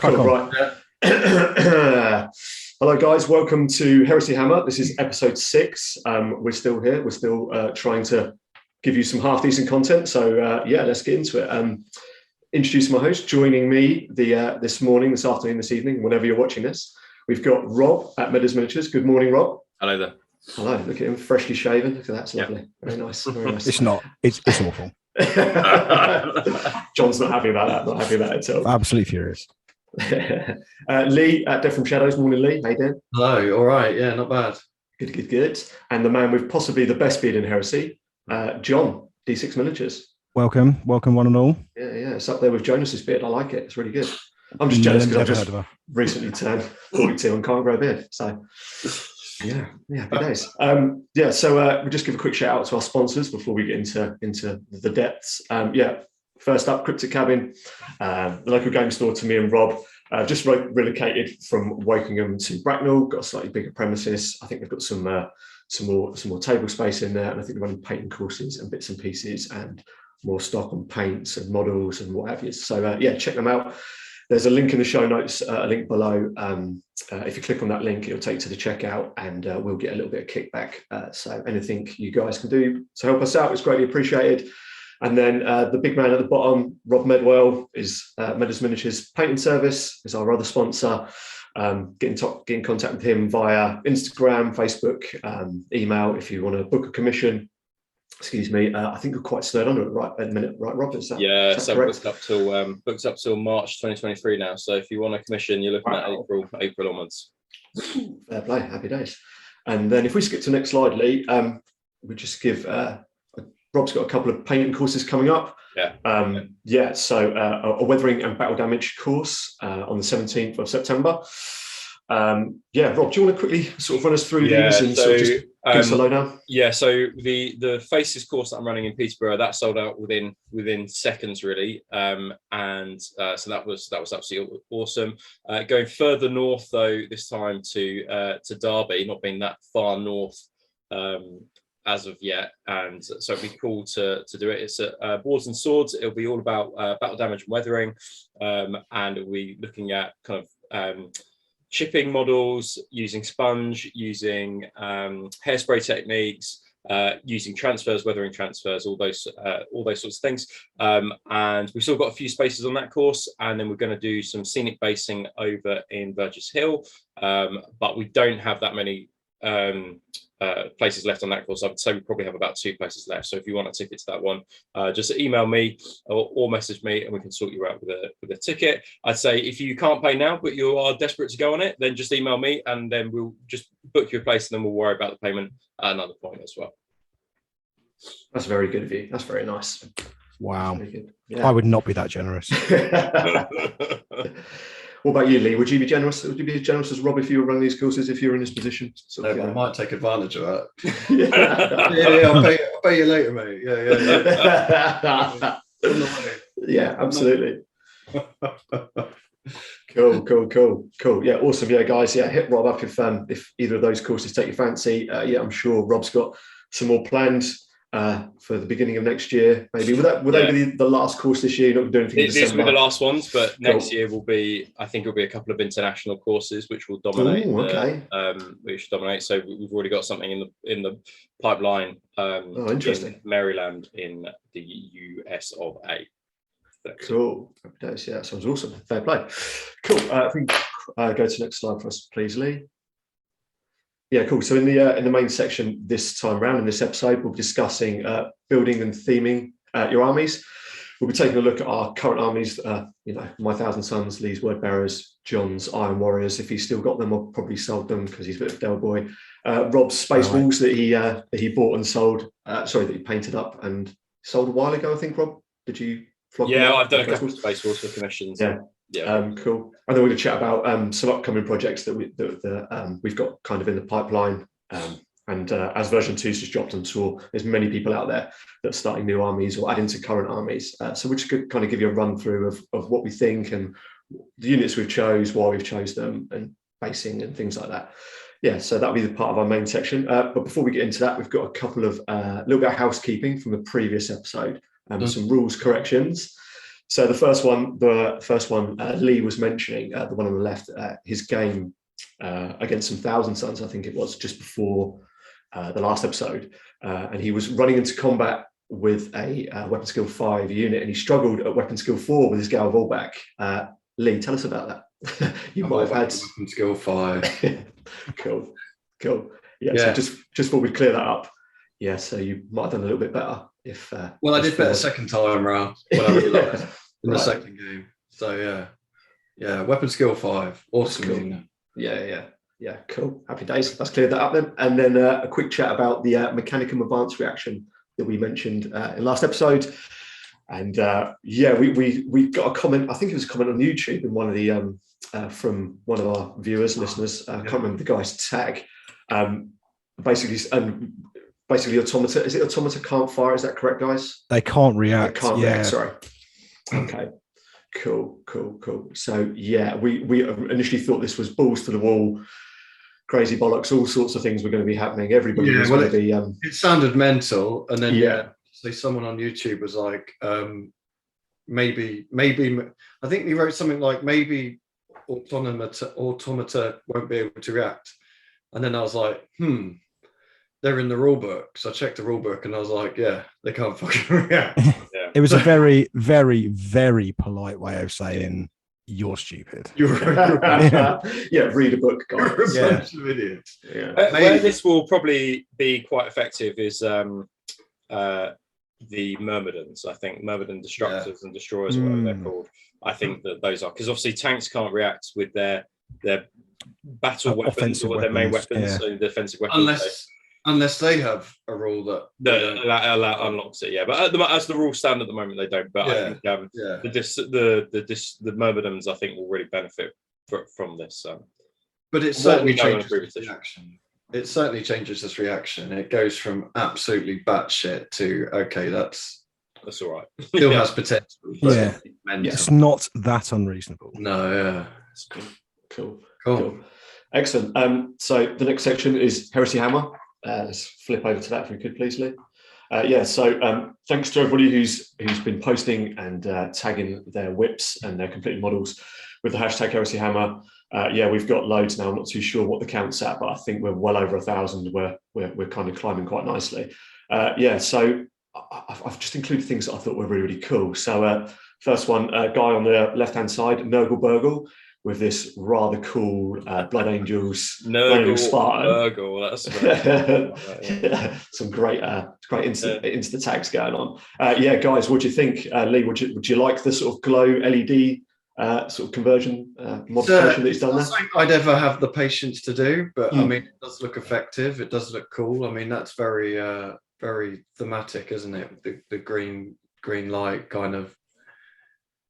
Let's crack on. Right. Hello, guys. Welcome to Heresy Hammer. This is episode 6. We're still here. We're still trying to give you some half-decent content. So, yeah, let's get into it. Introduce my host. Joining me this morning, this afternoon, this evening, whenever you're watching this, we've got Rob at Medders Miniatures. Good morning, Rob. Hello there. Hello. Look at him, freshly shaven. Look at that. It's lovely. Very nice. Very nice. It's not. It's awful. John's not happy about that. Not happy about it at all. Absolutely furious. Lee at Death from Shadows. Morning, Lee. How you doing? Hello. All right. Yeah, not bad. Good. And the man with possibly the best beard in Heresy, John, D6 Miniatures. Welcome, one and all. Yeah. It's up there with Jonas's beard. I like it. It's really good. I'm just jealous because I've just recently turned 42 and can't grow a beard. So, yeah, happy days. So we'll just give a quick shout out to our sponsors before we get into the depths. First up, Cryptic Cabin, the local game store to me and Rob. Just relocated from Wokingham to Bracknell. Got a slightly bigger premises. I think they've got some more table space in there, and I think they're running painting courses and bits and pieces and more stock on paints and models and what have you. So check them out. There's a link in the show notes, a link below. If you click on that link, it'll take you to the checkout, and we'll get a little bit of kickback. So anything you guys can do to help us out is greatly appreciated. And then the big man at the bottom, Rob Medwell, is Medders Miniatures Painting Service, is our other sponsor. Get in contact with him via Instagram, Facebook, email if you want to book a commission. Excuse me, I think we're quite snowed under right at the minute, right, Rob? Is that so correct? booked up till March 2023 now. So if you want a commission, you're looking at April onwards. Fair play, happy days. And then if we skip to the next slide, Lee, we just give Rob's got a couple of painting courses coming up. So a weathering and battle damage course on the 17th of September. Rob, do you want to quickly sort of run us through these and sort of just give us a lowdown? Yeah, so the Faces course that I'm running in Peterborough, that sold out within seconds, really. So that was absolutely awesome. Going further north, though, this time to Derby, not being that far north as of yet, and so it'd be cool to do it. It's at Boards and Swords. It'll be all about battle damage and weathering, and we'll be looking at kind of shipping models, using sponge, using hairspray techniques, using transfers, weathering transfers, all those sorts of things. And we've still got a few spaces on that course, and then we're going to do some scenic basing over in Burgess Hill, but we don't have that many places left on that course. I would say we probably have about 2 places left. So if you want a ticket to that one, just email me or message me, and we can sort you out with a ticket. I'd say if you can't pay now, but you are desperate to go on it, then just email me, and then we'll just book you a place, and then we'll worry about the payment at another point as well. That's very good of you. That's very nice. Wow. I would not be that generous. What about you, Lee? Would you be generous? Would you be as generous as Rob if you were running these courses, if you were in this position? I might take advantage of that. I'll pay you later, mate. Yeah, absolutely. Cool. Yeah, awesome. Yeah, guys. Yeah, hit Rob up if either of those courses take your fancy. I'm sure Rob's got some more planned for the beginning of next year, maybe. Will that be the last course this year? You're not doing anything in December? These will be the last ones, but next year I think it'll be a couple of international courses which will dominate. Which dominate. So we've already got something in the pipeline. Interesting. In Maryland in the US of A. Cool. Yeah, that sounds awesome. Fair play. Cool. I think go to the next slide for us, please, Lee. Yeah, cool. So in the main section this time around in this episode, we'll be discussing building and theming your armies. We'll be taking a look at our current armies. My Thousand Sons, Lee's Word Bearers, John's Iron Warriors. If he's still got them, I've probably sold them because he's a bit of a Del boy. Rob's Space Wolves that he bought and sold. That he painted up and sold a while ago. I think, Rob, did you? I've done a couple of Space Wolves for commissions. Yeah. Cool. And then we're going to chat about some upcoming projects that we've got kind of in the pipeline. And as version 2's just dropped, I'm sure there's many people out there that are starting new armies or adding to current armies. So we're just going to kind of give you a run through of what we think and the units we've chose, why we've chose them, and basing and things like that. Yeah, so that'll be the part of our main section. But before we get into that, we've got a couple of little bit of housekeeping from the previous episode, some rules corrections. So the first one, Lee was mentioning, the one on the left, his game against some Thousand Sons, I think it was, just before the last episode, and he was running into combat with a weapon skill 5 unit, and he struggled at weapon skill 4 with his Gal Volback. Lee, tell us about that. You might have had weapon skill 5. Cool. So just thought we'd clear that up. Yeah, so you might have done a little bit better if. Well, I did better second time round when I realised in the second game. So yeah, weapon skill 5. Awesome. Cool. Yeah, cool. Happy days. Let's clear that up then. And then a quick chat about the Mechanicum Advanced reaction that we mentioned in last episode. And we got a comment. I think it was a comment on YouTube in one of the from one of our viewers, listeners. I can't remember the guy's tag. Basically, Automata. Is it Automata can't fire? Is that correct, guys? They can't react. They can't react. Sorry. Okay. Cool. So yeah, we initially thought this was balls to the wall, crazy bollocks, all sorts of things were going to be happening. Everybody was going to be. It sounded mental, and then so someone on YouTube was like, maybe. I think he wrote something like maybe automata won't be able to react, and then I was like, they're in the rule book. So I checked the rule book, and I was like, yeah, they can't fucking react. It was a very, very, very polite way of saying you're stupid. Read a book, guys. You're a bunch of idiots. Where this will probably be quite effective is the Myrmidons. I think Myrmidon Destructors and Destroyers, or whatever they're called. I think that those are, because obviously tanks can't react with their battle weapons or their main weapons, so defensive weapons. Unless they have a rule that that unlocks it, But as the rules stand at the moment, they don't. But I think the Myrmidons, I think, will really benefit from this. But it certainly changes this reaction. It certainly changes this reaction. It goes from absolutely batshit to okay, that's all right. Still has potential. It's not that unreasonable. No, Cool. Excellent. So the next section is Heresy Hammer. Let's flip over to that if we could, please, Lee. So thanks to everybody who's been posting and tagging their whips and their completed models with the hashtag Heresy Hammer. We've got loads now. I'm not too sure what the count's at, but I think we're well over 1,000. We're kind of climbing quite nicely. So I've just included things that I thought were really, really cool. So first one, guy on the left-hand side, Nurgle Burgle, with this rather cool Blood Angels Nurgle, that's some great Insta tags going on. Guys, what do you think? Lee, would you like the sort of glow LED sort of conversion modification that he's done there? Something I'd ever have the patience to do, but I mean, it does look effective. It does look cool. I mean, that's very very thematic, isn't it? The green light kind of.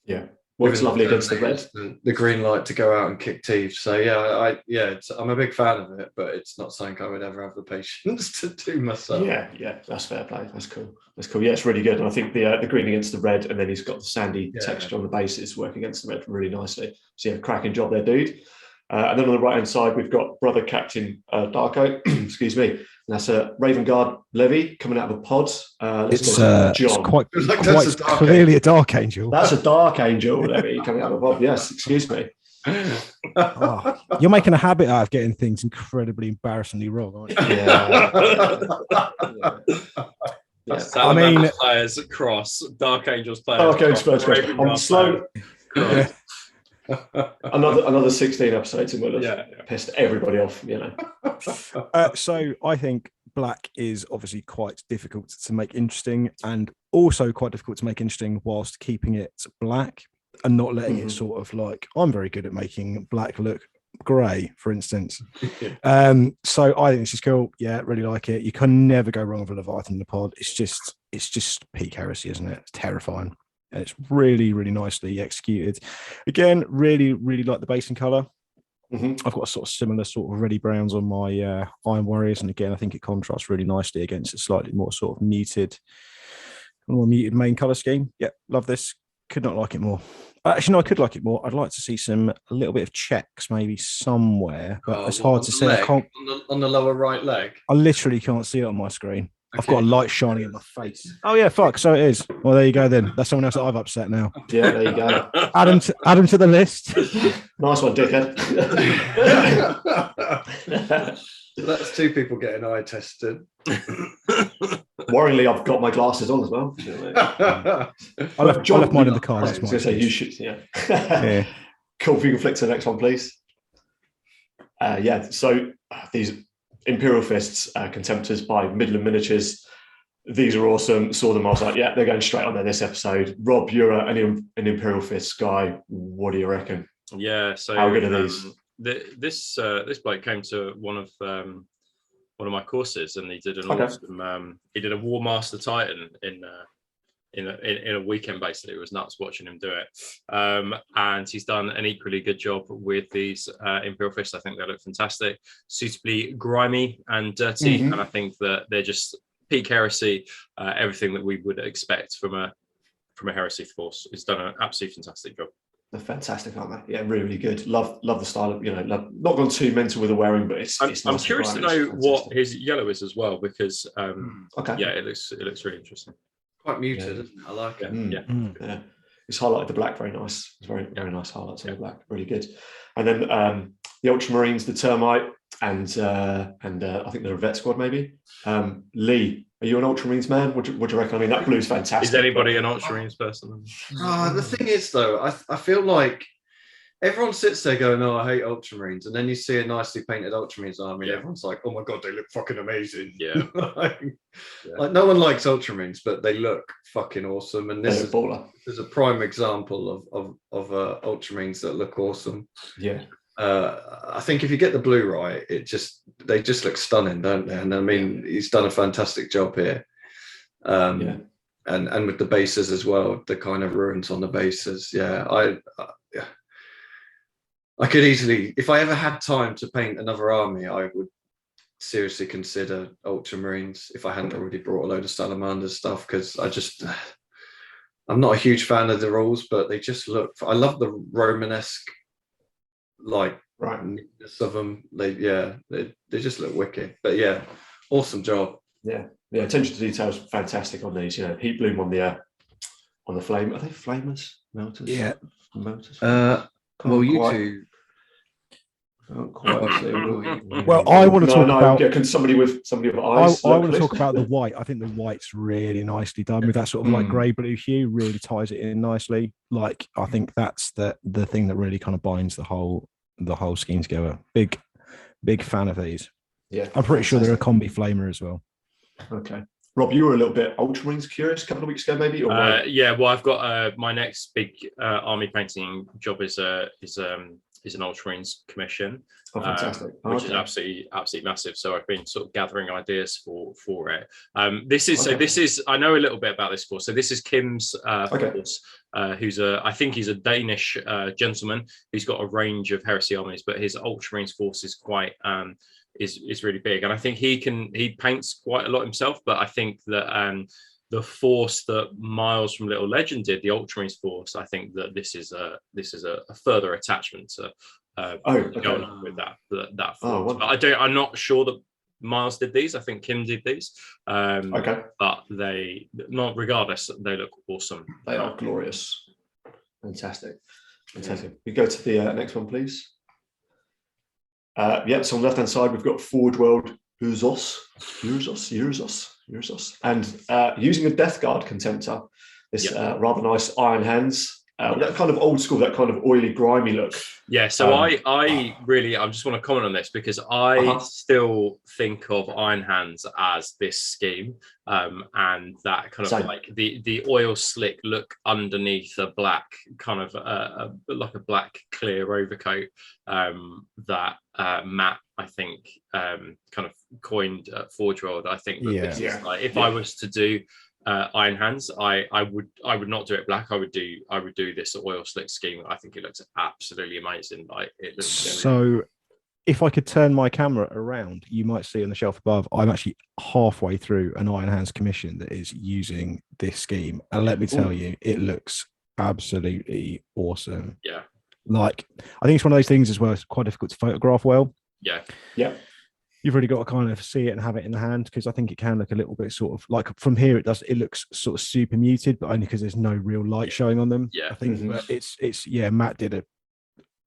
Yeah. Works lovely against the red. The green light to go out and kick teeth. So I'm a big fan of it, but it's not something I would ever have the patience to do myself. Yeah, that's fair play. That's cool. Yeah, it's really good. And I think the green against the red, and then he's got the sandy texture on the base is working against the red really nicely. So cracking job there, dude. And then on the right hand side, we've got Brother Captain Darko. Excuse me. And that's a Raven Guard Levy coming out of a pod. It's quite clearly a Dark Angel. That's a Dark Angel Levy coming out of a pod. Yes, excuse me. You're making a habit out of getting things incredibly embarrassingly wrong, aren't you? I mean, players cross Dark Angels players. I'm slow. Another 16 episodes and we'll have pissed everybody off, So I think black is obviously quite difficult to make interesting, and also quite difficult to make interesting whilst keeping it black and not letting it sort of like, I'm very good at making black look grey, for instance. So I think this is cool. Yeah, really like it. You can never go wrong with a Leviathan in the pod. It's just peak heresy, isn't it? It's terrifying. And it's really, really nicely executed. Again, really, really like the base and colour. I've got a sort of similar sort of reddy browns on my Iron Warriors, and again, I think it contrasts really nicely against a slightly more sort of muted main colour scheme. Yeah, love this. Could not like it more. Actually, no, I could like it more. I'd like to see a little bit of checks maybe somewhere, but it's hard to say. I can't on the lower right leg. I literally can't see it on my screen. I've got a light shining in my face. Oh yeah, fuck. So it is. Well, there you go then. That's someone else that I've upset now. Yeah, there you go. Add him to the list. Nice one, dickhead. That's 2 people getting eye tested. Worryingly, I've got my glasses on as well. I left mine in the car. I was going to say, you should, yeah. Cool. If you can flick to the next one, please. So these Imperial Fists, Contemptors by Midland Miniatures. These are awesome. Saw them. I was like, yeah, they're going straight on there this episode. Rob, you're an Imperial Fists guy. What do you reckon? Yeah. So how good are these? This bloke came to one of my courses, and he did an awesome. He did a War Master Titan in a weekend. Basically, it was nuts watching him do it. And he's done an equally good job with these Imperial Fists. I think they look fantastic, suitably grimy and dirty, and I think that they're just peak heresy. Everything that we would expect from a heresy force. He's done an absolutely fantastic job. They're fantastic, aren't they? Yeah, really, really good. Love the style of, not gone too mental with the wearing, but it's I'm nice curious to know what his yellow is as well, because yeah, it looks really interesting. Quite muted, isn't it? I like it. Yeah. It's highlighted the black very nice. It's very, very nice highlights in the black. Really good. And then the Ultramarines, the Termite, and I think the Vet Squad maybe. Lee, are you an Ultramarines man? What do you reckon? I mean, that blue's fantastic. Is anybody an Ultramarines person? The thing is, though, I feel like everyone sits there going, "Oh, I hate Ultramarines," and then you see a nicely painted Ultramarines army, and everyone's like, "Oh my god, they look fucking amazing!" Yeah, like no one likes Ultramarines, but they look fucking awesome. And this is a prime example of Ultramarines that look awesome. Yeah. I think if you get the blue right, they just look stunning, don't they? And I mean, he's done a fantastic job here. And with the bases as well, the kind of ruins on the bases. I could easily, if I ever had time to paint another army, I would seriously consider Ultramarines if I hadn't already brought a load of Salamander stuff, because I'm not a huge fan of the rules, but they just look, I love the Romanesque neatness of them. They just look wicked. But yeah, awesome job. Yeah, attention to detail is fantastic on these. Heat bloom on the flame. Are they flamers? Melters? Yeah. Melters? Well, you two. Well, I want to talk about. Can somebody with eyes? I want to talk about the white. I think the white's really nicely done with that sort of like grey blue hue. Really ties it in nicely. Like, I think that's the thing that really kind of binds the whole scheme together. Big fan of these. Yeah, I'm pretty sure they're a combi flamer as well. Okay. Rob, you were a little bit Ultramarines curious a couple of weeks ago, maybe? Or well, I've got my next big army painting job is an Ultramarines commission, which is absolutely massive. So I've been sort of gathering ideas for it. This is I know a little bit about this force. So this is Kim's force, who's I think he's a Danish gentleman who's got a range of heresy armies, but his Ultramarines force is quite is really big, and I think he paints quite a lot himself. But I think that the force that Miles from Little Legend did, the Ultramarines force, I think that this is a further attachment to going on with that force. But I'm not sure that Miles did these. I think Kim did these. But they, not regardless, they look awesome. They are glorious. Fantastic. We go to the next one, please. So on the left-hand side, we've got Forge World Urzos, and using a Death Guard Contemptor, this rather nice iron hands, that kind of old school, that kind of oily, grimy look. Yeah, so I just want to comment on this, because I still think of Iron Hands as this scheme, and that kind of like the oil slick look underneath a black kind of like a black clear overcoat that Matt, I think, kind of coined Forge World. I think that this is like, if I was to do Iron Hands, I would not do it black. I would do this oil slick scheme. I think it looks absolutely amazing. Like, it looks so. If I could turn my camera around, you might see on the shelf above, I'm actually halfway through an Iron Hands commission that is using this scheme, and let me tell you, it looks absolutely awesome. Yeah, like, I think it's one of those things as well. It's quite difficult to photograph well. Yeah. you've really got to kind of see it and have it in the hand, because I think it can look a little bit sort of like from here it looks sort of super muted, but only because there's no real light showing on them. Yeah, I think but it's Matt did a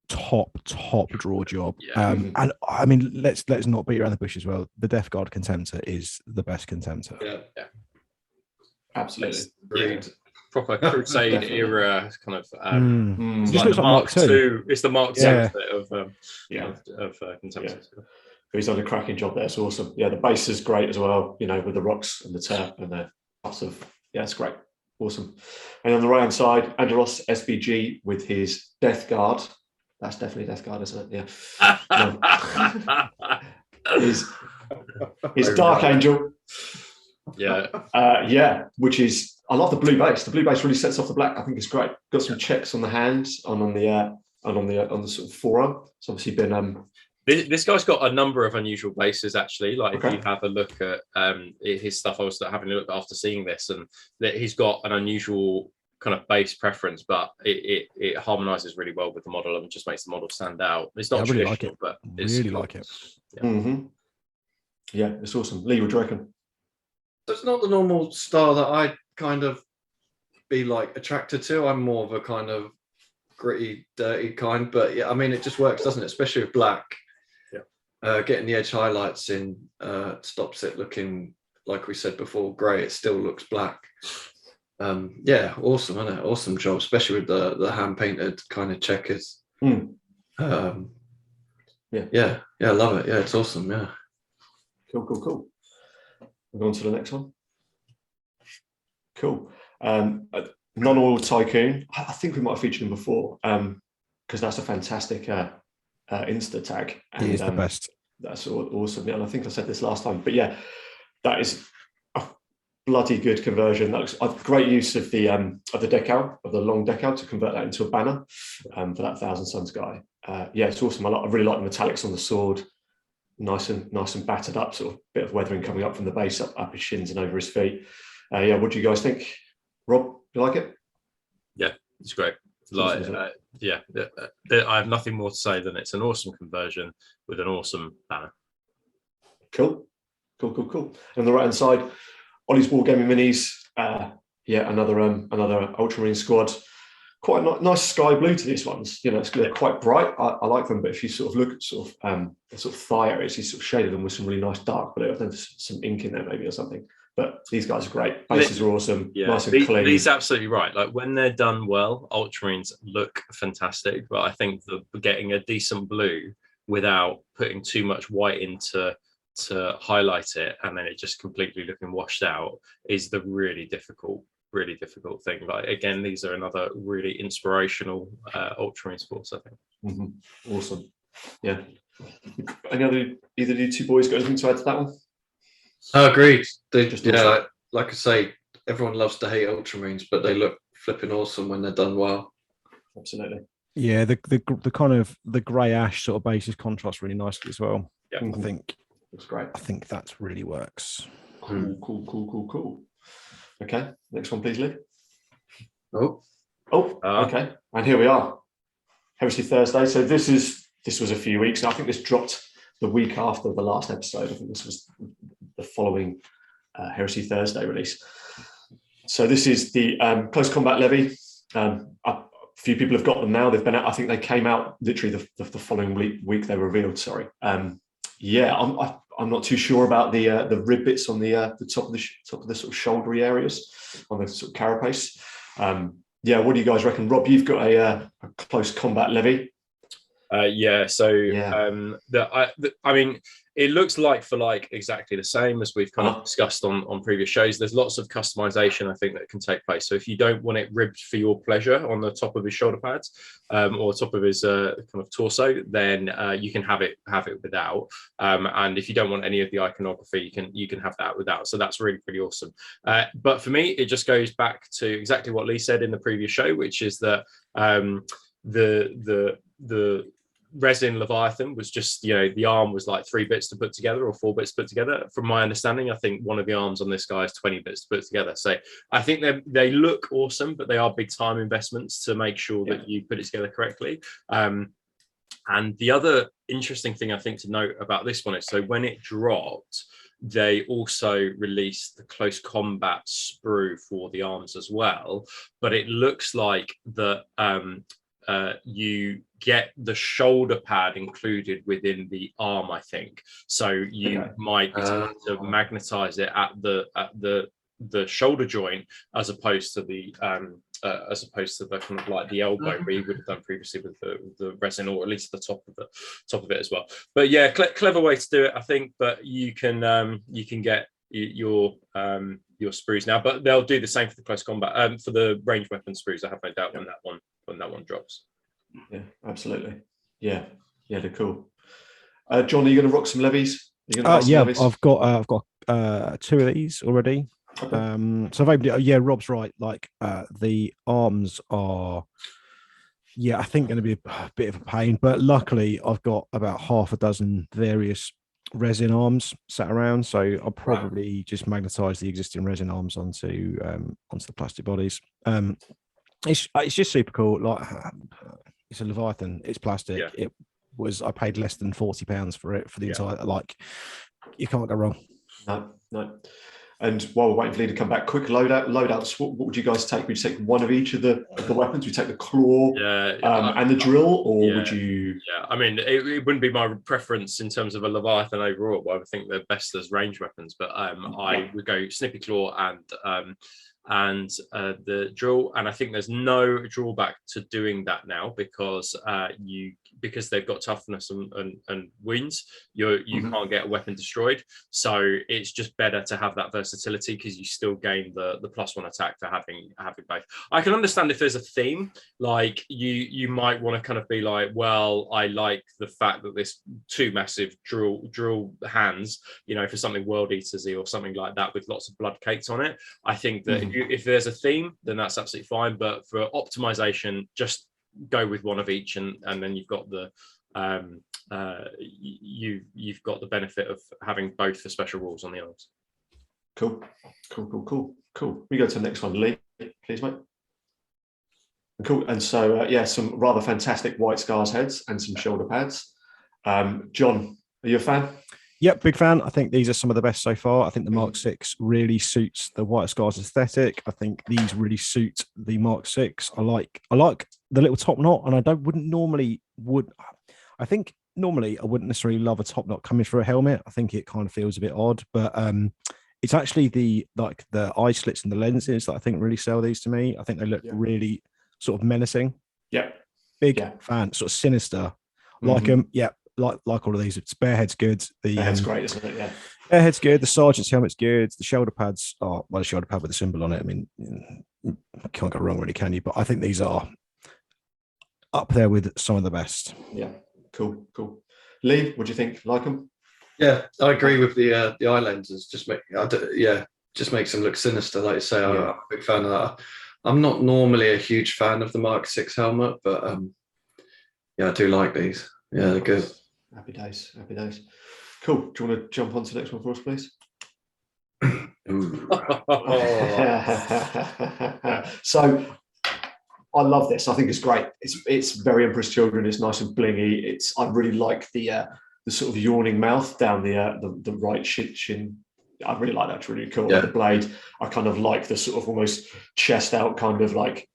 top draw job. And I mean, let's not beat around the bush as well. The Death Guard Contemptor is the best Contemptor. Yeah, absolutely. Proper Crusade era kind of. It just looks like Mark II. It's the Mark II of Contemptor. He's done a cracking job there. It's awesome. Yeah, the base is great as well, with the rocks and the turf and the lots of, it's great. Awesome. And on the right hand side, Angelos SBG with his Death Guard. That's definitely Death Guard, isn't it? Yeah. his Dark Angel. Yeah. Which is, I love the blue base. The blue base really sets off the black. I think it's great. Got some checks on the hands and on the sort of forearm. It's obviously been This guy's got a number of unusual bases, actually. Like, if you have a look at his stuff, I was having a look after seeing this, and that he's got an unusual kind of base preference, but it harmonizes really well with the model and just makes the model stand out. It's not really traditional, like it. but it's really like it. Yeah, it's awesome. Lee, what do you reckon? It's not the normal style that I kind of be like attracted to. I'm more of a kind of gritty, dirty kind, but yeah, I mean, it just works, doesn't it? Especially with black. Getting the edge highlights in stops it looking, like we said before, grey. It still looks black. Awesome, isn't it? Awesome job, especially with the hand painted kind of checkers. I love it. Yeah, it's awesome. Yeah. Cool. We'll go on to the next one. Cool. Non-oil Tycoon. I think we might have featured him before, because that's a fantastic Insta tag. And, he is the best. That's awesome. Yeah, and I think I said this last time, but yeah, that is a bloody good conversion. That looks great use of the decal, of the long decal, to convert that into a banner for that Thousand Suns guy. It's awesome. I really like the metallics on the sword. Nice and battered up, sort of bit of weathering coming up from the base up his shins and over his feet. What do you guys think? Rob, you like it? Yeah, it's great. I have nothing more to say than it's an awesome conversion with an awesome banner. Cool. And on the right hand side, Ollie's Wargaming Minis. Another Ultramarine squad. Quite a nice sky blue to these ones. They're quite bright. I like them, but if you sort of look at the sort of thigh areas, you sort of shaded them with some really nice dark blue. I think there's some ink in there maybe or something. But these guys are great. Bases are awesome. Yeah, nice and clean. He's absolutely right. Like, when they're done well, Ultramarines look fantastic. But I think getting a decent blue without putting too much white in to highlight it, and then it just completely looking washed out, is the really difficult thing. Like, again, these are another really inspirational Ultramarine sports, I think. Awesome. Yeah. Either of you two boys got anything to add to that one? Agreed. Like I say, everyone loves to hate Ultramarines, but they look flipping awesome when they're done well. Absolutely. Yeah, the kind of the grey ash sort of bases contrast really nicely as well. Yeah, I think that's great. I think that really works. Cool. Okay, next one, please, Lee. Okay. And here we are, Heresy Thursday. So this was a few weeks. I think this dropped the week after the last episode. I think this was the following Heresy Thursday release. So this is the close combat levy. A few people have got them now. They've been out. I think they came out literally the following week. They were revealed. Sorry. I'm not too sure about the rib bits on the top of the sort of shouldery areas on the sort of carapace. What do you guys reckon? Rob, you've got a close combat levy. I mean, it looks like for like exactly the same as we've kind of discussed on previous shows. There's lots of customization, I think, that can take place. So if you don't want it ribbed for your pleasure on the top of his shoulder pads or top of his kind of torso, then you can have it without. And if you don't want any of the iconography, you can have that without. So that's really pretty awesome. But for me, it just goes back to exactly what Lee said in the previous show, which is that the resin Leviathan was just, the arm was like 3 bits to put together or 4 bits to put together. From my understanding, I think one of the arms on this guy is 20 bits to put together. So I think they look awesome, but they are big time investments to make sure that you put it together correctly. And the other interesting thing I think to note about this one is, so when it dropped, they also released the close combat sprue for the arms as well. But it looks like that you get the shoulder pad included within the arm, I think. So you might have to magnetize it at the shoulder joint, as opposed to the kind of like the elbow where you would have done previously with the resin, or at least the top of it as well. But yeah, clever way to do it, I think. But you can get your sprues now, but they'll do the same for the close combat, for the range weapon sprues. I have no doubt when that one drops. Yeah, absolutely. Yeah, they're cool. John, are you going to rock some levies? Levies? I've got 2 of these already. Okay. So Rob's right. Like the arms are, I think going to be a bit of a pain, but luckily I've got about half a dozen various resin arms sat around, so I'll probably just magnetize the existing resin arms onto the plastic bodies. It's just super cool. Like it's a Leviathan. It's plastic. Yeah. I paid less than £40 for it for the entire. Like you can't go wrong. No. And while we're waiting for Lee to come back, quick loadouts. What would you guys take? Would you take one of each of the weapons? Would you take the claw and the drill, or would you? Yeah, I mean, it wouldn't be my preference in terms of a Leviathan overall, but I would think they're best as range weapons. But I would go Snippy Claw and the drill, and I think there's no drawback to doing that now, because because they've got toughness and wounds, you can't get a weapon destroyed. So it's just better to have that versatility, because you still gain the +1 attack for having both. I can understand if there's a theme, like you might want to kind of be like, well, I like the fact that this 2 massive drill hands, for something World Eaters-y or something like that with lots of blood cakes on it. I think that if there's a theme, then that's absolutely fine. But for optimization, just go with one of each, and then you've got the you've got the benefit of having both the special rules on the arms. Cool. We go to the next one, Lee, please, mate. Cool. And so some rather fantastic white scars heads and some shoulder pads. John, are you a fan? Yep, big fan. I think these are some of the best so far. I think the Mark 6 really suits the White Scars aesthetic. I think these really suit the Mark 6. I like the little top knot, and I wouldn't normally I think normally I wouldn't necessarily love a top knot coming through a helmet. I think it kind of feels a bit odd, but it's actually the eye slits and the lenses that I think really sell these to me. I think they look really sort of menacing. Yeah. Big fan, sort of sinister. Like them. Like all of these, Spearhead's good. The head's great, isn't it? Yeah. Spearhead's good. The Sergeant's helmet's good. The shoulder pads are the shoulder pad with the symbol on it. I mean, can't go wrong, really, can you? But I think these are up there with some of the best. Yeah, cool. Lee, what do you think? Like them? Yeah, I agree with the eye lenses. Just makes them look sinister, like you say. I'm a big fan of that. I'm not normally a huge fan of the Mark 6 helmet, but I do like these. Yeah, they're good. Happy days. Cool. Do you want to jump on to the next one for us, please? So I love this. I think it's great. It's very Emperor's Children. It's nice and blingy. I really like the sort of yawning mouth down the right shin. I really like that. It's really cool. Yeah. The blade. I kind of like the sort of almost chest out kind of like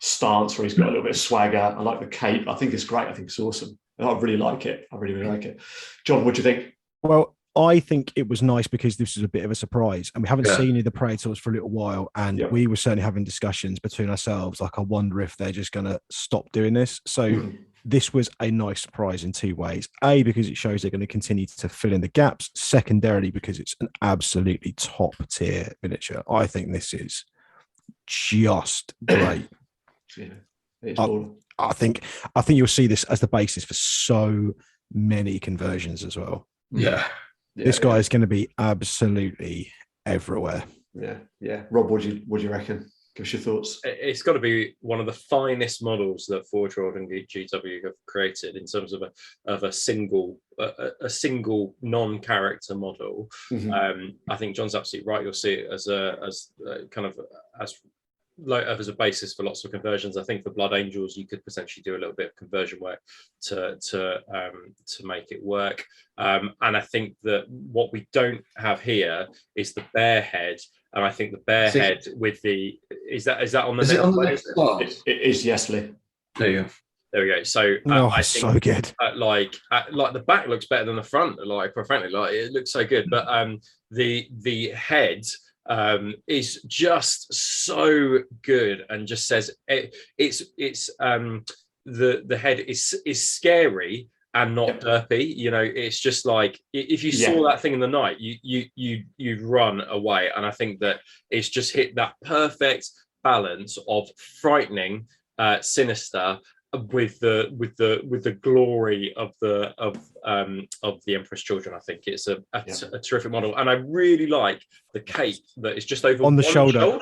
stance where he's got a little bit of swagger. I like the cape. I think it's great. I think it's awesome. I really like it. I really like it. John, what do you think? Well, I think it was nice because this was a bit of a surprise, and we haven't seen any of the Praetors for a little while, and we were certainly having discussions between ourselves, like, I wonder if they're just going to stop doing this. So this was a nice surprise in two ways. A, because it shows they're going to continue to fill in the gaps. Secondarily, because it's an absolutely top tier miniature. I think this is just great. I think you'll see this as the basis for so many conversions as well. Yeah. This guy is going to be absolutely everywhere. Yeah. Rob, what do you reckon? Give us your thoughts. It's got to be one of the finest models that Forge World and GW have created in terms of a single non-character model. I think John's absolutely right. You'll see it as as a basis for lots of conversions. I think for Blood Angels, you could potentially do a little bit of conversion work to make it work. And I think that what we don't have here is the bear head. And I think the bear head with the is that on the is next it on the slide? next slide? It is, yes, Lee. There you go. There we go. So I think so good. Like the back looks better than the front. Like, quite frankly, like it looks so good. But the head is just so good, and just says the head is scary and not derpy. You know, it's just like if you saw that thing in the night, you'd run away. And I think that it's just hit that perfect balance of frightening, sinister, with the glory of the Emperor's Children. I think it's a terrific model, and I really like the cape that is just over on the one shoulder.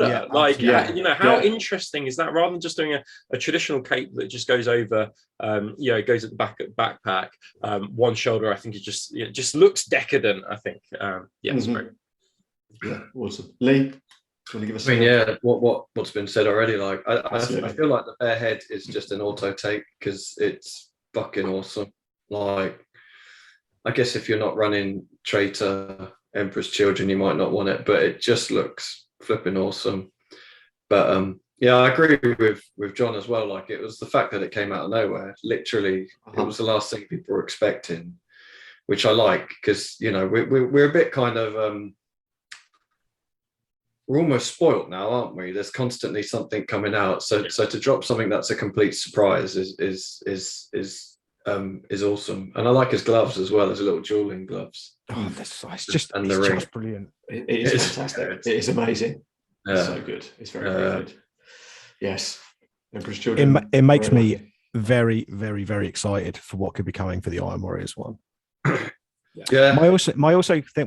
You know, how interesting is that? Rather than just doing a traditional cape that just goes over, it goes at the backpack, one shoulder. I think it just looks decadent. I think, it's great. Yeah, awesome. Lee, do you want to give us? I mean, what's been said already. Like, I feel like the bear head is just an auto take because it's fucking awesome. Like, I guess if you're not running Traitor, Emperor's Children, you might not want it, but it just looks flipping awesome. But I agree with John as well. Like, it was the fact that it came out of nowhere. Literally, it was the last thing people were expecting, which I like because we're a bit kind of. We're almost spoilt now, aren't we? There's constantly something coming out. So to drop something that's a complete surprise is awesome. And I like his gloves as well, his little dueling gloves. Oh, it's just brilliant. It is fantastic. It is amazing. It's so good. It's very, very good. Yes. Emperor's Children. It makes me very, very, very excited for what could be coming for the Iron Warriors one. Yeah. My also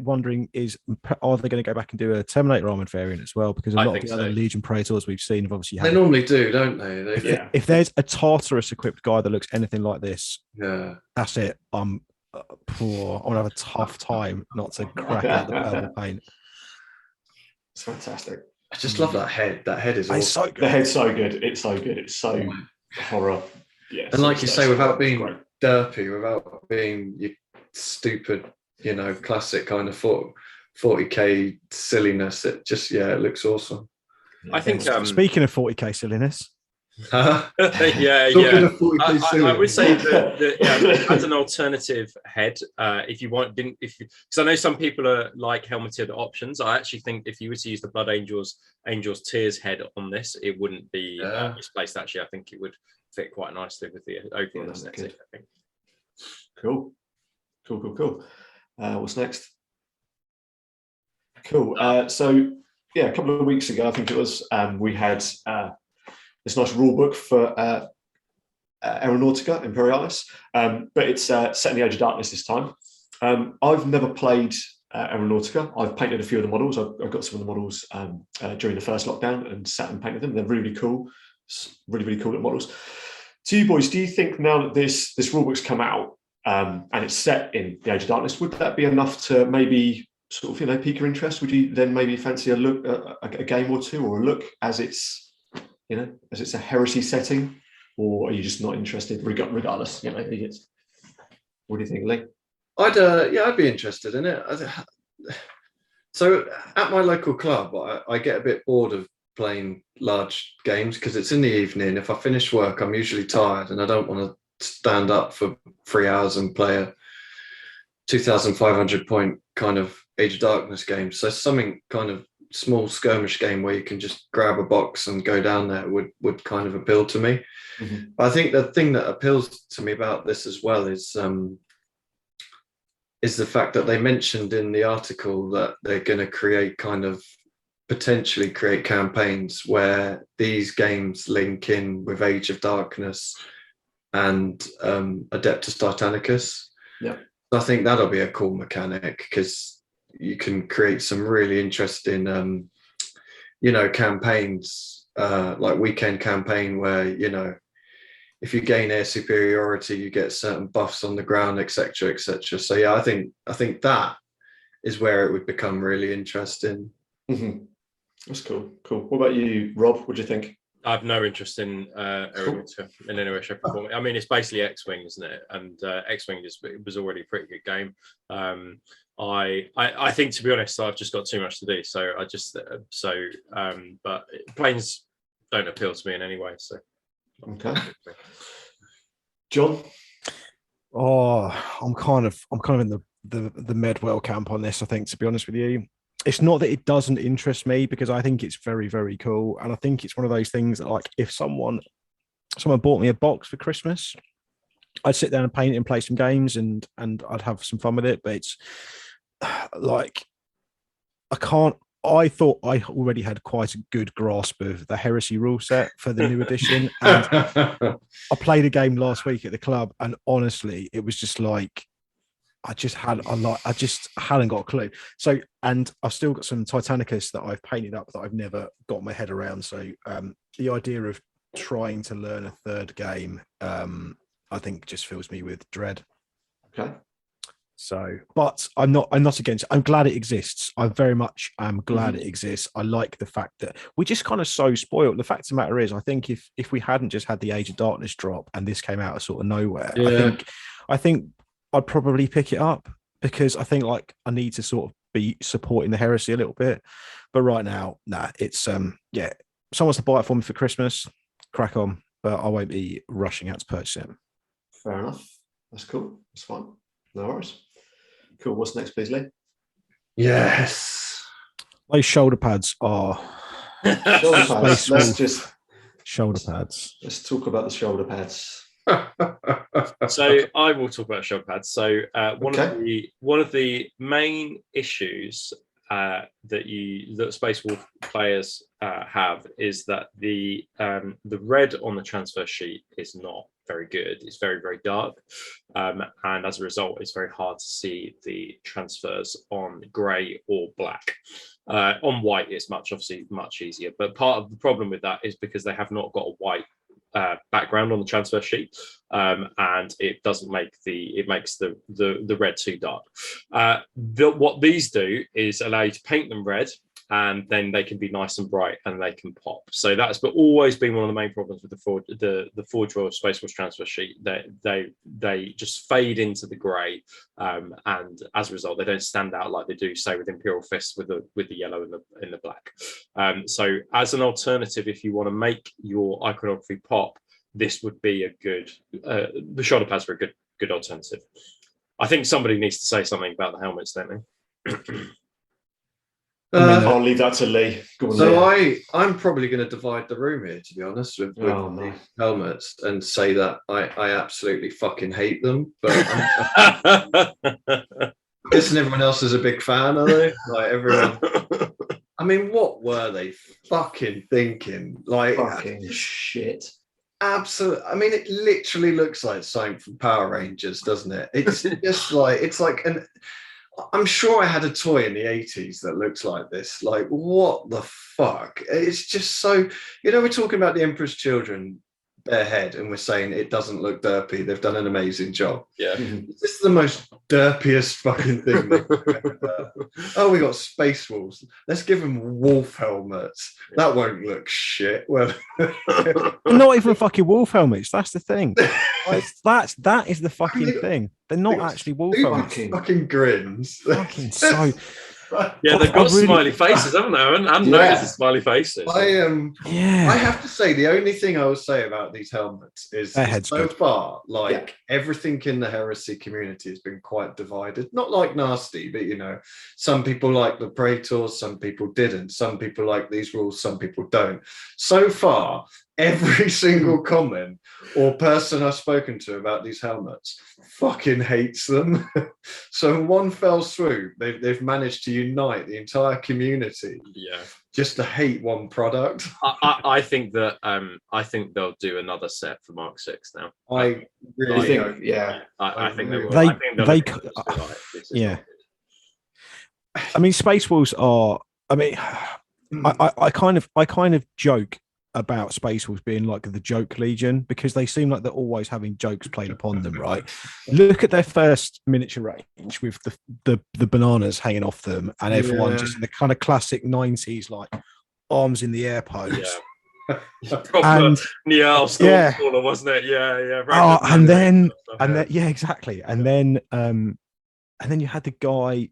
wondering is, are they going to go back and do a Terminator armored variant as well? Because a lot of the other Legion Praetors we've seen have obviously had. They normally do, don't they? If there's a Tartarus equipped guy that looks anything like this, that's it. I'm gonna have a tough time not to crack out the purple paint. It's fantastic. I just love that head. That head is awesome. So good. The head's so good. It's so good. It's so horror. Yeah. And like you say, without being derpy, without being stupid, classic kind of 40k silliness, it just it looks awesome. I think speaking of 40k silliness, I would say that as an alternative head, if you want, because I know some people are like helmeted options. I actually think if you were to use the Blood Angels Tears head on this, it wouldn't be misplaced. Actually, I think it would fit quite nicely with the overall aesthetic. I think. Cool. What's next? Cool. So a couple of weeks ago, I think it was, we had this nice rule book for Aeronautica Imperialis, but it's set in the Age of Darkness this time. I've never played Aeronautica. I've painted a few of the models. I've got some of the models during the first lockdown and sat and painted them. They're really cool. Really, really cool little models. To you boys, do you think now that this rulebook's come out and it's set in the Age of Darkness, would that be enough to maybe sort of pique your interest? Would you then maybe fancy a look, a game or two, or a look as it's a heresy setting, or are you just not interested regardless? What do you think, Lee? I'd be interested in it. So at my local club, I get a bit bored of playing large games because it's in the evening. If I finish work, I'm usually tired and I don't want to stand up for 3 hours and play a 2,500 point kind of Age of Darkness game. So something kind of small skirmish game where you can just grab a box and go down there would kind of appeal to me. Mm-hmm. I think the thing that appeals to me about this as well is the fact that they mentioned in the article that they're going to potentially create campaigns where these games link in with Age of Darkness and Adeptus Titanicus. Yeah, I think that'll be a cool mechanic because you can create some really interesting, campaigns, like weekend campaign where, if you gain air superiority, you get certain buffs on the ground, etc., etc. So I think that is where it would become really interesting. Mm-hmm. That's cool. Cool. What about you, Rob? What do you think? I have no interest in Eremita in any way, shape, or form. I mean, it's basically X-Wing, isn't it? And X-Wing was already a pretty good game. I think, to be honest, I've just got too much to do. So but planes don't appeal to me in any way. So okay, John. Oh, I'm kind of in the Medwell camp on this. I think, to be honest with you, it's not that it doesn't interest me, because I think it's very, very cool, and I think it's one of those things that, like, if someone bought me a box for Christmas, I'd sit down and paint it and play some games, and I'd have some fun with it. But it's like, I thought I already had quite a good grasp of the Heresy rule set for the new edition, and I played a game last week at the club, and honestly, it was just like, I just hadn't got a clue. So, and I've still got some Titanicus that I've painted up that I've never got my head around. So, the idea of trying to learn a third game, I think, just fills me with dread. Okay. So, but I'm not against it. I'm glad it exists. I very much am glad it exists. I like the fact that we're just kind of so spoiled. The fact of the matter is, I think if we hadn't just had the Age of Darkness drop and this came out of sort of nowhere, I think I'd probably pick it up, because I think, like, I need to sort of be supporting the Heresy a little bit. But right now, it's someone wants to buy it for me for Christmas, crack on. But I won't be rushing out to purchase it. Fair enough. That's cool. That's fine. No worries. Cool. What's next, please, Lee? Yes. Those shoulder pads are shoulder pads. Shoulder pads. Let's talk about the shoulder pads. So I will talk about shoulder pads. So one of the main issues that Space Wolf players have is that the red on the transfer sheet is not very good. It's very, very dark, and as a result, it's very hard to see the transfers on grey or black. On white, it's obviously much easier. But part of the problem with that is because they have not got a white background on the transfer sheet, and it doesn't make it makes the red too dark. What these do is allow you to paint them red, and then they can be nice and bright and they can pop. So that's always been one of the main problems with the Forge World Space Force transfer sheet. They just fade into the grey, and as a result, they don't stand out like they do, say, with Imperial Fists with the yellow and the black. So as an alternative, if you want to make your iconography pop, this would be a good. The shoulder pads are a good alternative. I think somebody needs to say something about the helmets, don't they? I'll leave that to Lee. I'm probably going to divide the room here, to be honest, with the helmets, and say that I absolutely fucking hate them. But guessing everyone else is a big fan, are they? Like, everyone. I mean, what were they fucking thinking? Like, fucking shit. Absolutely. I mean, it literally looks like something from Power Rangers, doesn't it? It's just like, it's like an. I'm sure I had a toy in the 80s that looks like this. Like, what the fuck? It's just so, we're talking about the Emperor's Children bare head, and we're saying it doesn't look derpy. They've done an amazing job. Yeah. This is the most derpiest fucking thing they've ever done. Oh, we got Space Wolves. Let's give them wolf helmets. That won't look shit. Well, not even fucking wolf helmets. That's the thing. That is the fucking thing. They're not actually wolf helmets. Fucking grins. Fucking so. Yeah, they've got smiley faces, haven't they? I haven't noticed the smiley faces. I have to say, the only thing I will say about these helmets is so far, everything in the Heresy community has been quite divided. Not like nasty, but some people like the Praetors, some people didn't. Some people like these rules, some people don't. So far, every single comment or person I've spoken to about these helmets fucking hates them. So in one fell swoop, they've managed to unite the entire community. Yeah, just to hate one product. I think that I think they'll do another set for Mark 6 now. I really think, I think they will. Yeah. I mean, Space Wolves are. I mean, I kind of joke about Space Wolves being like the joke legion, because they seem like they're always having jokes played upon them, right? Look at their first miniature range with the bananas hanging off them, and everyone just in the kind of classic 90s, like, arms in the air pose. Proper Niall yeah, wasn't it? Yeah. Oh, and then yeah, exactly. And then you had the guy.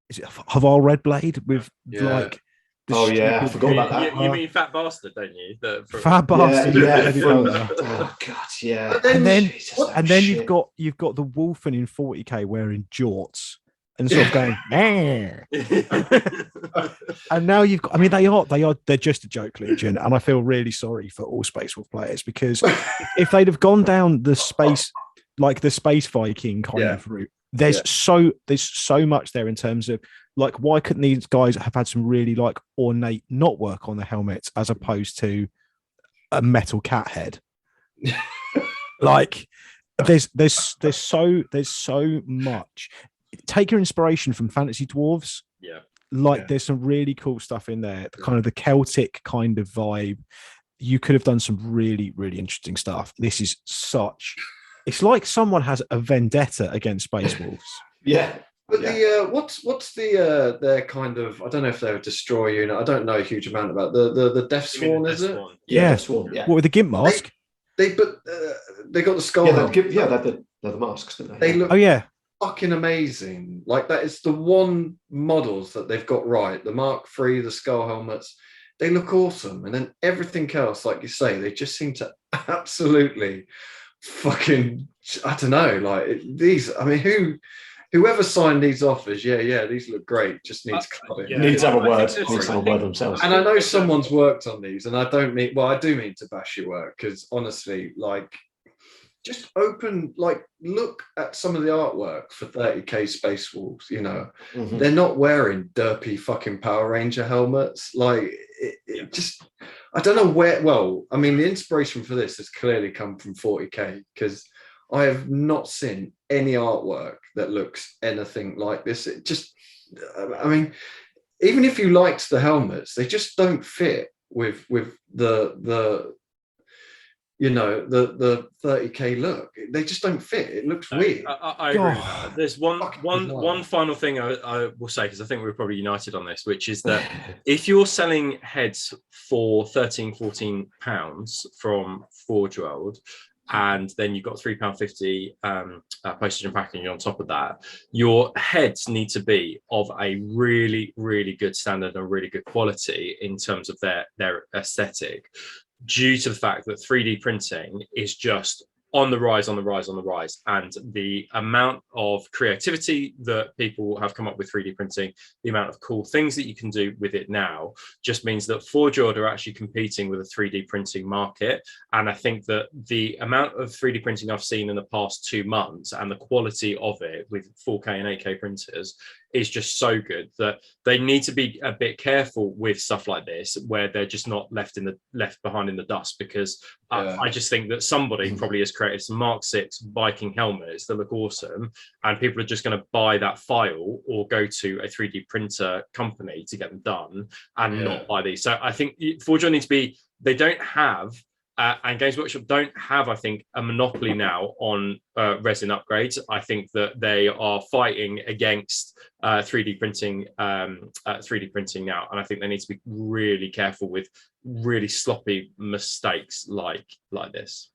Is it Haval Redblade with like? I forgot about that. You mean Fat Bastard, don't you? Fat Bastard, yeah. Oh god, yeah. And then you've got the Wolfen in 40k wearing jorts and sort of going, and now you've got. I mean, they're just a joke legion, and I feel really sorry for all Space Wolf players because if they'd have gone down the space Viking kind of route, there's so much there in terms of like why couldn't these guys have had some really like ornate knot work on the helmets as opposed to a metal cat head? Like there's so much. Take your inspiration from Fantasy Dwarves. There's some really cool stuff in there, kind of the Celtic kind of vibe. You could have done some really, really interesting stuff. This is it's like someone has a vendetta against Space Wolves. But what's their kind of, I don't know if they're a destroyer unit. I don't know a huge amount about the Death Sworn, is it? Yeah, Sworn. Yeah. What with the Gimp mask? They got the skull. They're the masks, didn't they? They look fucking amazing. Like that is the one models that they've got right. The Mark III, the skull helmets, they look awesome. And then everything else, like you say, they just seem to absolutely fucking, I don't know, like these. I mean, whoever signed these offers, these look great. Just needs needs to have a word. Needs to have a word themselves. And I know someone's worked on these, and I do mean to bash your work because honestly, like, just look at some of the artwork for 30k Space Wolves. You know, they're not wearing derpy fucking Power Ranger helmets. Like, it just, I don't know where. Well, I mean, the inspiration for this has clearly come from 40k because I have not seen any artwork that looks anything like this. It just, I mean, even if you liked the helmets, they just don't fit with the you know, the 30k look. They just don't fit. It looks weird. I agree with that. There's one final thing I will say, because I think we're probably united on this, which is that if you're selling heads for £13-14 from Forge World, and then you've got £3.50 postage and packaging on top of that, your heads need to be of a really, really good standard and really good quality in terms of their aesthetic, due to the fact that 3D printing is just on the rise, and the amount of creativity that people have come up with 3D printing, the amount of cool things that you can do with it now, just means that Forge World are actually competing with a 3D printing market. And I think that the amount of 3D printing I've seen in the past 2 months and the quality of it with 4K and 8K printers is just so good that they need to be a bit careful with stuff like this, where they're just not left behind in the dust, because I just think that somebody probably has created some Mark VI Viking helmets that look awesome, and people are just going to buy that file or go to a 3D printer company to get them done and not buy these. So I think Forge needs to be, they don't have and Games Workshop don't have, I think, a monopoly now on resin upgrades. I think that they are fighting against 3D printing now, and I think they need to be really careful with really sloppy mistakes like this.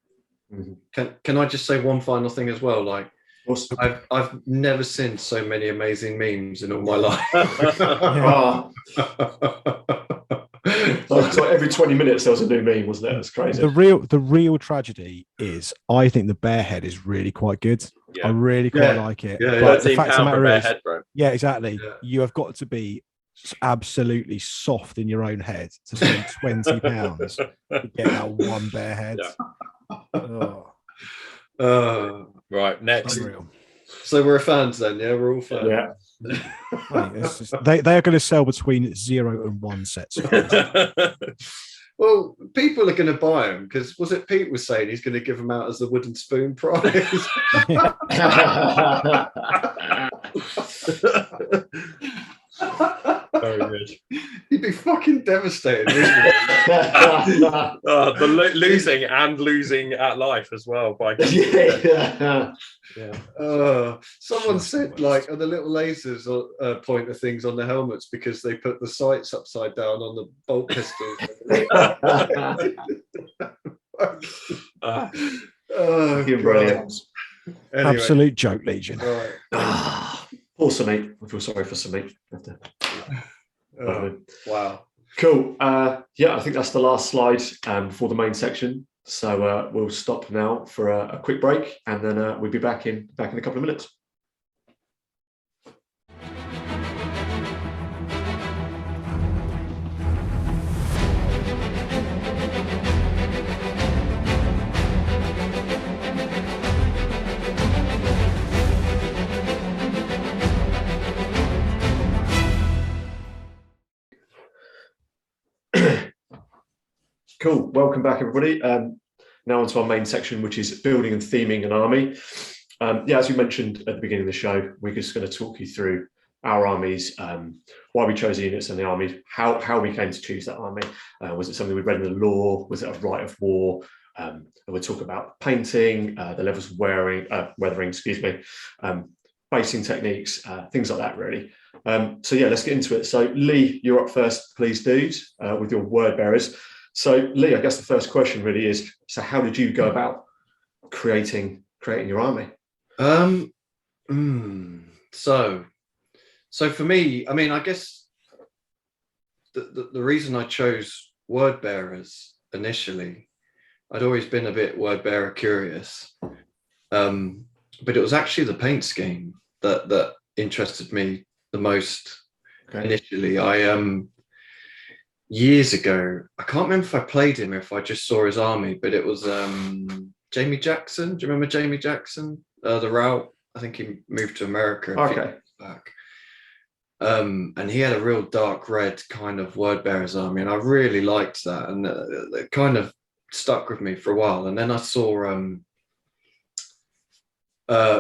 Can I just say one final thing as well? Like, I've never seen so many amazing memes in all my life. So every 20 minutes there was a new meme, wasn't it? That's crazy. The real tragedy is I think the bear head is really quite good. I really quite like it. But the fact of the matter is, head, bro. Yeah, exactly. You have got to be absolutely soft in your own head to spend £20 to get that one bear head. Right, next. So we're fans then, yeah? We're all fans. Yeah. They are going to sell between 0 and 1 sets. Well, people are going to buy them because, was it Pete was saying he's going to give them out as the wooden spoon prize? Very good. He'd be fucking devastated. Losing and losing at life as well. By someone said like, are the little lasers pointer things on the helmets because they put the sights upside down on the bolt pistols? Brilliant. Anyway. Absolute joke, Legion. Right. Poor Samit. I feel sorry for Samit. Wow. Cool. I think that's the last slide for the main section. So we'll stop now for a quick break, and then we'll be back in a couple of minutes. Cool. Welcome back, everybody. Now onto our main section, which is building and theming an army. As we mentioned at the beginning of the show, we're just going to talk you through our armies, why we chose the units and the armies, how we came to choose that army. Was it something we read in the lore? Was it a rite of war? And we'll talk about painting, the levels of weathering, basing techniques, things like that, really. Let's get into it. So, Lee, you're up first, please, dude, with your word bearers. So, Lee, I guess the first question really is: so, how did you go about creating your army? So for me, I mean, I guess the reason I chose word bearers initially, I'd always been a bit word bearer curious, but it was actually the paint scheme that interested me the most. Okay. Initially. Years ago, I can't remember if I played him or if I just saw his army, but it was Jamie Jackson. Do you remember Jamie Jackson? The route. I think he moved to America a few years back. And he had a real dark red kind of word bearers army, and I really liked that, and it kind of stuck with me for a while. And then I saw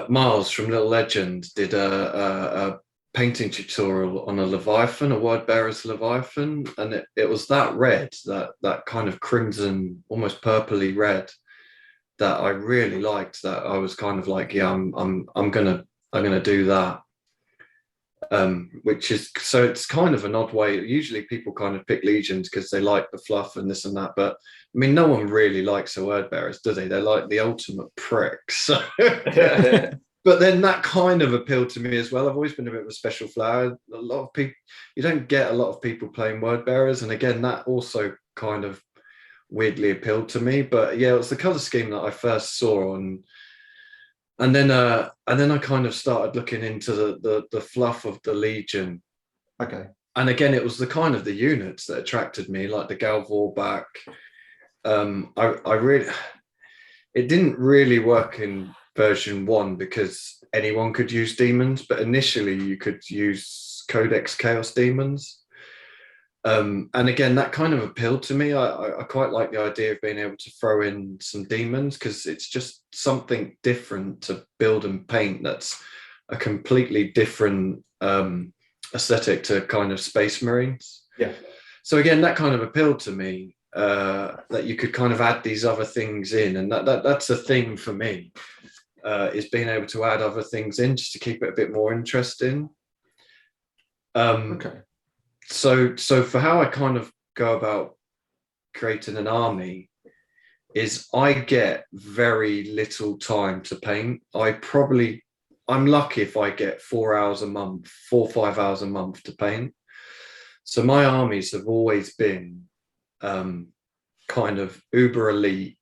Miles from Little Legend did a painting tutorial on a Leviathan, a word bearer's Leviathan, and it was that red, that kind of crimson, almost purpley red, that I really liked. That I was kind of like, yeah, I'm gonna do that. Which is, so it's kind of an odd way. Usually people kind of pick legions because they like the fluff and this and that, but I mean, no one really likes a word bearers, do they? They're like the ultimate pricks. So but then that kind of appealed to me as well. I've always been a bit of a special flower. A lot of people, you don't get a lot of people playing word bearers, and again, that also kind of weirdly appealed to me. But yeah, it was the color scheme that I first saw, and then I kind of started looking into the fluff of the Legion. Okay. And again, it was the kind of the units that attracted me, like the Galvorback. It didn't really work in version 1 because anyone could use demons, but initially you could use Codex Chaos demons. And again, that kind of appealed to me. I quite like the idea of being able to throw in some demons, because it's just something different to build and paint. That's a completely different aesthetic to kind of Space Marines. Yeah. So again, that kind of appealed to me, that you could kind of add these other things in, and that's a thing for me, is being able to add other things in just to keep it a bit more interesting. Okay. So for how I kind of go about creating an army is I get very little time to paint. I'm lucky if I get 4 hours a month, 4 or 5 hours a month to paint. So my armies have always been kind of uber elite,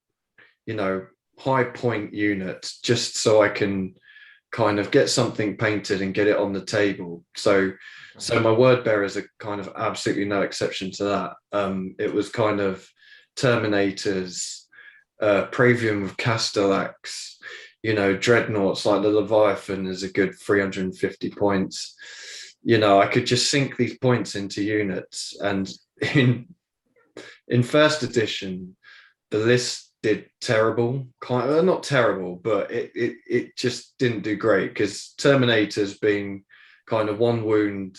high point units, just so I can kind of get something painted and get it on the table. So my word bearers are kind of absolutely no exception to that. It was kind of Terminators, Praevium of Castellax, dreadnoughts like the Leviathan is a good 350 points. I could just sink these points into units. And in first edition, the list did terrible, kind of not terrible, but it just didn't do great, because Terminators being kind of 1 wound,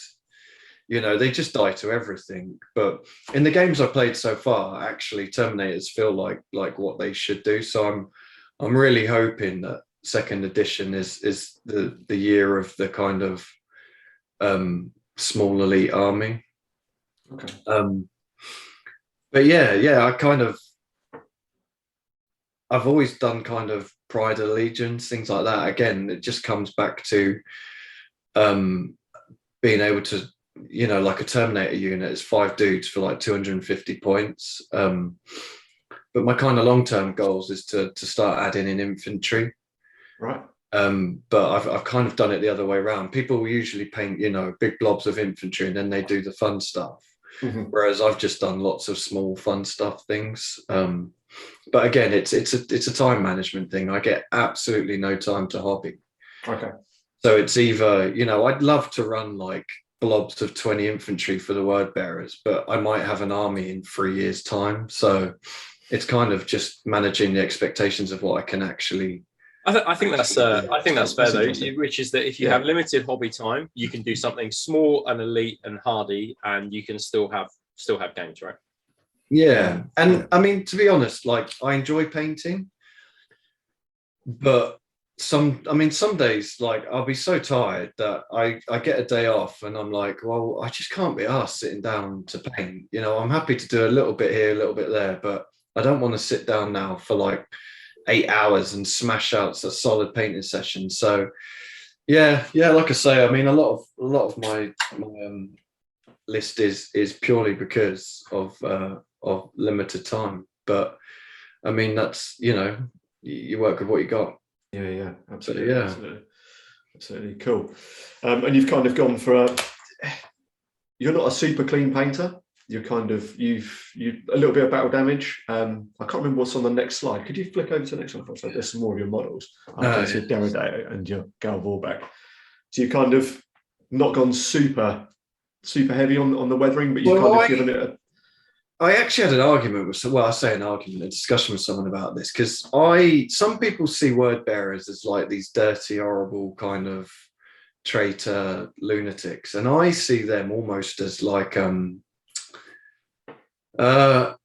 You know, they just die to everything. But in the games I played so far, actually, Terminators feel like what they should do. So I'm really hoping that second edition is the year of the kind of small elite army. Okay. But yeah, I've always done kind of Pride of Legions, things like that. Again, it just comes back to being able to, you know, like a Terminator unit is 5 dudes for like 250 points. But my kind of long-term goals is to start adding in infantry. Right. But I've kind of done it the other way around. People usually paint, you know, big blobs of infantry and then they do the fun stuff. Mm-hmm. Whereas I've just done lots of small fun stuff things. But again, it's a time management thing. I get absolutely no time to hobby. Okay. So it's either, you know, I'd love to run like blobs of 20 infantry for the word bearers, but I might have an army in 3 years' time. So it's kind of just managing the expectations of what I can actually. I think that's fair though, which is that if you have limited hobby time, you can do something small and elite and hardy, and you can still have games, right? Yeah, and I mean, to be honest, like I enjoy painting, but some days, like I'll be so tired that I get a day off and I'm like, well, I just can't be arsed sitting down to paint. You know, I'm happy to do a little bit here, a little bit there, but I don't want to sit down now for like 8 hours and smash out a solid painting session. So yeah, like I say, I mean, a lot of my list is purely because of limited time. But I mean, that's, you know, you work with what you got. Yeah, absolutely. So, yeah, absolutely cool. And you've kind of gone for you're not a super clean painter. You're kind of you've a little bit of battle damage. I can't remember what's on the next slide. Could you flick over to the next one? So there's some more of your models. I can see Derrida and your Gal Vorback. So you've kind of not gone super heavy on the weathering, but you've kind of given it a. I actually had an argument with a discussion with someone about this, because some people see word bearers as like these dirty, horrible kind of traitor lunatics, and I see them almost as like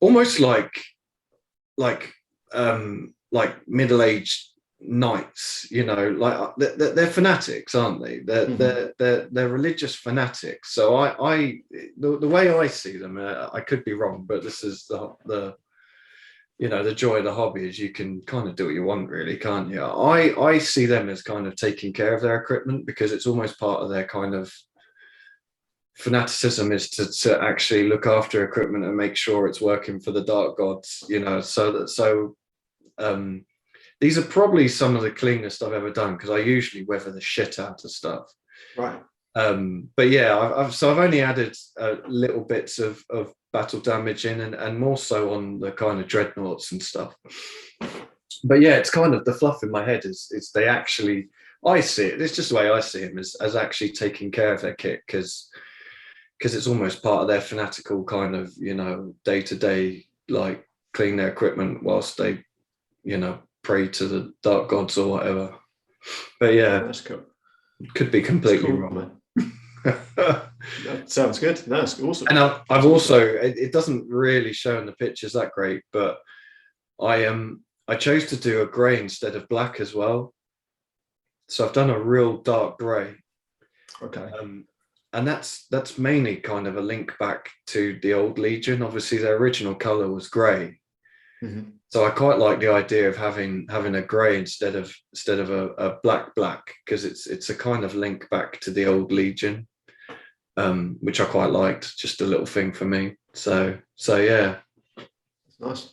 almost like middle-aged knights, you know, like they're fanatics, aren't they? They're religious fanatics. So the way I see them, I could be wrong, but this is the you know, the joy of the hobby is you can kind of do what you want, really, can't you? I see them as kind of taking care of their equipment, because it's almost part of their kind of fanaticism is to actually look after equipment and make sure it's working for the dark gods, you know. These are probably some of the cleanest I've ever done, because I usually weather the shit out of stuff. Right. But yeah, I've only added little bits of battle damage in, and more so on the kind of dreadnoughts and stuff. But yeah, it's kind of the fluff in my head is they actually, I see it, it's just the way I see them, as actually taking care of their kit, because it's almost part of their fanatical kind of, you know, day-to-day, like clean their equipment whilst they, you know, pray to the dark gods or whatever. But yeah, that's cool. Could be completely wrong. That sounds good. That's awesome. And I've also, it doesn't really show in the pictures that great, but I chose to do a grey instead of black as well. So I've done a real dark grey. Okay. And that's mainly kind of a link back to the old Legion. Obviously, their original color was grey. Mm-hmm. So I quite like the idea of having a grey instead of a black, because it's a kind of link back to the old Legion, which I quite liked. Just a little thing for me. So yeah. Nice.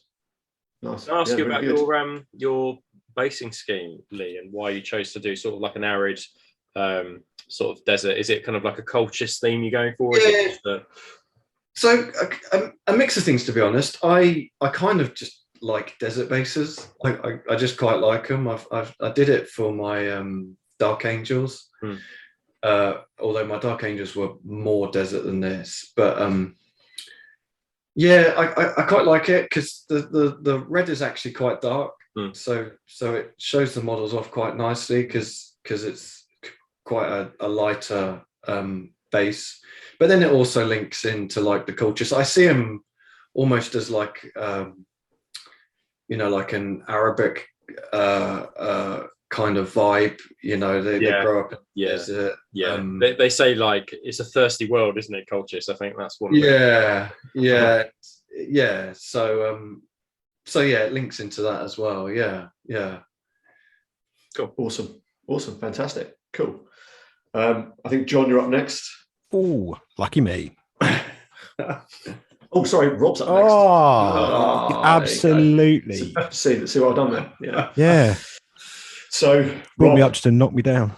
Can I ask you about your basing scheme, Lee, and why you chose to do sort of like an arid sort of desert? Is it kind of like a cultist theme you're going for? Yeah. So a mix of things, to be honest. I kind of just like desert bases. I just quite like them. I did it for my Dark Angels, although my Dark Angels were more desert than this. But yeah, I quite like it, because the red is actually quite dark, so it shows the models off quite nicely, because it's quite a lighter base. but then it also links into like the culture. So I see them almost as like, like an Arabic kind of vibe. They grow up. They say like it's a thirsty world, isn't it? Culture. So I think that's one. So it links into that as well. Yeah. Cool. Awesome. Fantastic. Cool. I think John, you're up next. Oh, lucky me. Oh, sorry, Rob's up next. Oh, absolutely. See what I've done there. Yeah. So brought me up to knock me down.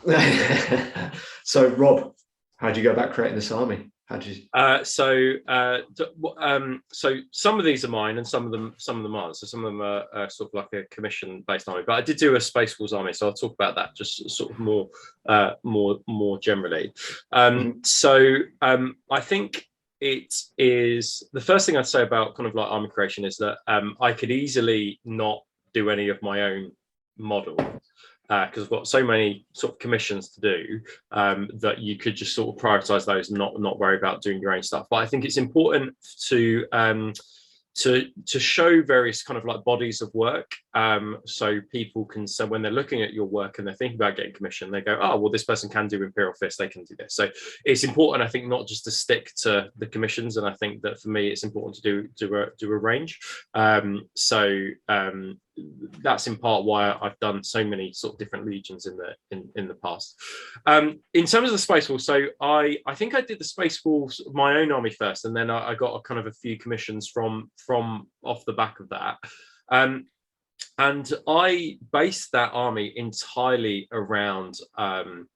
So Rob, how do you go about creating this army? How did you? So some of these are mine, and some of them aren't. So some of them are sort of like a commission-based army. But I did do a Space Wars army, so I'll talk about that just sort of more generally. So I think it is the first thing I'd say about kind of like army creation is that I could easily not do any of my own model. Because I've got so many sort of commissions to do that you could just sort of prioritize those and not worry about doing your own stuff. But I think it's important to show various kind of like bodies of work, so people can, so when they're looking at your work and they're thinking about getting commission, they go, oh well, this person can do Imperial Fist, they can do this. So it's important, I think, not just to stick to the commissions, and I think that for me it's important to do a range. That's in part why I've done so many sort of different legions in the past. In terms of the Space Wolves, so I think I did the Space Wolves, my own army first, and then I got a kind of a few commissions from off the back of that. And I based that army entirely around the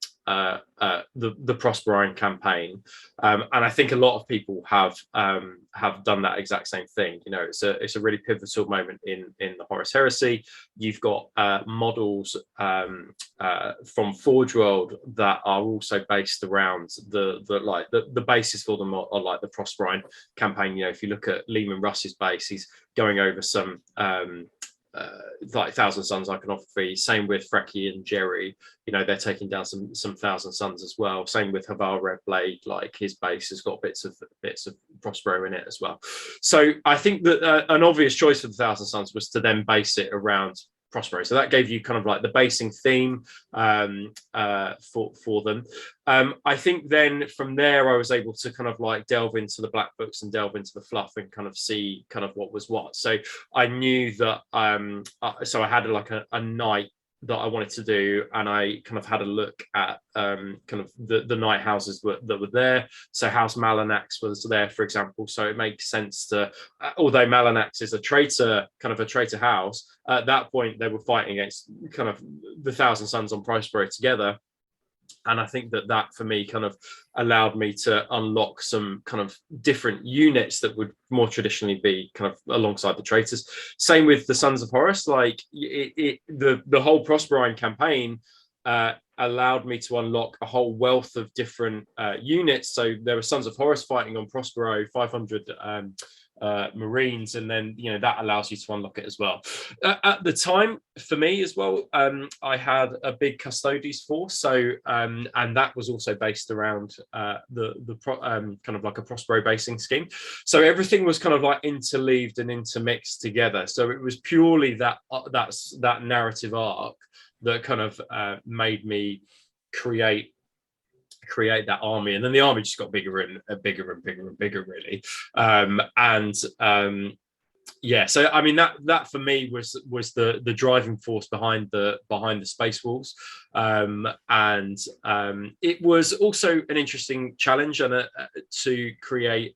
Prosperine campaign, and I think a lot of people have done that exact same thing. It's a really pivotal moment in the Horus Heresy. You've got models from Forge World that are also based around the basis for them are like the Prosperine campaign. If you look at Lehman Russ's base, he's going over some like Thousand Suns iconography. Same with Frecky and Jerry. They're taking down some Thousand Suns as well. Same with Havar Redblade. Like his base has got bits of Prospero in it as well. So I think that an obvious choice for the Thousand Suns was to then base it around Prospero. So that gave you kind of like the basing theme for them. I think then from there I was able to kind of like delve into the black books and delve into the fluff and kind of see kind of what was what. So I knew that so I had like a night that I wanted to do, and I kind of had a look at kind of the night houses that were there. So House Malanax was there, for example. So it makes sense to, although Malanax is a traitor house, at that point they were fighting against kind of the Thousand Suns on Prospero together. And I think that for me kind of allowed me to unlock some kind of different units that would more traditionally be kind of alongside the traitors. Same with the Sons of Horus. Like the whole Prosperine campaign allowed me to unlock a whole wealth of different units. So there were Sons of Horus fighting on Prospero, 500 Marines, and then that allows you to unlock it as well. At the time, for me as well, I had a big Custodes force, so and that was also based around the kind of like a Prospero basing scheme. So everything was kind of like interleaved and intermixed together. So it was purely that narrative arc that kind of made me create that army, and then the army just got bigger and bigger and bigger and bigger, really. So I mean that for me was the driving force behind the Space Wolves, and it was also an interesting challenge and to create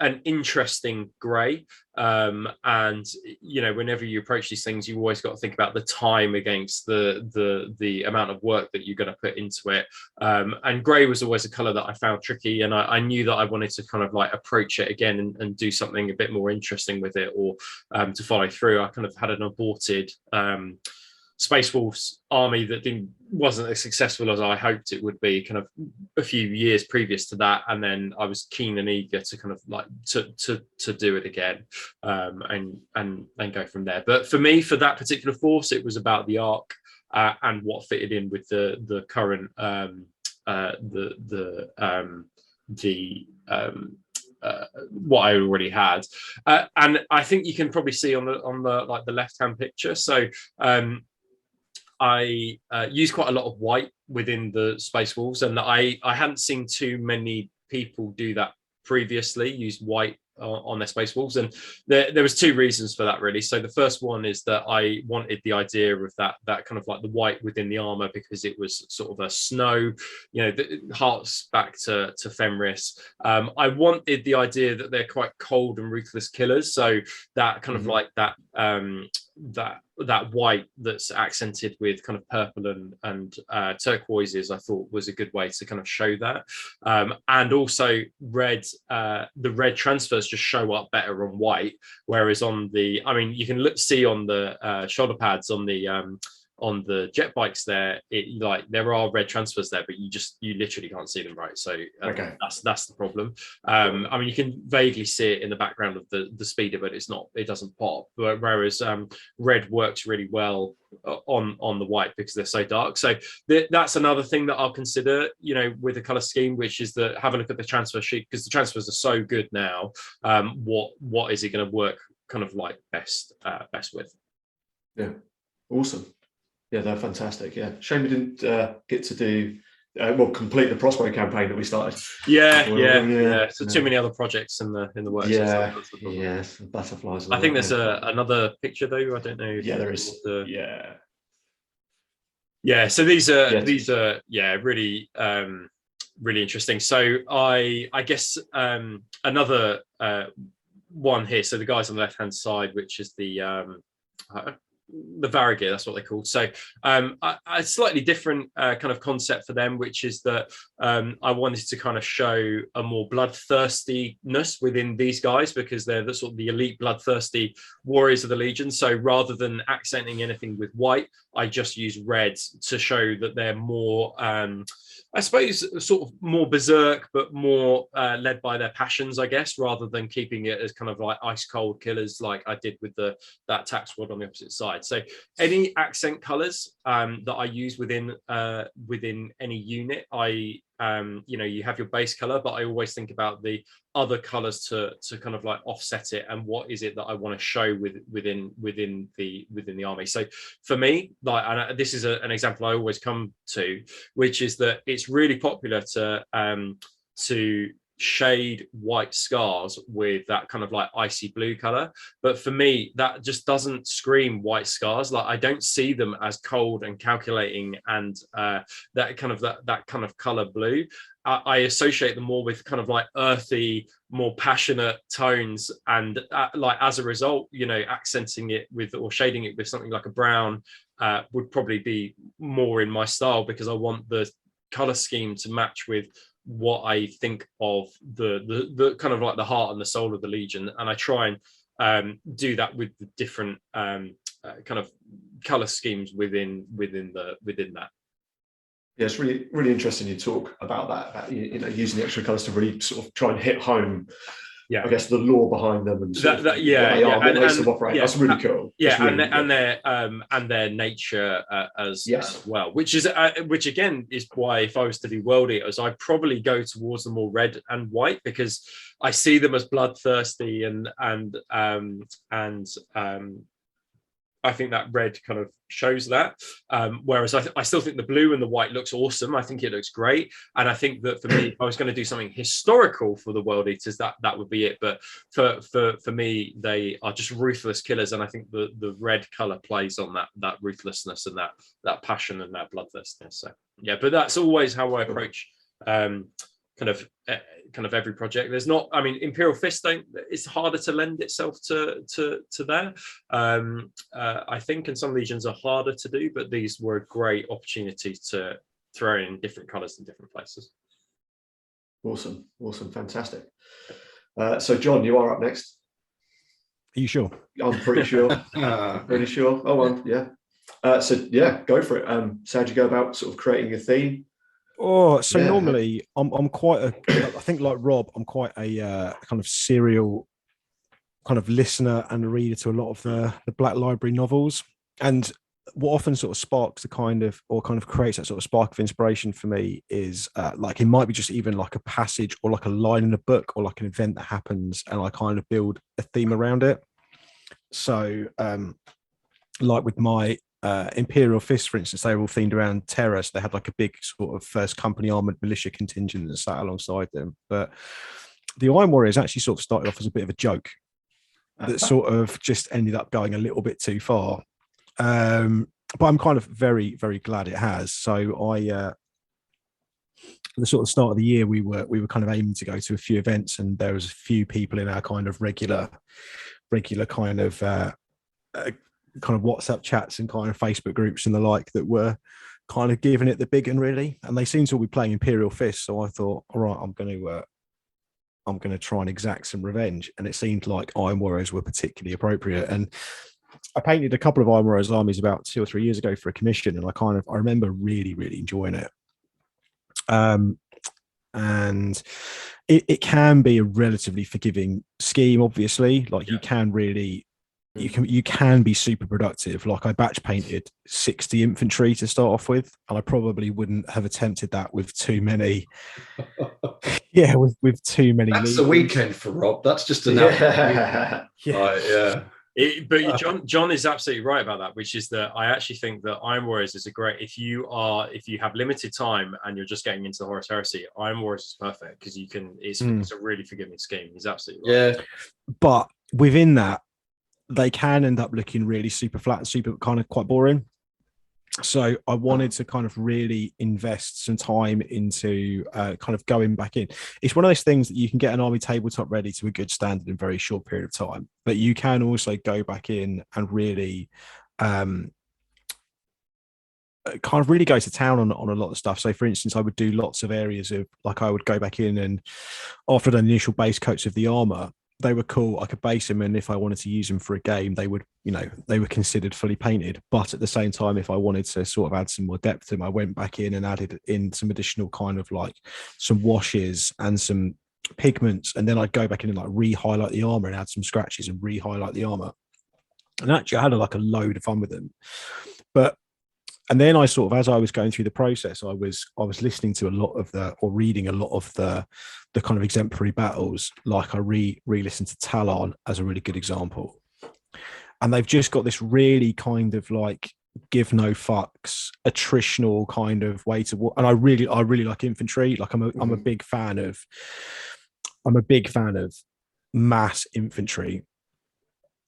an interesting grey, and whenever you approach these things, you always got to think about the time against the amount of work that you're going to put into it, and grey was always a color that I found tricky, and I knew that I wanted to kind of like approach it again and do something a bit more interesting with it, or to follow through. I kind of had an aborted Space Wolves army that wasn't as successful as I hoped it would be kind of a few years previous to that, and then I was keen and eager to kind of like to do it again, and go from there. But for me, for that particular force, it was about the arc and what fitted in with the current what I already had, and I think you can probably see on the like the left hand picture. So I use quite a lot of white within the Space Wolves, and I hadn't seen too many people do that previously, use white on their Space Wolves, and there was two reasons for that really. So the first one is that I wanted the idea of that kind of like the white within the armor, because it was sort of a snow, that harks back to Fenris. I wanted the idea that they're quite cold and ruthless killers, so that kind of like that white that's accented with kind of purple and turquoises, I thought was a good way to kind of show that. And also red, the red transfers just show up better on white, whereas on the, I mean, you can see on the shoulder pads on the jet bikes there, there are red transfers there, but you literally can't see them, right? So okay. that's the problem. I mean, you can vaguely see it in the background of the speeder, but it doesn't pop. Whereas red works really well on the white because they're so dark. So that's another thing that I'll consider, with the color scheme, which is that have a look at the transfer sheet, because the transfers are so good now. What is it going to work kind of like best with? Yeah, awesome. Yeah, they're fantastic. Yeah, shame we didn't get to do complete the Prospero campaign that we started. Yeah. So too many other projects in the works. Yeah, butterflies. I think there's another picture though. I don't know. Yeah, there is. Yeah. So these are really really interesting. So I guess another one here. So the guys on the left hand side, which is the Varigir, that's what they're called. So a slightly different kind of concept for them, which is that I wanted to kind of show a more bloodthirstiness within these guys, because they're the sort of the elite bloodthirsty warriors of the Legion. So rather than accenting anything with white, I just use red to show that they're more I suppose sort of more berserk, but more led by their passions, I guess, rather than keeping it as kind of like ice cold killers like I did with that tax squad on the opposite side. So any accent colors that I use within any unit, you have your base color, but I always think about the other colors to kind of like offset it, and what is it that I want to show within the army. So for me, and this is an example I always come to, which is that it's really popular to shade white scars with that kind of like icy blue color, but for me that just doesn't scream white scars. Like I don't see them as cold and calculating and that kind of color blue. I associate them more with kind of like earthy, more passionate tones, and like as a result, accenting it with or shading it with something like a brown would probably be more in my style, because I want the color scheme to match with what I think of the kind of like the heart and the soul of the Legion, and I try and do that with the different kind of color schemes within that. Yeah, it's really, really interesting you talk about that, about using the extra colors to really sort of try and hit home. Yeah, I guess the lore behind them and what makes them operate. That's really cool. Yeah, and their nature as well, which again is why if I was to do World Eaters, I'd probably go towards the more red and white, because I see them as bloodthirsty and I think that red kind of shows that. Whereas I still think the blue and the white looks awesome. I think it looks great. And I think that for me, if I was going to do something historical for the World Eaters, that would be it. But for me, they are just ruthless killers. And I think the red color plays on that ruthlessness and that passion and that bloodthirstiness. So yeah, but that's always how I approach kind of every project. There's not, I mean, Imperial Fist it's harder to lend itself to there. I think, and some legions are harder to do, but these were a great opportunity to throw in different colors in different places. Awesome, fantastic. So John, you are up next. Are you sure? I'm pretty sure. Pretty sure. Oh, yeah. So yeah, go for it. So how'd you go about sort of creating a theme? Normally I'm quite I think like Rob, I'm quite a kind of serial kind of listener and reader to a lot of the Black Library novels, and what often sort of sparks the kind of creates that sort of spark of inspiration for me is like it might be just even like a passage or like a line in a book or like an event that happens, and I kind of build a theme around it. So like with my Imperial Fist, for instance, they were all themed around terror. So they had like a big sort of first company armored militia contingent that sat alongside them. But the Iron Warriors actually sort of started off as a bit of a joke that sort of just ended up going a little bit too far. But I'm kind of very, very glad it has. So at the sort of start of the year, we were kind of aiming to go to a few events, and there was a few people in our kind of regular kind of WhatsApp chats and kind of Facebook groups and the like that were kind of giving it the big one, really. And they seemed to all be playing Imperial Fist. So I thought, all right, I'm going to try and exact some revenge. And it seemed like Iron Warriors were particularly appropriate. And I painted a couple of Iron Warriors armies about 2 or 3 years ago for a commission, and I remember really, really enjoying it. And it can be a relatively forgiving scheme, obviously. Like you can be super productive. Like I batch painted 60 infantry to start off with, and I probably wouldn't have attempted that with too many. Yeah, with too many. That's legions. A weekend for Rob. That's just an yeah. But John is absolutely right about that, which is that I actually think that Iron Warriors is a great, if you have limited time and you're just getting into the Horus Heresy, Iron Warriors is perfect because it's a really forgiving scheme. He's absolutely right. Yeah, but within that, they can end up looking really super flat and super kind of quite boring. So I wanted to kind of really invest some time into kind of going back in. It's one of those things that you can get an army tabletop ready to a good standard in a very short period of time, but you can also go back in and really kind of really go to town on a lot of stuff. So for instance, I would do lots of areas of, like, I would go back in, and after the initial base coats of the armor, they were cool. I could base them, and if I wanted to use them for a game, they would, they were considered fully painted. But at the same time, if I wanted to sort of add some more depth to them, I went back in and added in some additional kind of like some washes and some pigments, and then I'd go back in and like re-highlight the armor and add some scratches and re-highlight the armor. And actually, I had like a load of fun with them. And then I sort of, as I was going through the process, I was listening to a lot of reading a lot of the kind of exemplary battles. Like I re-listened to Talon as a really good example. And they've just got this really kind of like give no fucks, attritional kind of way to walk. And I really like infantry. Like I'm a big fan of mass infantry.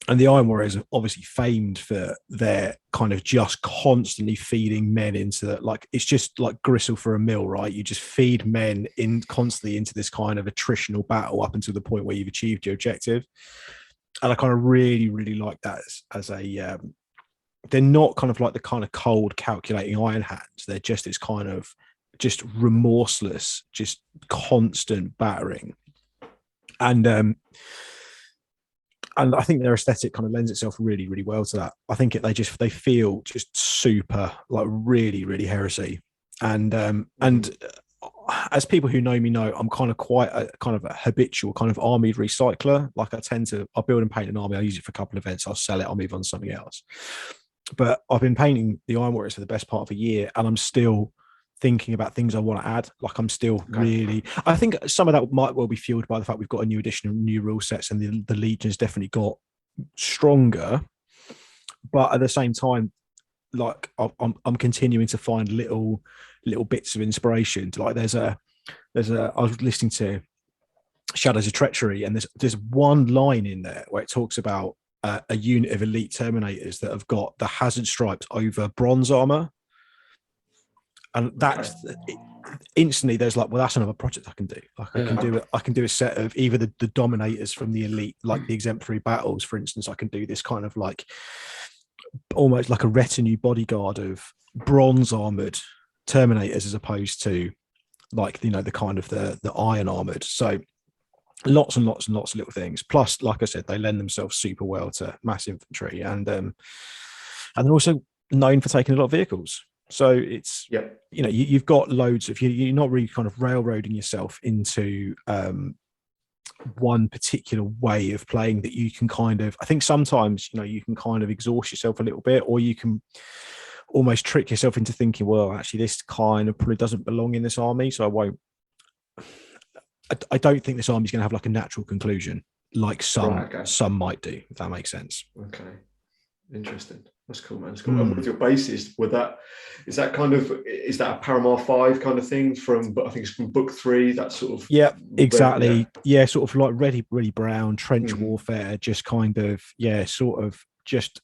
And the Iron Warriors are obviously famed for their kind of just constantly feeding men into that. Like, it's just like gristle for a meal, right? You just feed men constantly into this kind of attritional battle up until the point where you've achieved your objective. And I kind of really, really like that as a, they're not kind of like the kind of cold calculating iron hands. They're just this kind of just remorseless, just constant battering. And I think their aesthetic kind of lends itself really, really well to that. I think they feel just super, like really, really heresy. And as people who know me know, I'm kind of a habitual kind of army recycler. Like I'll build and paint an army, I'll use it for a couple of events, I'll sell it, I'll move on to something else. But I've been painting the Iron Warriors for the best part of a year, and I'm still thinking about things I want to add. Like I'm still really, I think some of that might well be fueled by the fact we've got a new edition of new rule sets, and the Legion's definitely got stronger. But at the same time, like I'm continuing to find little bits of inspiration. Like I was listening to Shadows of Treachery, and there's one line in there where it talks about a unit of elite Terminators that have got the hazard stripes over bronze armor. And that's instantly there's like, well, that's another project I can do. Like I can do a set of either the Dominators from the elite, like the exemplary battles, for instance. I can do this kind of like almost like a retinue bodyguard of bronze armored Terminators, as opposed to like, the kind of the iron armored. So lots and lots and lots of little things. Plus, like I said, they lend themselves super well to mass infantry, and they're also known for taking a lot of vehicles. So it's, you've got loads of, you're not really kind of railroading yourself into one particular way of playing that you can kind of, I think sometimes, you can kind of exhaust yourself a little bit, or you can almost trick yourself into thinking, well, actually this kind of probably doesn't belong in this army, so I don't think this army's going to have like a natural conclusion like some might do, if that makes sense. Okay, interesting. That's cool, man. That's cool. And with your bases, is that a Paramar 5 kind of thing from, but I think it's from book 3, that sort of. Yeah, exactly. Yeah, sort of like Ready Brown, trench warfare, just kind of, sort of just,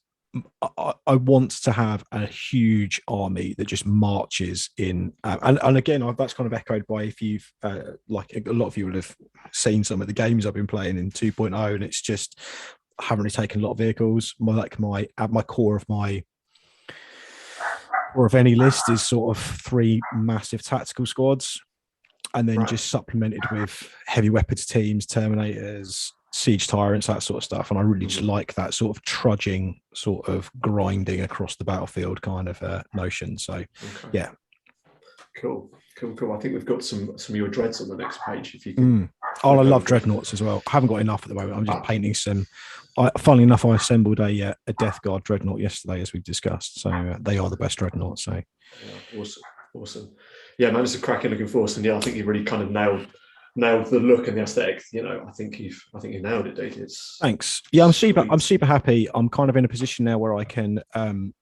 I want to have a huge army that just marches in. And again, that's kind of echoed by, if you've, like a lot of you would have seen some of the games I've been playing in 2.0, and it's just, I haven't really taken a lot of vehicles. My core of any list is sort of 3 massive tactical squads, and then just supplemented with heavy weapons teams, Terminators, siege tyrants, that sort of stuff. And I really just like that sort of trudging, sort of grinding across the battlefield kind of notion. So yeah. Cool. I think we've got some of your dreads on the next page. If you can. I love dreadnoughts as well. I haven't got enough at the moment. I'm just painting some. Funnily enough, I assembled a Death Guard dreadnought yesterday, as we've discussed. So they are the best dreadnoughts. So awesome. Yeah, man, it's a cracking looking force, and I think you really kind of nailed the look and the aesthetic. I think you nailed it, dude. Thanks. Yeah, I'm super happy. I'm kind of in a position now where I can,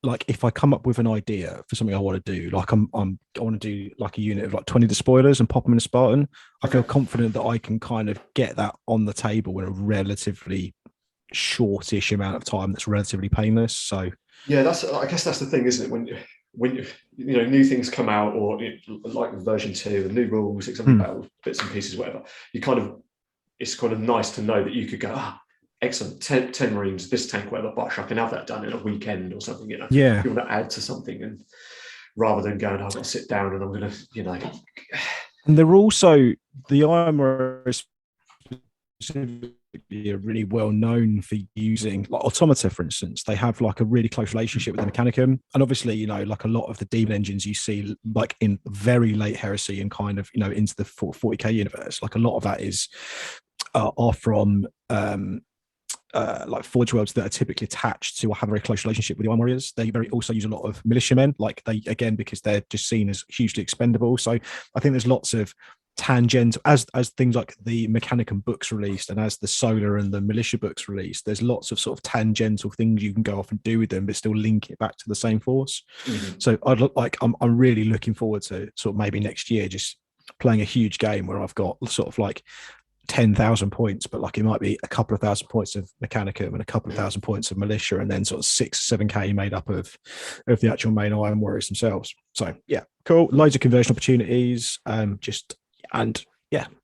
like, if I come up with an idea for something I want to do, like I want to do like a unit of like 20 despoilers and pop them in a Spartan. I feel confident that I can kind of get that on the table in a relatively shortish amount of time that's relatively painless. So yeah, I guess that's the thing, isn't it? When new things come out, or like version 2 and new rules, example battle bits and pieces, whatever, it's kind of nice to know that you could go, excellent, 10 Marines, this tank, whatever, but I can have that done in a weekend or something. You want to add to something, and rather than going, I've got to sit down and I'm going to, And they're also, the armor is really well known for using, like Automata, for instance. They have like a really close relationship with the Mechanicum, and obviously like a lot of the demon engines you see like in very late Heresy and kind of into the 40k universe, like a lot of that are from like Forge Worlds that are typically attached to or have a very close relationship with the Iron Warriors. They also use a lot of militiamen, like because they're just seen as hugely expendable. So I think there's lots of tangent as things like the Mechanicum books released, and as the Solar and the Militia books released, there's lots of sort of tangential things you can go off and do with them, but still link it back to the same force. So I'm really looking forward to sort of maybe next year just playing a huge game where I've got sort of like 10,000 points, but like it might be a couple of thousand points of Mechanicum and a couple of thousand points of Militia, and then sort of 6-7k made up of the actual main Iron Warriors themselves. So yeah, cool. Loads of conversion opportunities.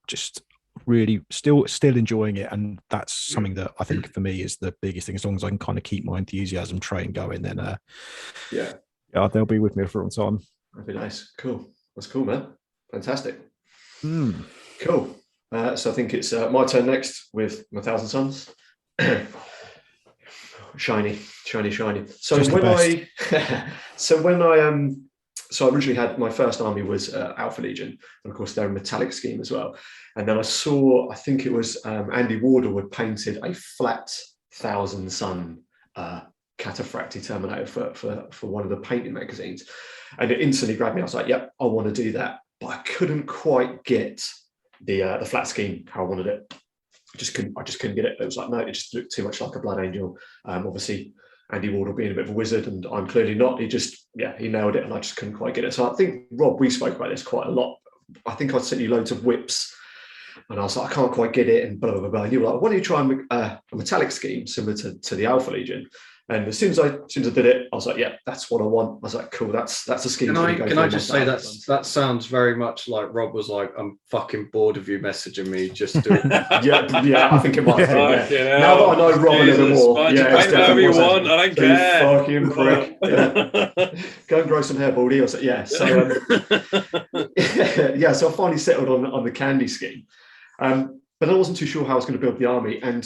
Just really still enjoying it, and that's something that I think for me is the biggest thing. As long as I can kind of keep my enthusiasm train going, then they'll be with me for a long time. That'd be nice. Cool. That's cool, man. Fantastic. Cool. So I think it's my turn next with my Thousand Suns. shiny. So I originally had, my first army was Alpha Legion, and of course they're a metallic scheme as well. And then I saw, I think it was Andy Wardle had painted a flat Thousand Sun Cataphracti Terminator for one of the painting magazines, and it instantly grabbed me. I was like, "Yep, I want to do that," but I couldn't quite get the flat scheme how I wanted it. I just couldn't get it. It was like, no, it just looked too much like a Blood Angel. Obviously, Andy Wardle being a bit of a wizard, and I'm clearly not. He nailed it, and I just couldn't quite get it. So I think, Rob, we spoke about this quite a lot. I think I sent you loads of whips, and I was like, I can't quite get it, and blah, blah, blah. And you were like, why don't you try a metallic scheme similar to the Alpha Legion? And as soon as I did it, I was like, yeah, that's what I want. I was like, cool, that's a scheme. Can I just say that sounds very much like Rob was like, I'm fucking bored of you messaging me, just do it. yeah, I think it might be. Yeah. Now that I know Rob a little more, whatever you want, I don't care. Fucking prick. Yeah. Go and grow some hair, Baldy. I was like, yeah. So so I finally settled on the candy scheme. But I wasn't too sure how I was going to build the army, and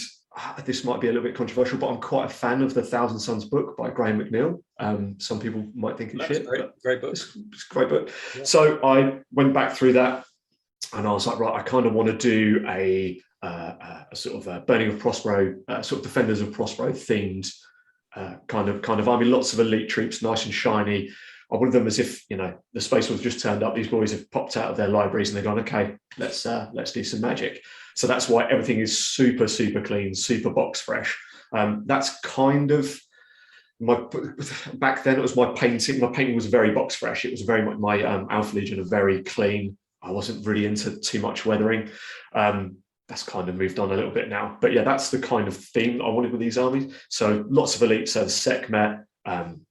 this might be a little bit controversial, but I'm quite a fan of the Thousand Suns book by Graham McNeil. Some people might think it's shit. Great book. It's a great book. Yeah. So I went back through that, and I was like, right, I kind of want to do a sort of a Burning of Prospero, sort of Defenders of Prospero themed kind of army, lots of elite troops, nice and shiny. I wanted them as if, you know, the Space Wolves just turned up. These boys have popped out of their libraries and they've gone, okay, let's do some magic. So that's why everything is super, super clean, super box fresh. That's kind of back then it was my painting. My painting was very box fresh. It was very much my Alpha Legion, are very clean. I wasn't really into too much weathering. That's kind of moved on a little bit now. But yeah, that's the kind of theme I wanted with these armies. So lots of elites, so the Sekhmet,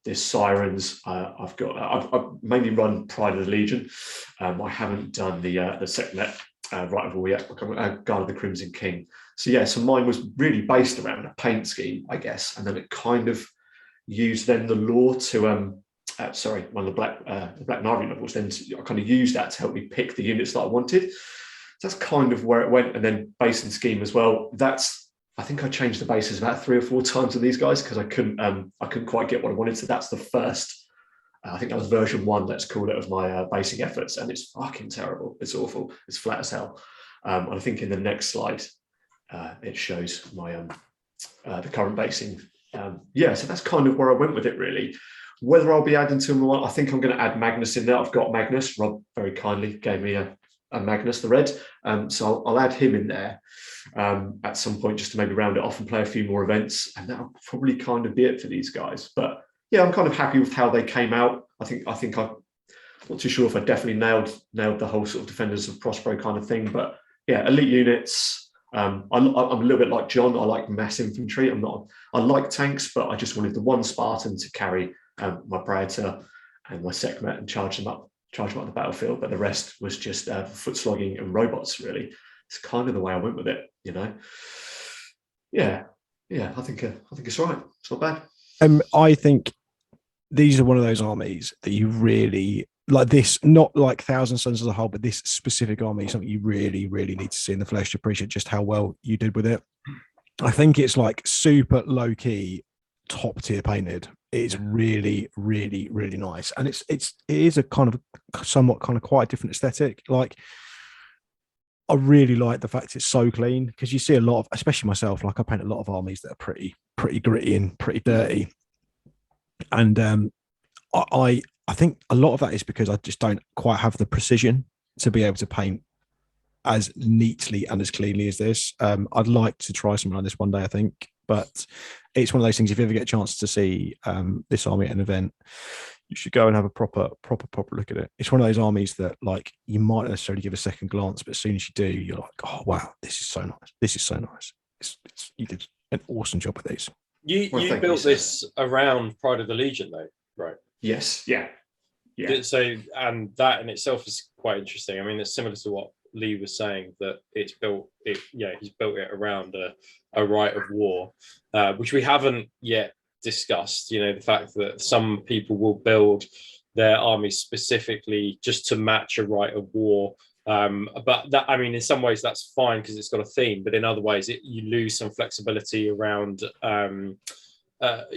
there's Sirens. I've mainly run Pride of the Legion. I haven't done the Sekhmet right of all yet. Guard of the Crimson King. So yeah, so mine was really based around a paint scheme, I guess, and then it kind of used then the lore to one of the Black Na'vi novels. Then I kind of used that to help me pick the units that I wanted. So that's kind of where it went, and then base and scheme as well. I think I changed the bases about 3 or 4 times with these guys because I couldn't quite get what I wanted. So that's the first. I think that was version 1, let's call it, of my basing efforts, and it's fucking terrible. It's awful. It's flat as hell. And I think in the next slide, it shows my the current basing. So that's kind of where I went with it, really. Whether I'll be adding to them or not, I think I'm going to add Magnus in there. I've got Magnus. Rob very kindly gave me a Magnus, the red. So I'll add him in there at some point just to maybe round it off and play a few more events. And that'll probably kind of be it for these guys. But yeah, I'm kind of happy with how they came out. I think I'm not too sure if I definitely nailed the whole sort of Defenders of Prospero kind of thing. But yeah, elite units. I'm a little bit like John. I like mass infantry. I like tanks, but I just wanted the one Spartan to carry my Praetor and my Sekhmet and charge them up the battlefield. But the rest was just foot slogging and robots, really. It's kind of the way I went with it, you know. Yeah, I think it's all right. It's not bad. I think these are one of those armies that you really like. This, not like Thousand Sons as a whole, but this specific army is something you really, really need to see in the flesh to appreciate just how well you did with it. I think it's like super low key, top tier painted. It's really, really, really nice, and it is a kind of somewhat kind of quite different aesthetic. Like, I really like the fact it's so clean, because you see a lot of, especially myself, like I paint a lot of armies that are pretty gritty and pretty dirty, and I think a lot of that is because I just don't quite have the precision to be able to paint as neatly and as cleanly as this. I'd like to try something like this one day, I think, but it's one of those things. If you ever get a chance to see this army at an event, you should go and have a proper look at it. It's one of those armies that, like, you might not necessarily give a second glance, but as soon as you do, you're like, oh wow, this is so nice. This is so nice. You did an awesome job with these. You built this around Pride of the Legion, though, right? Yes. Yeah. So, and that in itself is quite interesting. I mean, it's similar to what Lee was saying, that he's built it around a rite of war, which we haven't yet discussed. You know, the fact that some people will build their armies specifically just to match a rite of war. But that, I mean, in some ways that's fine because it's got a theme, but in other ways you lose some flexibility around,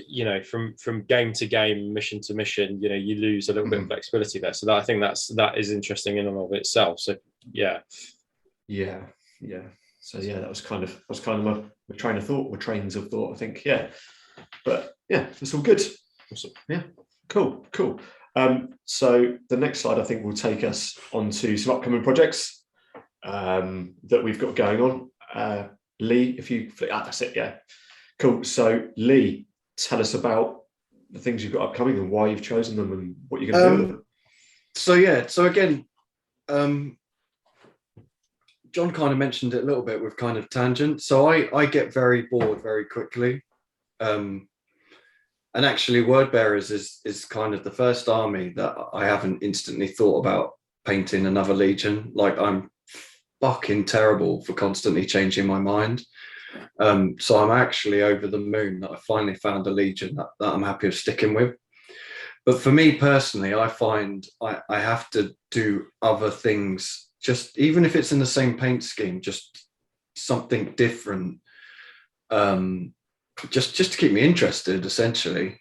you know, from game to game, mission to mission, you know, you lose a little bit of flexibility there. So I think that is interesting in and of itself. So yeah. So yeah, that was kind of my train of thought, or trains of thought, I think. Yeah, but yeah, it's all good. Awesome. Yeah, cool. So the next slide, I think, will take us onto some upcoming projects that we've got going on. Lee, if you that's it. Yeah, cool. So Lee, tell us about the things you've got upcoming and why you've chosen them and what you're going to do with them. So again, John kind of mentioned it a little bit with kind of tangent. So I get very bored very quickly. And actually Wordbearers is kind of the first army that I haven't instantly thought about painting another Legion. Like, I'm fucking terrible for constantly changing my mind. So I'm actually over the moon that I finally found a Legion that I'm happy with sticking with. But for me personally, I find I have to do other things, just even if it's in the same paint scheme, just something different, just to keep me interested, essentially.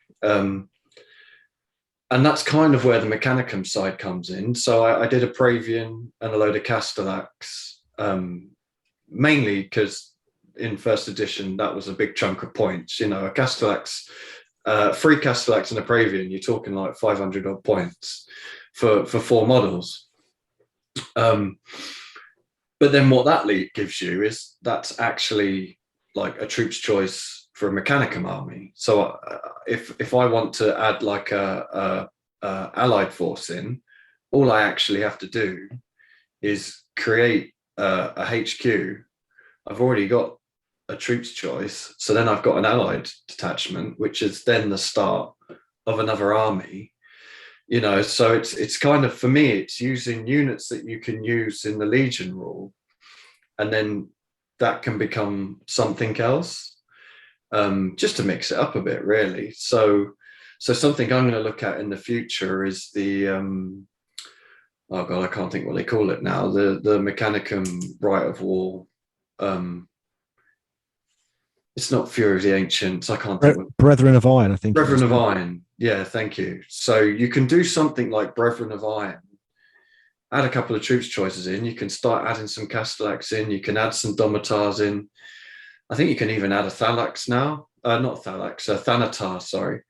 And that's kind of where the Mechanicum side comes in. So I did a Praevian and a load of Castellax, mainly because in first edition, that was a big chunk of points. You know, a Castellax, 3 Castellax and a Praevian, you're talking like 500 odd points for 4 models. But then what that league gives you is that's actually like a troops choice for a Mechanicum army. So if I want to add like a allied force in, all I actually have to do is create a HQ. I've already got a troops choice, so then I've got an allied detachment, which is then the start of another army. You know, so it's kind of, for me, it's using units that you can use in the Legion rule, and then that can become something else, just to mix it up a bit, really. So something I'm going to look at in the future is the oh god, I can't think what they call it now. The Mechanicum Rite of War. It's not Fury of the Ancients. I can't think. Brethren of Iron, I think. Brethren of Iron. Yeah, thank you. So you can do something like Brethren of Iron. Add a couple of troops choices in. You can start adding some Castellax in. You can add some Domitars in. I think you can even add a Thalax now. Not Thalax, a Thanatar, sorry.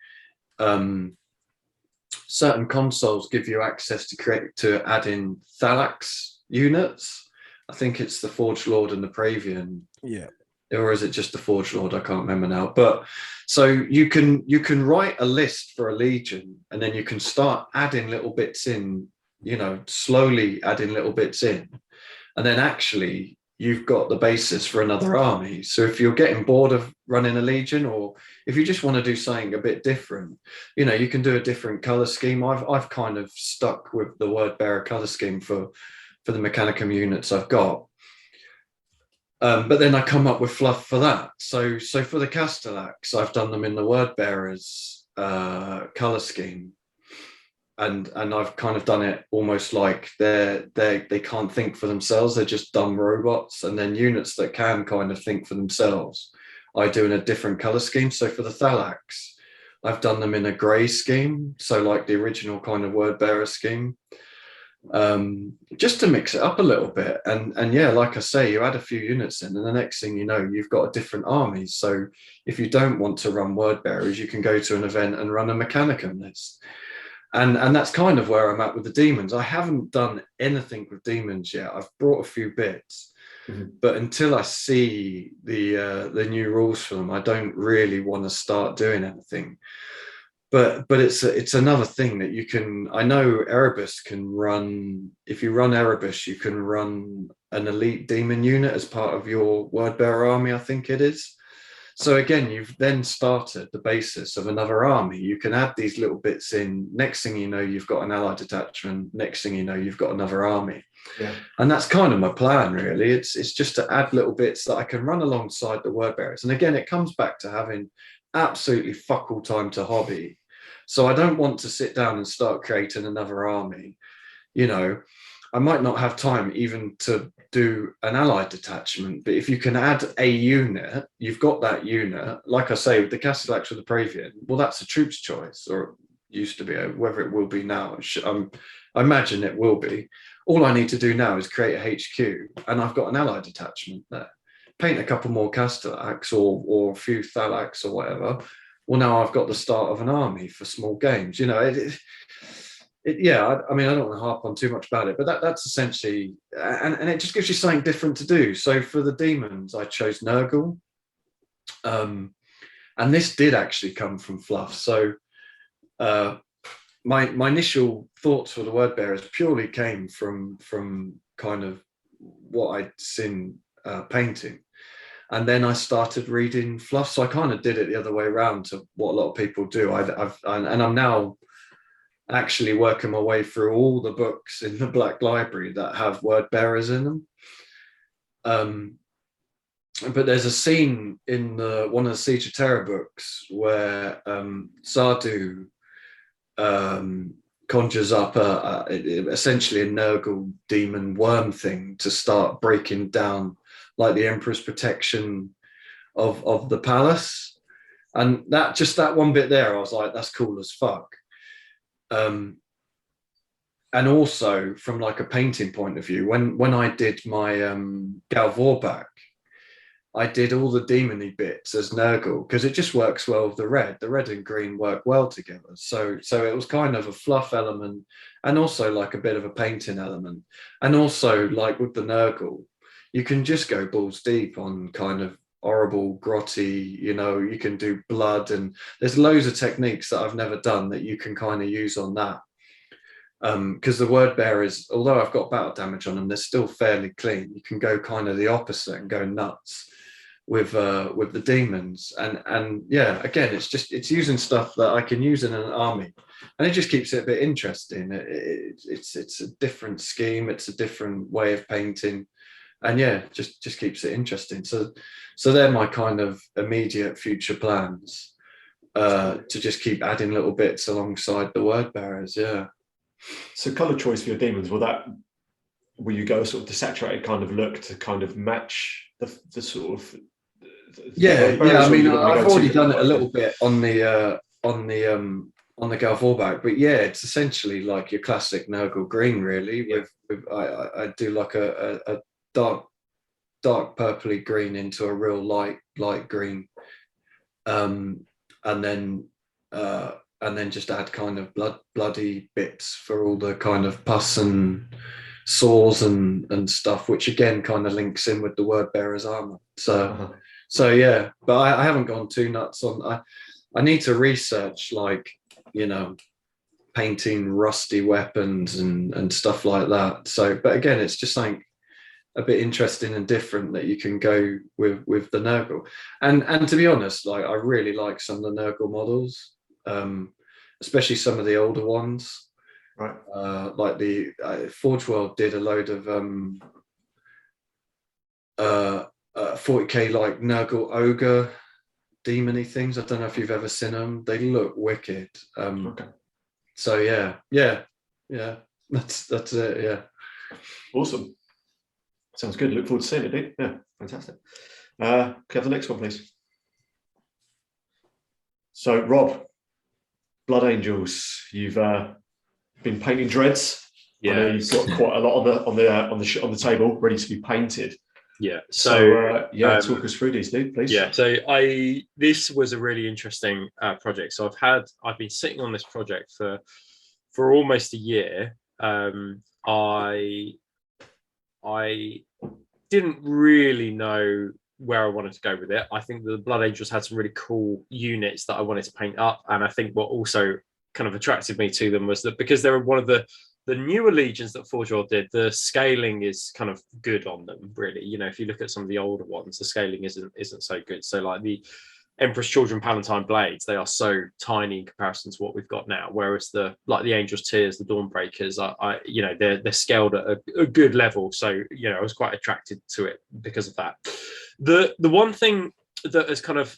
Certain consoles give you access to add in Thalax units. I think it's the Forge Lord and the Praevian. Yeah. Or is it just the Forge Lord? I can't remember now. But so you can write a list for a legion, and then you can start adding little bits in, you know, slowly adding little bits in. And then actually you've got the basis for another army. So if you're getting bored of running a legion, or if you just want to do something a bit different, you know, you can do a different color scheme. I've kind of stuck with the word bearer color scheme for the Mechanicum units I've got. But then I come up with fluff for that. So for the Castellax, I've done them in the word bearers color scheme. And I've kind of done it almost like they can't think for themselves. They're just dumb robots. And then units that can kind of think for themselves, I do in a different color scheme. So for the Thalax, I've done them in a gray scheme. So like the original kind of word bearer scheme, just to mix it up a little bit. And yeah, like I say, you add a few units in, and the next thing you know, you've got a different army. So if you don't want to run word bearers, you can go to an event and run a Mechanicum list. And that's kind of where I'm at with the demons. I haven't done anything with demons yet. I've brought a few bits, but until I see the new rules for them, I don't really want to start doing anything. But it's another thing that you can. I know Erebus can run. If you run Erebus, you can run an elite demon unit as part of your word bearer army, I think it is. So again, you've then started the basis of another army. You can add these little bits in. Next thing you know, you've got an allied detachment. Next thing you know, you've got another army. Yeah. And that's kind of my plan, really. It's just to add little bits that I can run alongside the word bearers. And again, it comes back to having absolutely fuck all time to hobby. So I don't want to sit down and start creating another army. You know, I might not have time even to do an allied detachment, but if you can add a unit, you've got that unit. Like I say, with the Castellax or the Praevian, well, that's a troops choice, or it used to be, whether it will be now. I imagine it will be. All I need to do now is create a HQ, and I've got an allied detachment there. Paint a couple more Castellax or a few Thalax or whatever. Well, now I've got the start of an army for small games. You know, yeah, I mean, I don't want to harp on too much about it, but that's essentially, and it just gives you something different to do. So for the demons, I chose Nurgle. And this did actually come from fluff. So my initial thoughts for the word bearers purely came from kind of what I'd seen painting. And then I started reading fluff. So I kind of did it the other way around to what a lot of people do. I'm now actually working my way through all the books in the Black Library that have word bearers in them. But there's a scene in one of the Siege of Terror books where Zardu conjures up essentially a Nurgle demon worm thing to start breaking down like the Emperor's protection of the palace. And that one bit there, I was like, that's cool as fuck. And also from like a painting point of view, when I did my Gal Vorbak, I did all the demony bits as Nurgle because it just works well with the red. The red and green work well together. So it was kind of a fluff element and also like a bit of a painting element. And also like with the Nurgle, you can just go balls deep on kind of horrible, grotty, you know, you can do blood, and there's loads of techniques that I've never done that you can kind of use on that. Because the word bearers, although I've got battle damage on them, they're still fairly clean. You can go kind of the opposite and go nuts with the demons, and yeah, again, it's using stuff that I can use in an army, and it just keeps it a bit interesting. It's a different scheme, it's a different way of painting, and yeah, just keeps it interesting. So they're my kind of immediate future plans, to just keep adding little bits alongside the word bearers. Yeah. So color choice for your demons, will you go sort of desaturated kind of look to kind of match the sort of yeah. I mean, I've already done it a little bit on the Gal Vorbak, but yeah, it's essentially like your classic Nurgle green, really. Yeah. I do like a dark purpley green into a real light green, and then just add kind of bloody bits for all the kind of pus and sores and stuff, which again kind of links in with the word bearer's armor. So yeah, but I haven't gone too nuts on. I need to research, like, you know, painting rusty weapons and stuff like that. So, but again, it's just something a bit interesting and different that you can go with the Nurgle. And to be honest, like, I really like some of the Nurgle models, especially some of the older ones. Right. Like the Forge World did a load of 40k like Nurgle ogre demony things. I don't know if you've ever seen them. They look wicked. Okay. So yeah. That's it. Yeah. Awesome. Sounds good. Look forward to seeing it, dude. Yeah, fantastic. Can I have the next one, please? So, Rob, Blood Angels. You've been painting dreads. Yeah, I know you've got quite a lot on the table, ready to be painted. Yeah. So talk us through these, dude, please. Yeah. So this was a really interesting project. So I've been sitting on this project for almost a year. I didn't really know where I wanted to go with it. I think the Blood Angels had some really cool units that I wanted to paint up, and I think what also kind of attracted me to them was that because they were one of the newer legions that Forge World did, the scaling is kind of good on them, really. You know, if you look at some of the older ones, the scaling isn't so good. So like the Emperor's Children Palatine Blades, they are so tiny in comparison to what we've got now. Whereas the Angel's Tears, the Dawnbreakers, they're scaled at a good level. So, you know, I was quite attracted to it because of that. The one thing that has kind of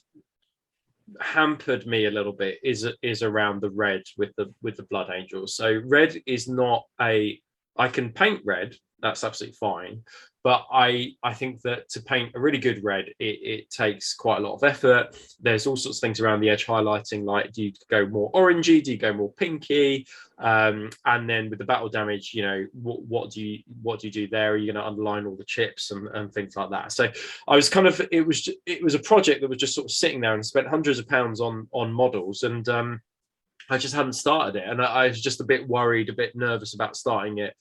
hampered me a little bit is around the red with the Blood Angels. So red is not I can paint red, that's absolutely fine, but I think that to paint a really good red, it takes quite a lot of effort. There's all sorts of things around the edge highlighting, like do you go more orangey, do you go more pinky, and then with the battle damage, you know, what do you do there? Are you going to underline all the chips and things like that? So I was kind of, it was a project that was just sort of sitting there and spent hundreds of pounds on models, and I just hadn't started it, and I was just a bit worried, a bit nervous about starting it,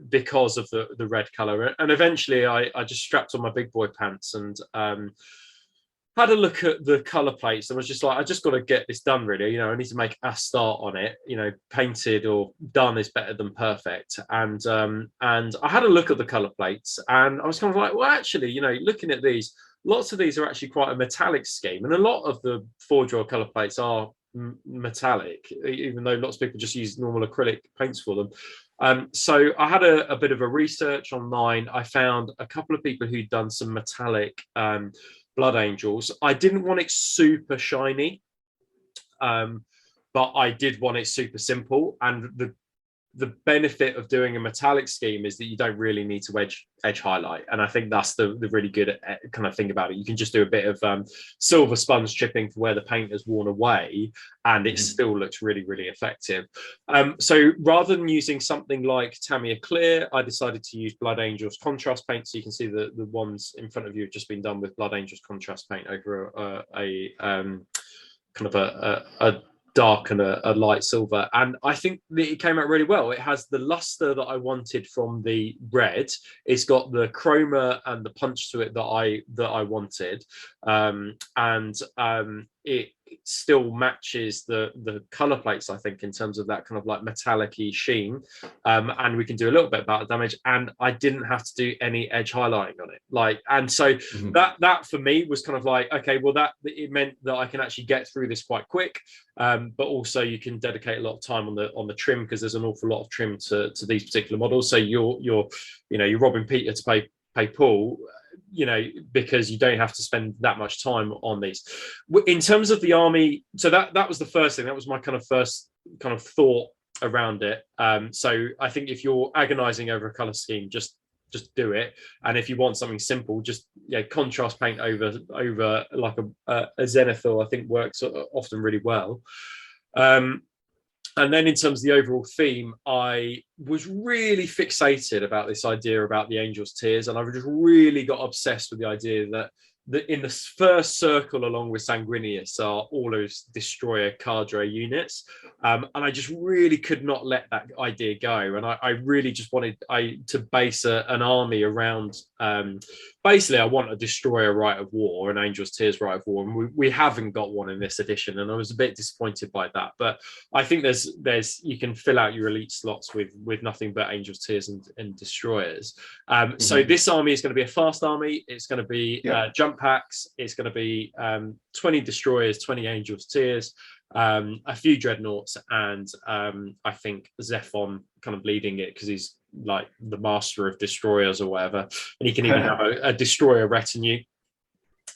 because of the red color. And eventually I just strapped on my big boy pants and had a look at the color plates and was just like, I just got to get this done, really. You know, I need to make a start on it. You know, painted or done is better than perfect. And I had a look at the color plates, and I was kind of like, well, actually, you know, looking at these, lots of these are actually quite a metallic scheme, and a lot of the Forge World color plates are metallic, even though lots of people just use normal acrylic paints for them. So I had a bit of a research online. I found a couple of people who'd done some metallic Blood Angels. I didn't want it super shiny, but I did want it super simple. And the benefit of doing a metallic scheme is that you don't really need to edge highlight, and I think that's the really good kind of thing about it. You can just do a bit of silver sponge chipping for where the paint has worn away, and it still looks really, really effective. So rather than using something like Tamiya Clear, I decided to use Blood Angels contrast paint. So you can see the ones in front of you have just been done with Blood Angels contrast paint over a kind of a dark and a light silver, and I think that it came out really well. It has the luster that I wanted from the red. It's got the chroma and the punch to it that I wanted, and it still matches the color plates, I think, in terms of that kind of like metallic-y sheen, and we can do a little bit about damage, and I didn't have to do any edge highlighting on it, like, and so that for me was kind of like, okay, well, that it meant that I can actually get through this quite quick, but also you can dedicate a lot of time on the trim, because there's an awful lot of trim to these particular models. So you're robbing Peter to pay Paul, because you don't have to spend that much time on these. In terms of the army, so that was the first thing. That was my kind of first kind of thought around it. So I think if you're agonizing over a color scheme, just do it. And if you want something simple, just contrast paint over like a zenithal, I think works often really well. And then in terms of the overall theme, I was really fixated about this idea about the Angel's Tears, and I just really got obsessed with the idea that in the first circle, along with Sanguinius, are all those Destroyer Cadre units. And I just really could not let that idea go. And I really just wanted to base an army around, basically, I want a Destroyer Rite of War, an Angel's Tears Rite of War. And we haven't got one in this edition, and I was a bit disappointed by that. But I think there's you can fill out your elite slots with nothing but Angel's Tears and Destroyers. So this army is going to be a fast army. It's going to be jump packs. It's going to be 20 Destroyers, 20 Angel's Tears, a few Dreadnoughts, and I think Zephon kind of leading it, because he's like the master of destroyers or whatever, and he can even have a destroyer retinue.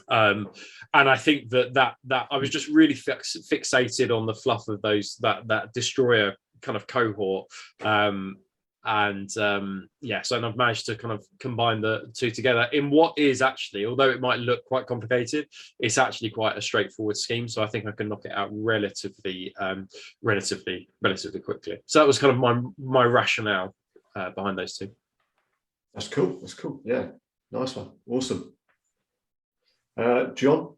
And I think that I was just really fixated on the fluff of that destroyer kind of cohort. So I've managed to kind of combine the two together in what is actually, although it might look quite complicated, it's actually quite a straightforward scheme. So I think I can knock it out relatively quickly. So that was kind of my rationale behind those two. That's cool. Yeah, nice one. Awesome. John?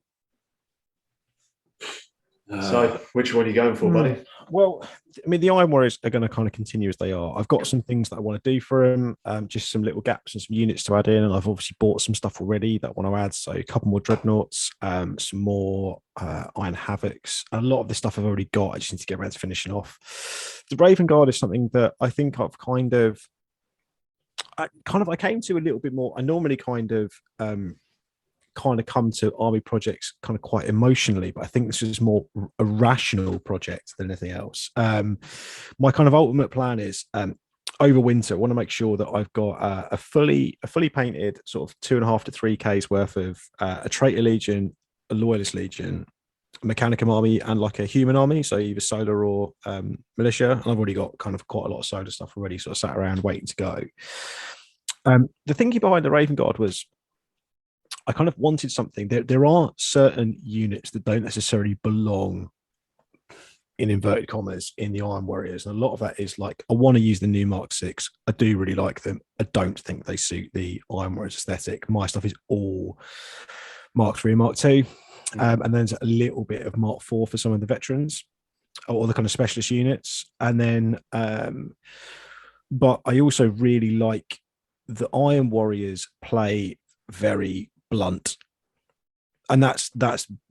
So which one are you going for, buddy? Well, I mean, the Iron Warriors are going to kind of continue as they are. I've got some things that I want to do for them, just some little gaps and some units to add in, and I've obviously bought some stuff already that I want to add. So a couple more Dreadnoughts, some more Iron Havocs. A lot of this stuff I've already got. I just need to get around to finishing off. The Raven Guard is something that I think I've I came to a little bit more. I normally kind of come to army projects kind of quite emotionally, but I think this is more a rational project than anything else. My kind of ultimate plan is over winter, I want to make sure that I've got a fully painted sort of 2.5 to 3Ks worth of a Traitor Legion, a Loyalist Legion, a Mechanicum army, and like a human army, so either solar or militia. And I've already got kind of quite a lot of solar stuff already, sort of sat around waiting to go. The thinking behind the Raven Guard was I kind of wanted something. There are certain units that don't necessarily belong, in inverted commas, in the Iron Warriors. And a lot of that is like, I want to use the new Mark 6. I do really like them. I don't think they suit the Iron Warriors aesthetic. My stuff is all Mark 3 and Mark 2. And then there's a little bit of Mark 4 for some of the veterans or the kind of specialist units. And then, but I also really like the Iron Warriors play very blunt, and that's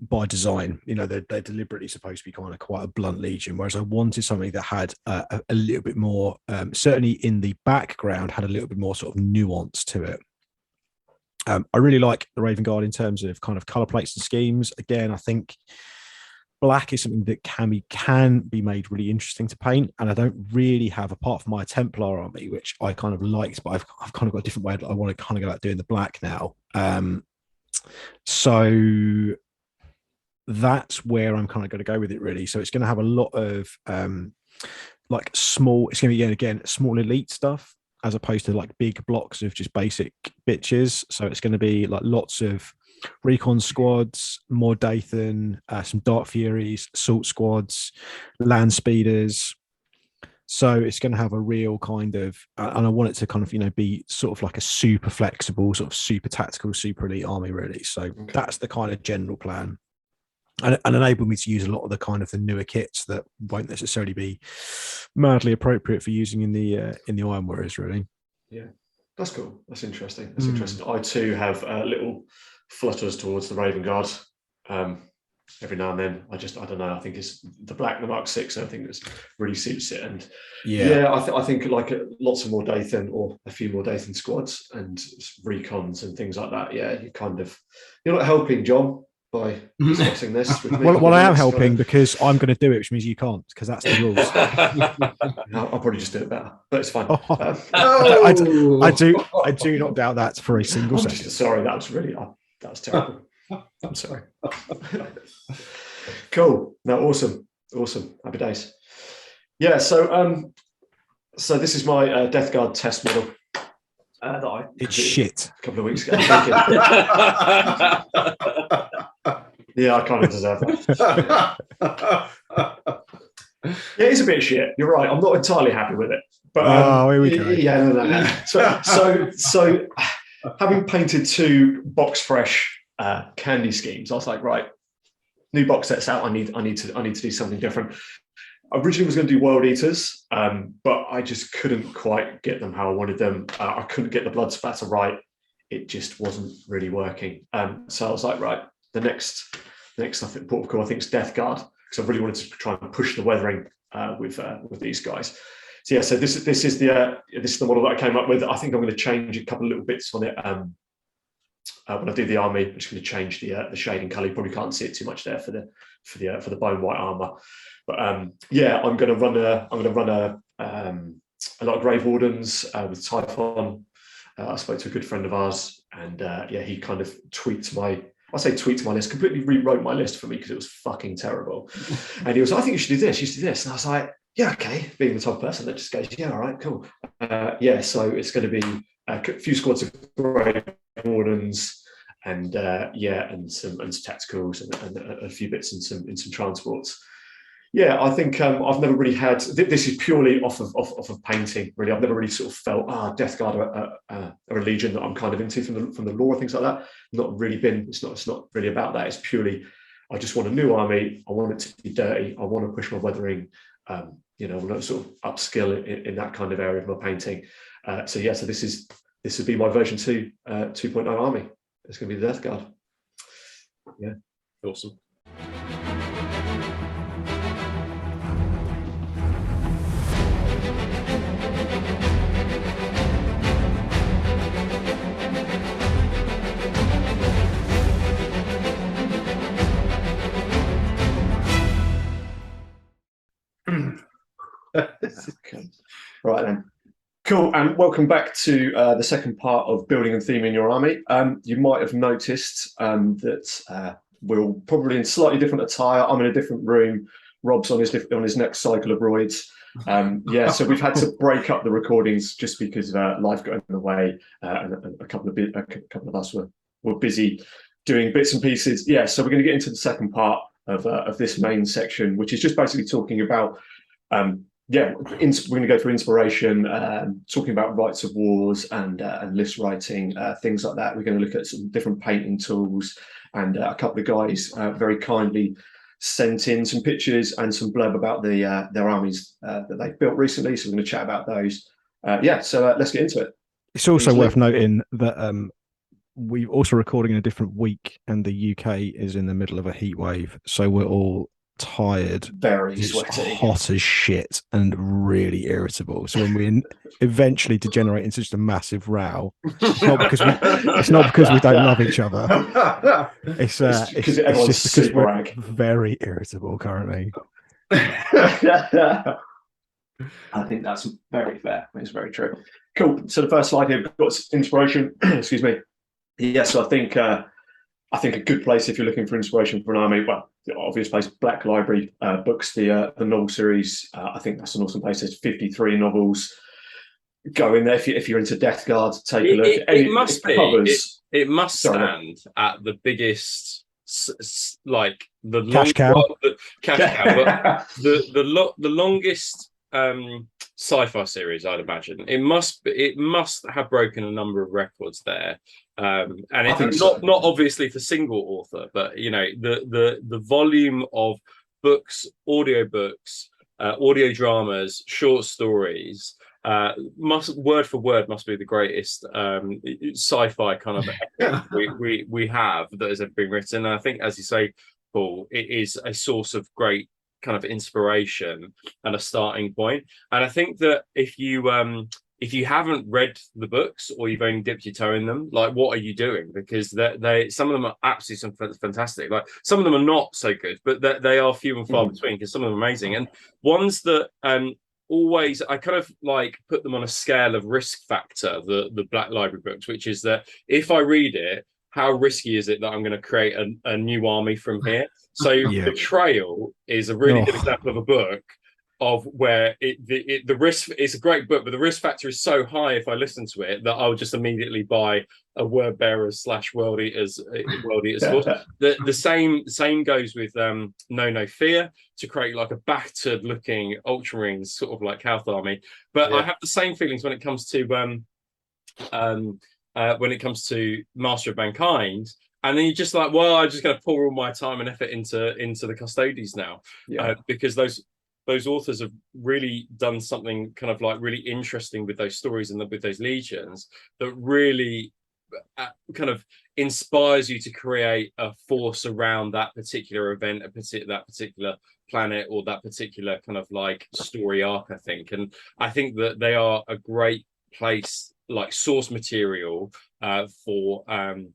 by design. They're deliberately supposed to be kind of quite a blunt legion, whereas I wanted something that had a little bit more, certainly in the background, had a little bit more sort of nuance to it. I really like the Raven Guard in terms of kind of color plates and schemes. Again, I think black is something that can be made really interesting to paint, and I don't really have, apart from my Templar army, which I kind of liked, but I've kind of got a different way that I want to kind of go about doing the black now. So that's where I'm kind of going to go with it, really. So it's going to have a lot of like small. It's going to be again small elite stuff as opposed to like big blocks of just basic bitches. So it's going to be like lots of recon squads, more Dathan, some Dark Furies, assault squads, land speeders. So it's going to have a real kind of, and I want it to kind of, be sort of like a super flexible, sort of super tactical, super elite army, really. So that's the kind of general plan. And enable me to use a lot of the kind of the newer kits that won't necessarily be madly appropriate for using in the Iron Warriors, really. Yeah, that's cool. That's interesting. That's interesting. I too have little flutters towards the Raven Guard. Every now and then, I don't know. I think it's the black, the Mark 6. I think this really suits it. And I think like lots of more Dathan or a few more Dathan squads and recons and things like that. Yeah, you're not helping, John, by discussing this with me. Well, I am helping because I'm going to do it, which means you can't, because that's the rules. I'll probably just do it better, but it's fine. I do not doubt that for a single second. Sorry, that was terrible. I'm sorry. Cool. No, awesome. Happy days. Yeah. So this is my Death Guard test model. It's shit. A couple of weeks ago. Yeah, I kind of deserve that. Yeah, it's a bit shit. You're right. I'm not entirely happy with it. But here we go. Yeah, no. So having painted 2 box fresh candy schemes, I was like, right, new box sets out. I need to do something different. I originally was going to do World Eaters, but I just couldn't quite get them how I wanted them. I couldn't get the blood spatter right. It just wasn't really working. So I was like, right, the next I think port of call I think is Death Guard, because I really wanted to try and push the weathering with these guys. So yeah, so this is the model that I came up with. I think I'm going to change a couple of little bits on it. When I do the army, I'm just going to change the shading color. You probably can't see it too much there for the bone white armor. But I'm going to run a lot of Grave Wardens with Typhon. I spoke to a good friend of ours, and he kind of tweaked my list, completely rewrote my list for me because it was fucking terrible. And he was like, I think you should do this. And I was like, yeah, okay. Being the type of person that just goes, yeah, all right, cool. So it's going to be a few squads of Grave Wardens, and some tacticals and a few bits in some transports. Yeah, I think I've never really had. This is purely off of painting. Really, I've never really sort of felt Death Guard are a legion that I'm kind of into from the lore and things like that. Not really been. It's not really about that. It's purely, I just want a new army. I want it to be dirty. I want to push my weathering. I want to sort of upskill in that kind of area of my painting. So this would be my version 2 2.0 army. It's going to be the Death Guard. Yeah, awesome. Okay. Right then. Cool, and welcome back to the second part of building and theming your army. You might have noticed that we're probably in slightly different attire. I'm in a different room. Rob's on his next cycle of roids. So we've had to break up the recordings just because life got in the way, and a couple of us were busy doing bits and pieces. Yeah, so we're going to get into the second part of this main section, which is just basically talking about. We're going to go through inspiration, talking about rites of wars and list writing, things like that. We're going to look at some different painting tools, and a couple of guys very kindly sent in some pictures and some blurb about their armies that they've built recently. So we're going to chat about those. So let's get into it. It's also worth noting that we're also recording in a different week, and the UK is in the middle of a heat wave, so we're all tired, very sweaty, hot as shit, and really irritable. So when we eventually degenerate into just a massive row, it's not because we don't love each other. It's just because we're very irritable currently. I think that's very fair. It's very true. Cool. So the first slide here, we've got inspiration. Excuse me. Yeah. So I think a good place if you're looking for inspiration for an army. Well, the obvious place, Black Library books, the novel series. I think that's an awesome place. There's 53 novels. Go in there if you're into Death Guard. Take a look. It must be. It must stand at the biggest, like the cash cow. The cash cow, but the longest sci-fi series, I'd imagine. It must have broken a number of records there. And it's not obviously for single author, but you know, the volume of books, audiobooks, audio dramas, short stories, must word for word must be the greatest sci-fi kind of epic we have that has ever been written. And I think, as you say, Paul, it is a source of great kind of inspiration and a starting point. And I think that if you haven't read the books or you've only dipped your toe in them, like, what are you doing? Because they some of them are absolutely fantastic. Like, some of them are not so good, but they are few and far between, because some of them are amazing. And ones that always, I kind of like put them on a scale of risk factor, the Black Library books, which is that if I read it, how risky is it that I'm going to create a new army from here? So Betrayal is a really good example of a book of where the risk, it's a great book, but the risk factor is so high if I listen to it that I'll just immediately buy a word bearers / world eaters force. The same goes with No Fear, to create like a battered looking Ultramarines sort of like Health Army. But I have the same feelings when it comes to Master of Mankind. And then you're just like, well, I'm just going to pour all my time and effort into the Custodies now, because those authors have really done something kind of like really interesting with those stories and with those legions that really kind of inspires you to create a force around that particular event, that particular planet, or that particular kind of like story arc, I think. And I think that they are a great place, like source material for armies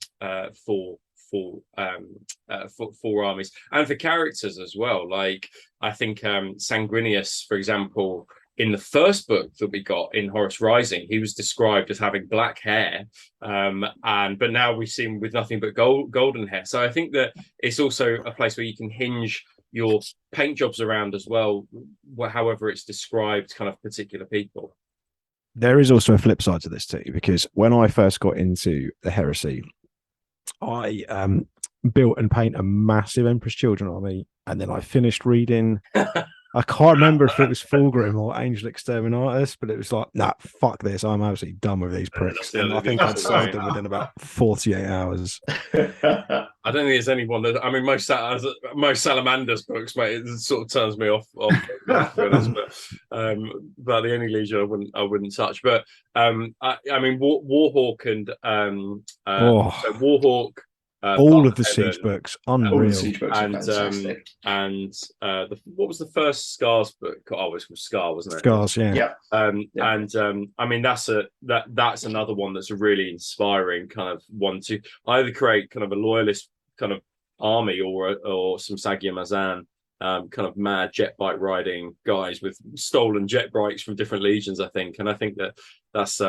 and for characters as well. Like, I think Sanguinius, for example, in the first book that we got in Horus Rising, he was described as having black hair, but now we see him with nothing but golden hair. So I think that it's also a place where you can hinge your paint jobs around as well, however it's described kind of particular people. There is also a flip side to this too, because when I first got into the Heresy, I built and painted a massive Emperor's Children army, and then I finished reading. I can't remember if it was Fulgrim or Angel Exterminatus, but it was like, nah, fuck this. I'm absolutely done with these pricks. And I think I'd solved them within about 48 hours. I don't think there's anyone that, I mean, most Salamanders books, mate, it sort of turns me off but the only Legion I wouldn't touch. But I mean, Warhawk and so Warhawk. All of the Siege books, unreal. All the Siege books are fantastic. What was the first Scars book? Oh, it was called Scar, wasn't it? Scars, yeah. And I mean, that's another one that's a really inspiring kind of one to either create kind of a loyalist kind of army or some Sagia Mazan kind of mad jet bike riding guys with stolen jet bikes from different legions, I think. And I think that's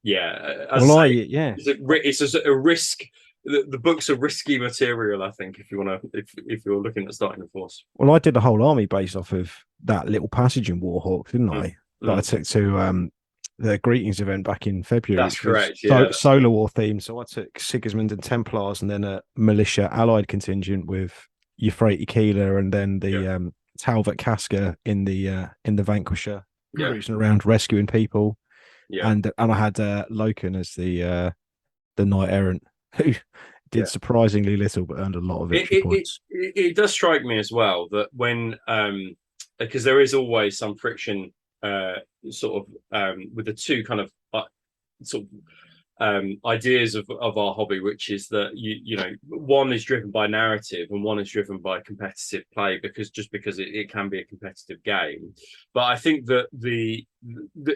it's a risk. The books are risky material, I think, if you're looking at starting a force. Well, I did a whole army based off of that little passage in Warhawk, didn't I? That I took to the Greetings event back in February. That's correct. Yeah, Solar War theme. So I took Sigismund and Templars, and then a militia allied contingent with Euphrates Keeler, and then the Talbot Casca in the Vanquisher, cruising around rescuing people. Yeah, and I had Loken as the Knight Errant, who did surprisingly little but earned a lot of victory points. It does strike me as well that when, because there is always some friction with the two kind of ideas of our hobby, which is that you know, one is driven by narrative and one is driven by competitive play, because it can be a competitive game. But I think that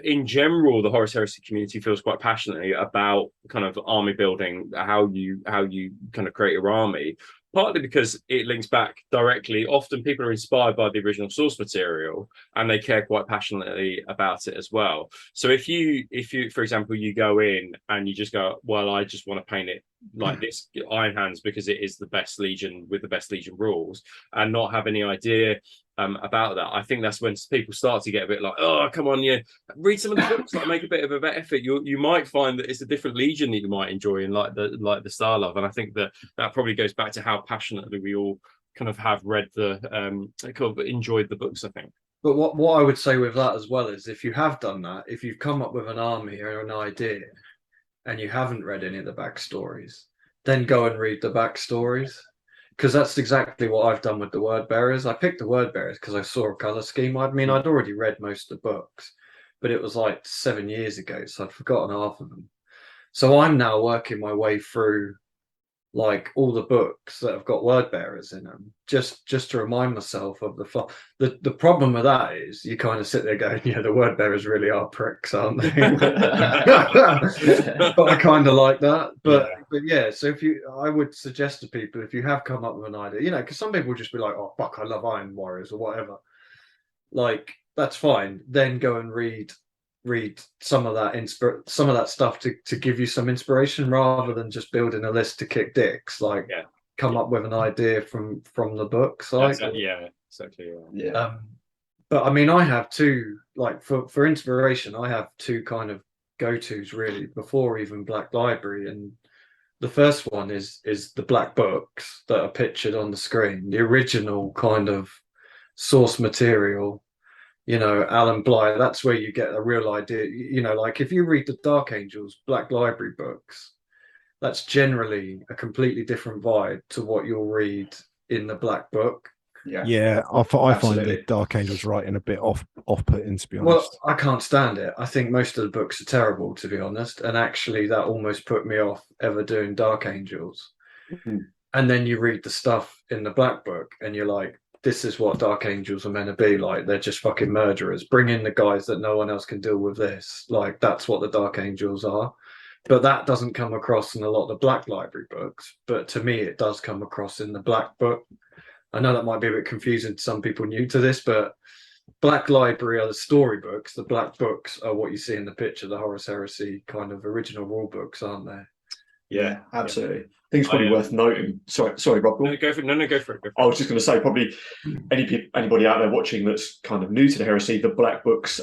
in general, the Horus Heresy community feels quite passionately about kind of army building, how you kind of create your army. Partly because it links back directly. Often people are inspired by the original source material and they care quite passionately about it as well. So if you, for example, you go in and you just go, well, I just want to paint it like this Iron Hands because it is the best legion with the best legion rules, and not have any idea about that. I think that's when people start to get a bit like, oh, come on, read some of the books, like make a bit of an effort. You might find that it's a different legion that you might enjoy and like the style of. And I think that probably goes back to how passionately we all kind of have read kind of enjoyed the books, I think. But what I would say with that as well is, if you have done that, if you've come up with an army or an idea and you haven't read any of the backstories, then go and read the backstories. Because that's exactly what I've done with the word bearers. I picked the word bearers because I saw a color scheme. I mean, I'd already read most of the books, but it was like 7 years ago, so I'd forgotten half of them. So I'm now working my way through like all the books that have got word bearers in them, just to remind myself of the problem with that is you kind of sit there going, yeah, the word bearers really are pricks, aren't they? But I kind of like that. But yeah, so I would suggest to people, if you have come up with an idea, because some people will just be like, oh fuck, I love Iron Warriors or whatever, like that's fine, then go and read some of that stuff to give you some inspiration, rather than just building a list to kick dicks. Like, come up with an idea from the books. Like, exactly. But I mean, I have two, like for inspiration, I have two kind of go-tos really before even Black Library, and the first one is the black books that are pictured on the screen, the original kind of source material. Alan Bligh, that's where you get a real idea. Like if you read the Dark Angels Black Library books, that's generally a completely different vibe to what you'll read in the Black Book. Yeah, I find the Dark Angels writing a bit off-putting, to be honest. Well, I can't stand it. I think most of the books are terrible, to be honest. And actually, that almost put me off ever doing Dark Angels. Mm-hmm. And then you read the stuff in the Black Book, and you're like, this is what Dark Angels are meant to be like. They're just fucking murderers. Bring in the guys that no one else can deal with this. Like, that's what the Dark Angels are. But that doesn't come across in a lot of the Black Library books. But to me, it does come across in the Black Book. I know that might be a bit confusing to some people new to this, but Black Library are the storybooks. The Black Books are what you see in the picture, the Horus Heresy kind of original rule books, aren't they? Yeah, absolutely. I think it's probably worth noting. Sorry, Rob. No, go for it. I was just going to say, probably anybody out there watching that's kind of new to the Heresy, the Black Books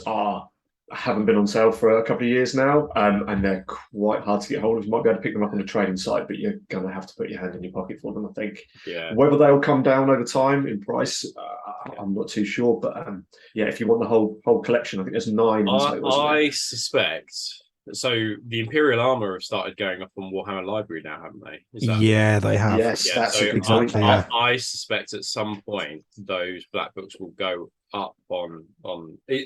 haven't been on sale for a couple of years now, and they're quite hard to get hold of. You might be able to pick them up on a trading site, but you're going to have to put your hand in your pocket for them, I think. Yeah. Whether they'll come down over time in price, I'm not too sure. But if you want the whole collection, I think there's 9 in total. I suspect. So the Imperial Armor have started going up on Warhammer Library now, haven't they? Yeah, they have. Yes, that's exactly. I suspect at some point those Black Books will go up on.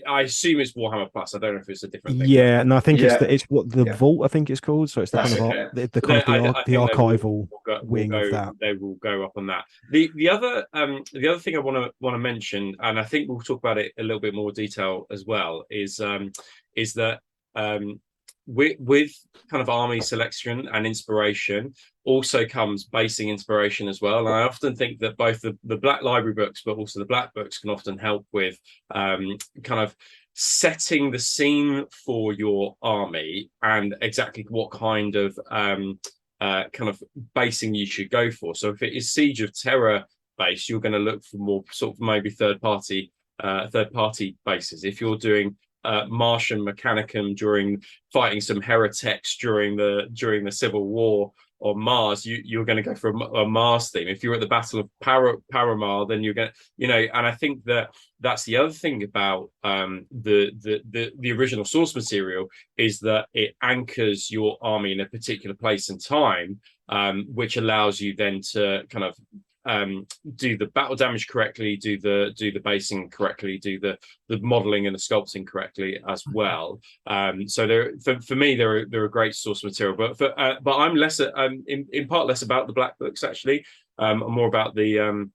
I assume it's Warhammer Plus. I don't know if it's a different thing. Yeah, no, I think it's what the Vault, I think it's called. So it's the the archival wing of that. They will go up on that. The other thing I want to mention, and I think we'll talk about it a little bit more detail as well, is that. With kind of army selection and inspiration also comes basing inspiration as well. And I often think that both the Black Library books, but also the Black Books, can often help with kind of setting the scene for your army and exactly what kind of basing you should go for. So if it is Siege of Terror base, you're going to look for more sort of maybe third party bases. If you're doing Martian Mechanicum during fighting some heretics during the Civil War on Mars, you're going to go for a Mars theme. If you're at the Battle of Paramar, then you're going to, and I think that's the other thing about the original source material, is that it anchors your army in a particular place and time, which allows you then to kind of do the battle damage correctly, do the basing correctly, do the modeling and the sculpting correctly as well. So for me they're a great source material. But I'm less in part less about the Black Books actually. I'm more about the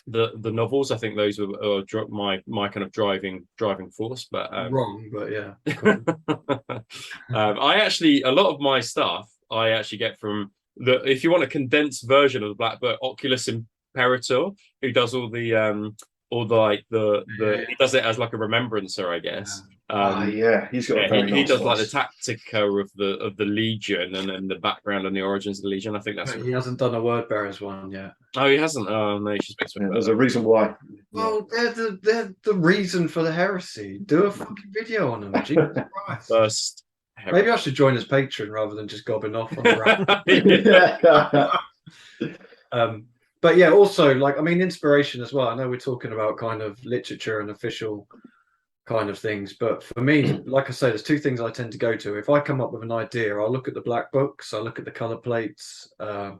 novels. I think those are my kind of driving force. But wrong, but yeah. I actually, a lot of my stuff I actually get from if you want a condensed version of the Black Book, Oculus Imperator, who does all the he does it as like a remembrancer, I guess. Yeah, he's got he does like the Tactica of the Legion, and then the background and the origins of the Legion. I think that's he hasn't done a Word Bearers one yet. Oh, he hasn't. Oh no, you should speak to him. There's a reason why. Well, they're the reason for the heresy. Do a fucking video on them. Jesus Christ. First. Maybe I should join as patron rather than just gobbing off on the but yeah, also, like, I mean, inspiration as well. I know we're talking about kind of literature and official kind of things, but for me, like I say, there's two things I tend to go to. If I come up with an idea, I'll look at the black books, I'll look at the color plates, and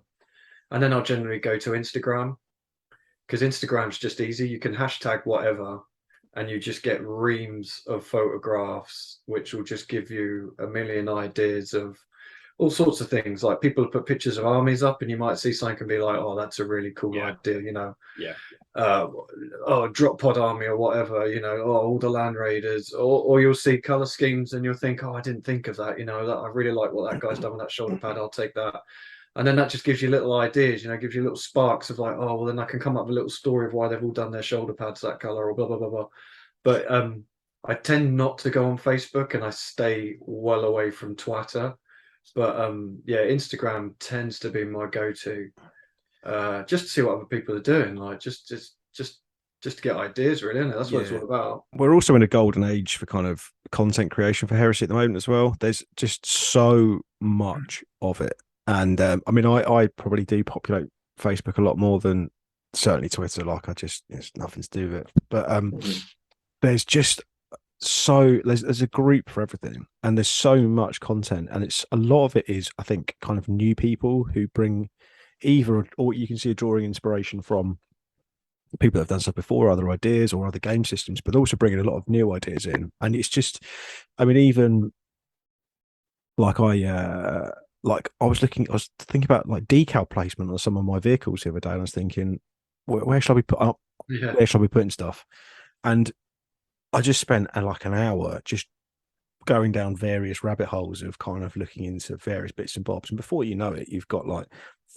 then I'll generally go to Instagram, because Instagram's just easy. You can hashtag whatever, and you just get reams of photographs, which will just give you a million ideas of all sorts of things. Like, people put pictures of armies up, and you might see something and be like, oh, that's a really cool idea, you know. Oh, drop pod army or whatever, you know, oh, all the land raiders, or you'll see color schemes and you'll think, oh, I didn't think of that, you know, that I really like what that guy's done with that shoulder pad, I'll take that. And then that just gives you little ideas, you know, gives you little sparks of like, oh, well, then I can come up with a little story of why they've all done their shoulder pads that color, or blah blah blah blah. But I tend not to go on Facebook, and I stay well away from Twitter. But yeah, Instagram tends to be my go-to, just to see what other people are doing, like just to get ideas, really, isn't it? That's what it's all about. We're also in a golden age for kind of content creation for Heresy at the moment as well. There's just so much of it. And I mean, I probably do populate Facebook a lot more than certainly Twitter. Like, it's nothing to do with it. But there's just there's a group for everything, and there's so much content, and it's a lot of it is, I think, kind of new people who bring either, or you can see a drawing inspiration from people that have done stuff before, other ideas or other game systems, but also bringing a lot of new ideas in. And it's just, I mean, even like I was thinking about like decal placement on some of my vehicles the other day, and I was thinking, where shall we put up? Where shall we put in stuff? And I just spent like an hour just going down various rabbit holes of kind of looking into various bits and bobs. And before you know it, you've got like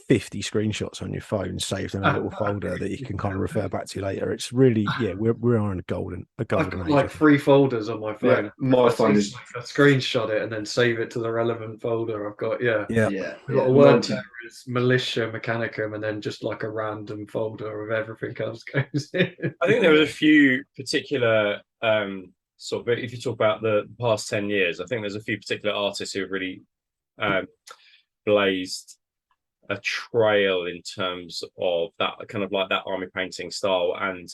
50 screenshots on your phone saved in a little folder that you can kind of refer back to later. It's really, we're in a golden I've got age. like 3 folders on my phone. Yeah, my phone is I screenshot it and then save it to the relevant folder. I've got I've got a Word Bearers, Militia, Mechanicum, and then just like a random folder of everything else goes in. I think there was a few particular sort of, if you talk about the past 10 years, I think there's a few particular artists who have really blazed a trail in terms of that kind of like that army painting style, and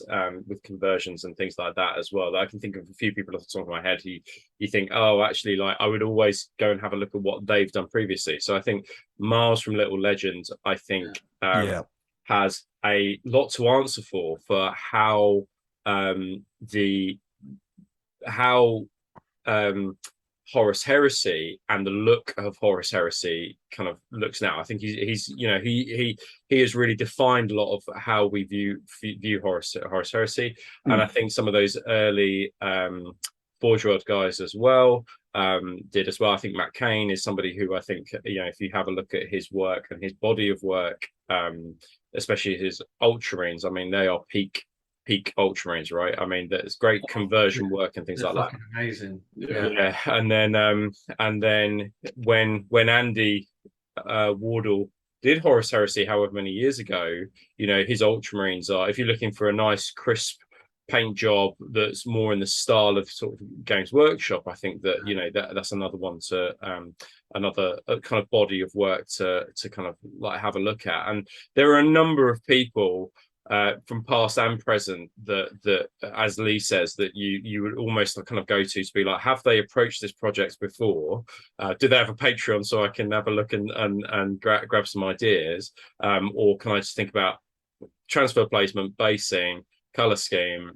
with conversions and things like that as well. I can think of a few people off the top of my head who you think, oh, actually, like, I would always go and have a look at what they've done previously. So I think Miles from Little Legend, I think, has a lot to answer for how Horus Heresy and the look of Horus Heresy kind of looks now. I think he's he has really defined a lot of how we view Horus Heresy, and I think some of those early Forge World guys as well did as well. I think Matt Cain is somebody who I think, if you have a look at his work and his body of work, especially his Ultramarines, I mean, they are peak Ultramarines, right? I mean, there's great conversion work and things like that. Amazing. Yeah. And then when Andy Wardle did Horus Heresy however many years ago, his Ultramarines are, if you're looking for a nice crisp paint job that's more in the style of sort of Games Workshop, I think that that's another one to another kind of body of work to kind of like have a look at. And there are a number of people from past and present that as Lee says, that you would almost kind of go to be like, have they approached this project before? Do they have a Patreon so I can have a look and grab some ideas? Or can I just think about transfer placement, basing, color scheme,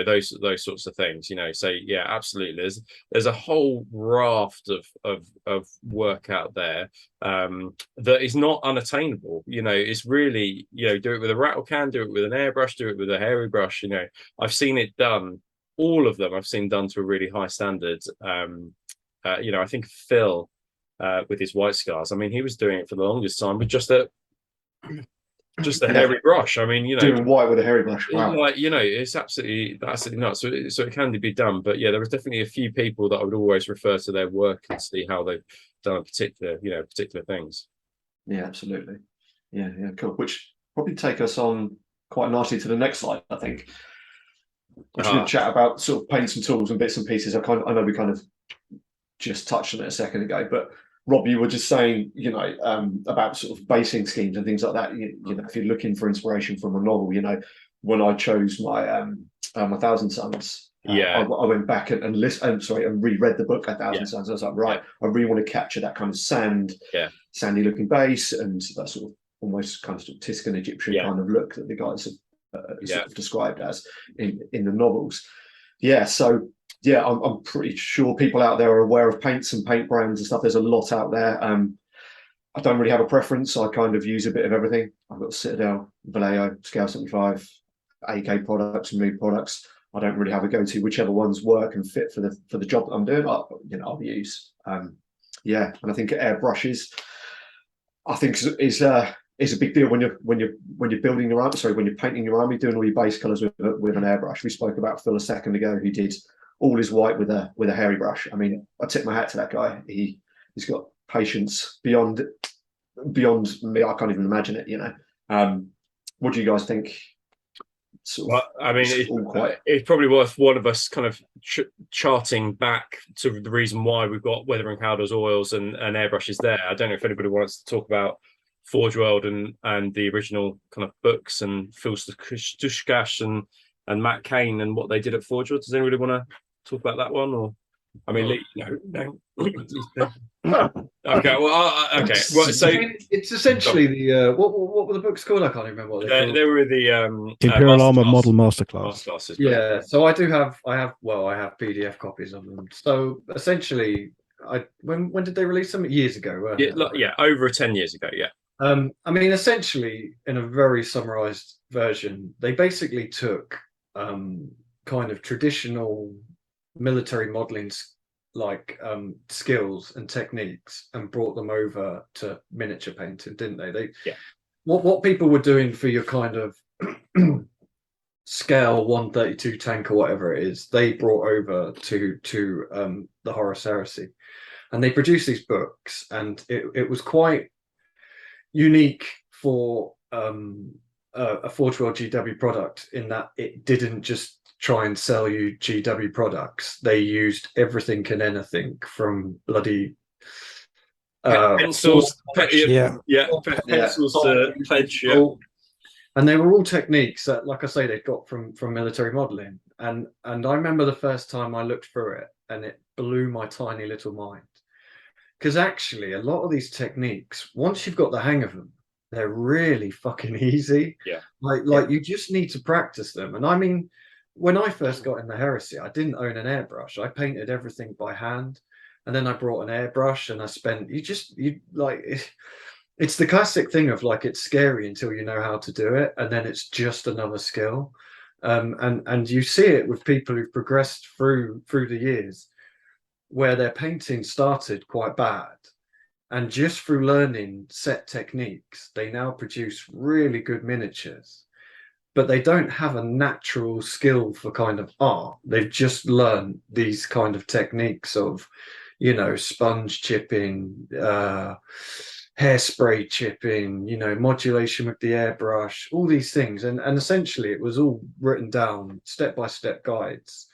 those sorts of things, so yeah, absolutely, there's a whole raft of work out there that is not unattainable. It's really, do it with a rattle can, do it with an airbrush, do it with a hairy brush. I've seen it done, all of them I've seen done to a really high standard. I think Phil with his White Scars, I mean, he was doing it for the longest time with just a just the hairy brush. I mean, doing white with a hairy brush. Wow. Like, it's absolutely nuts. So it can be done. But yeah, there was definitely a few people that I would always refer to their work and see how they've done a particular things. Yeah, absolutely. Yeah, cool. Which probably take us on quite nicely to the next slide, I think. Which we'll chat about sort of paints and tools and bits and pieces. I know we kind of just touched on it a second ago, but Rob, you were just saying, about sort of basing schemes and things like that. If you're looking for inspiration from a novel, when I chose my my Thousand Suns, I went back and reread the book A Thousand Suns. I was like, right, I really want to capture that kind of sandy looking base and that sort of almost kind of Tuscan Egyptian kind of look that the guys have sort of described as in the novels. I'm pretty sure people out there are aware of paints and paint brands and stuff. There's a lot out there. I don't really have a preference. I kind of use a bit of everything. I've got Citadel, Vallejo, Scale 75, AK products, Mood products. I don't really have a go-to. Whichever ones work and fit for the job that I'm doing, I'll use. And I think airbrushes, I think is a big deal when you're building your army. Sorry, when you're painting your army, doing all your base colors with an airbrush. We spoke about Phil a second ago, who did all his white with a hairy brush. I mean, I tip my hat to that guy. He's got patience beyond me. I can't even imagine it. What do you guys think? It's probably worth one of us kind of charting back to the reason why we've got weathering powders, oils, and airbrushes there. I don't know if anybody wants to talk about Forge World and the original kind of books and Phil Stushkash and Matt Kane and what they did at Forge World. Does anybody want to talk about that one? Or Lee, no. Okay. Well, okay. Well, so it's essentially the what were the books called? I can't remember what they called. They were the Imperial Armor Model Masterclass. Yeah. So I have PDF copies of them. So essentially, when did they release them? Years ago. Over 10 years ago. Yeah. I mean, essentially, in a very summarized version, they basically took kind of traditional military modeling skills and techniques and brought them over to miniature painting, didn't they? What people were doing for your kind of scale 132 tank or whatever it is, they brought over to the Horus Heresy, and they produced these books, and it was quite unique for a Forge World GW product in that it didn't just try and sell you GW products. They used everything and anything from bloody pencils, pencils to pledge, and they were all techniques that, like I say, they got from military modeling. And I remember the first time I looked through it, and it blew my tiny little mind, because actually a lot of these techniques, once you've got the hang of them, they're really fucking easy. Like you just need to practice them. And I mean, when I first got in the Heresy, I didn't own an airbrush. I painted everything by hand, and then I brought an airbrush, and I spent. It's the classic thing of like, it's scary until you know how to do it, and then it's just another skill. And you see it with people who've progressed through the years, where their painting started quite bad, and just through learning set techniques, they now produce really good miniatures. But they don't have a natural skill for kind of art. They've just learned these kind of techniques of, sponge chipping, hairspray chipping, modulation with the airbrush, all these things. And essentially it was all written down, step-by-step guides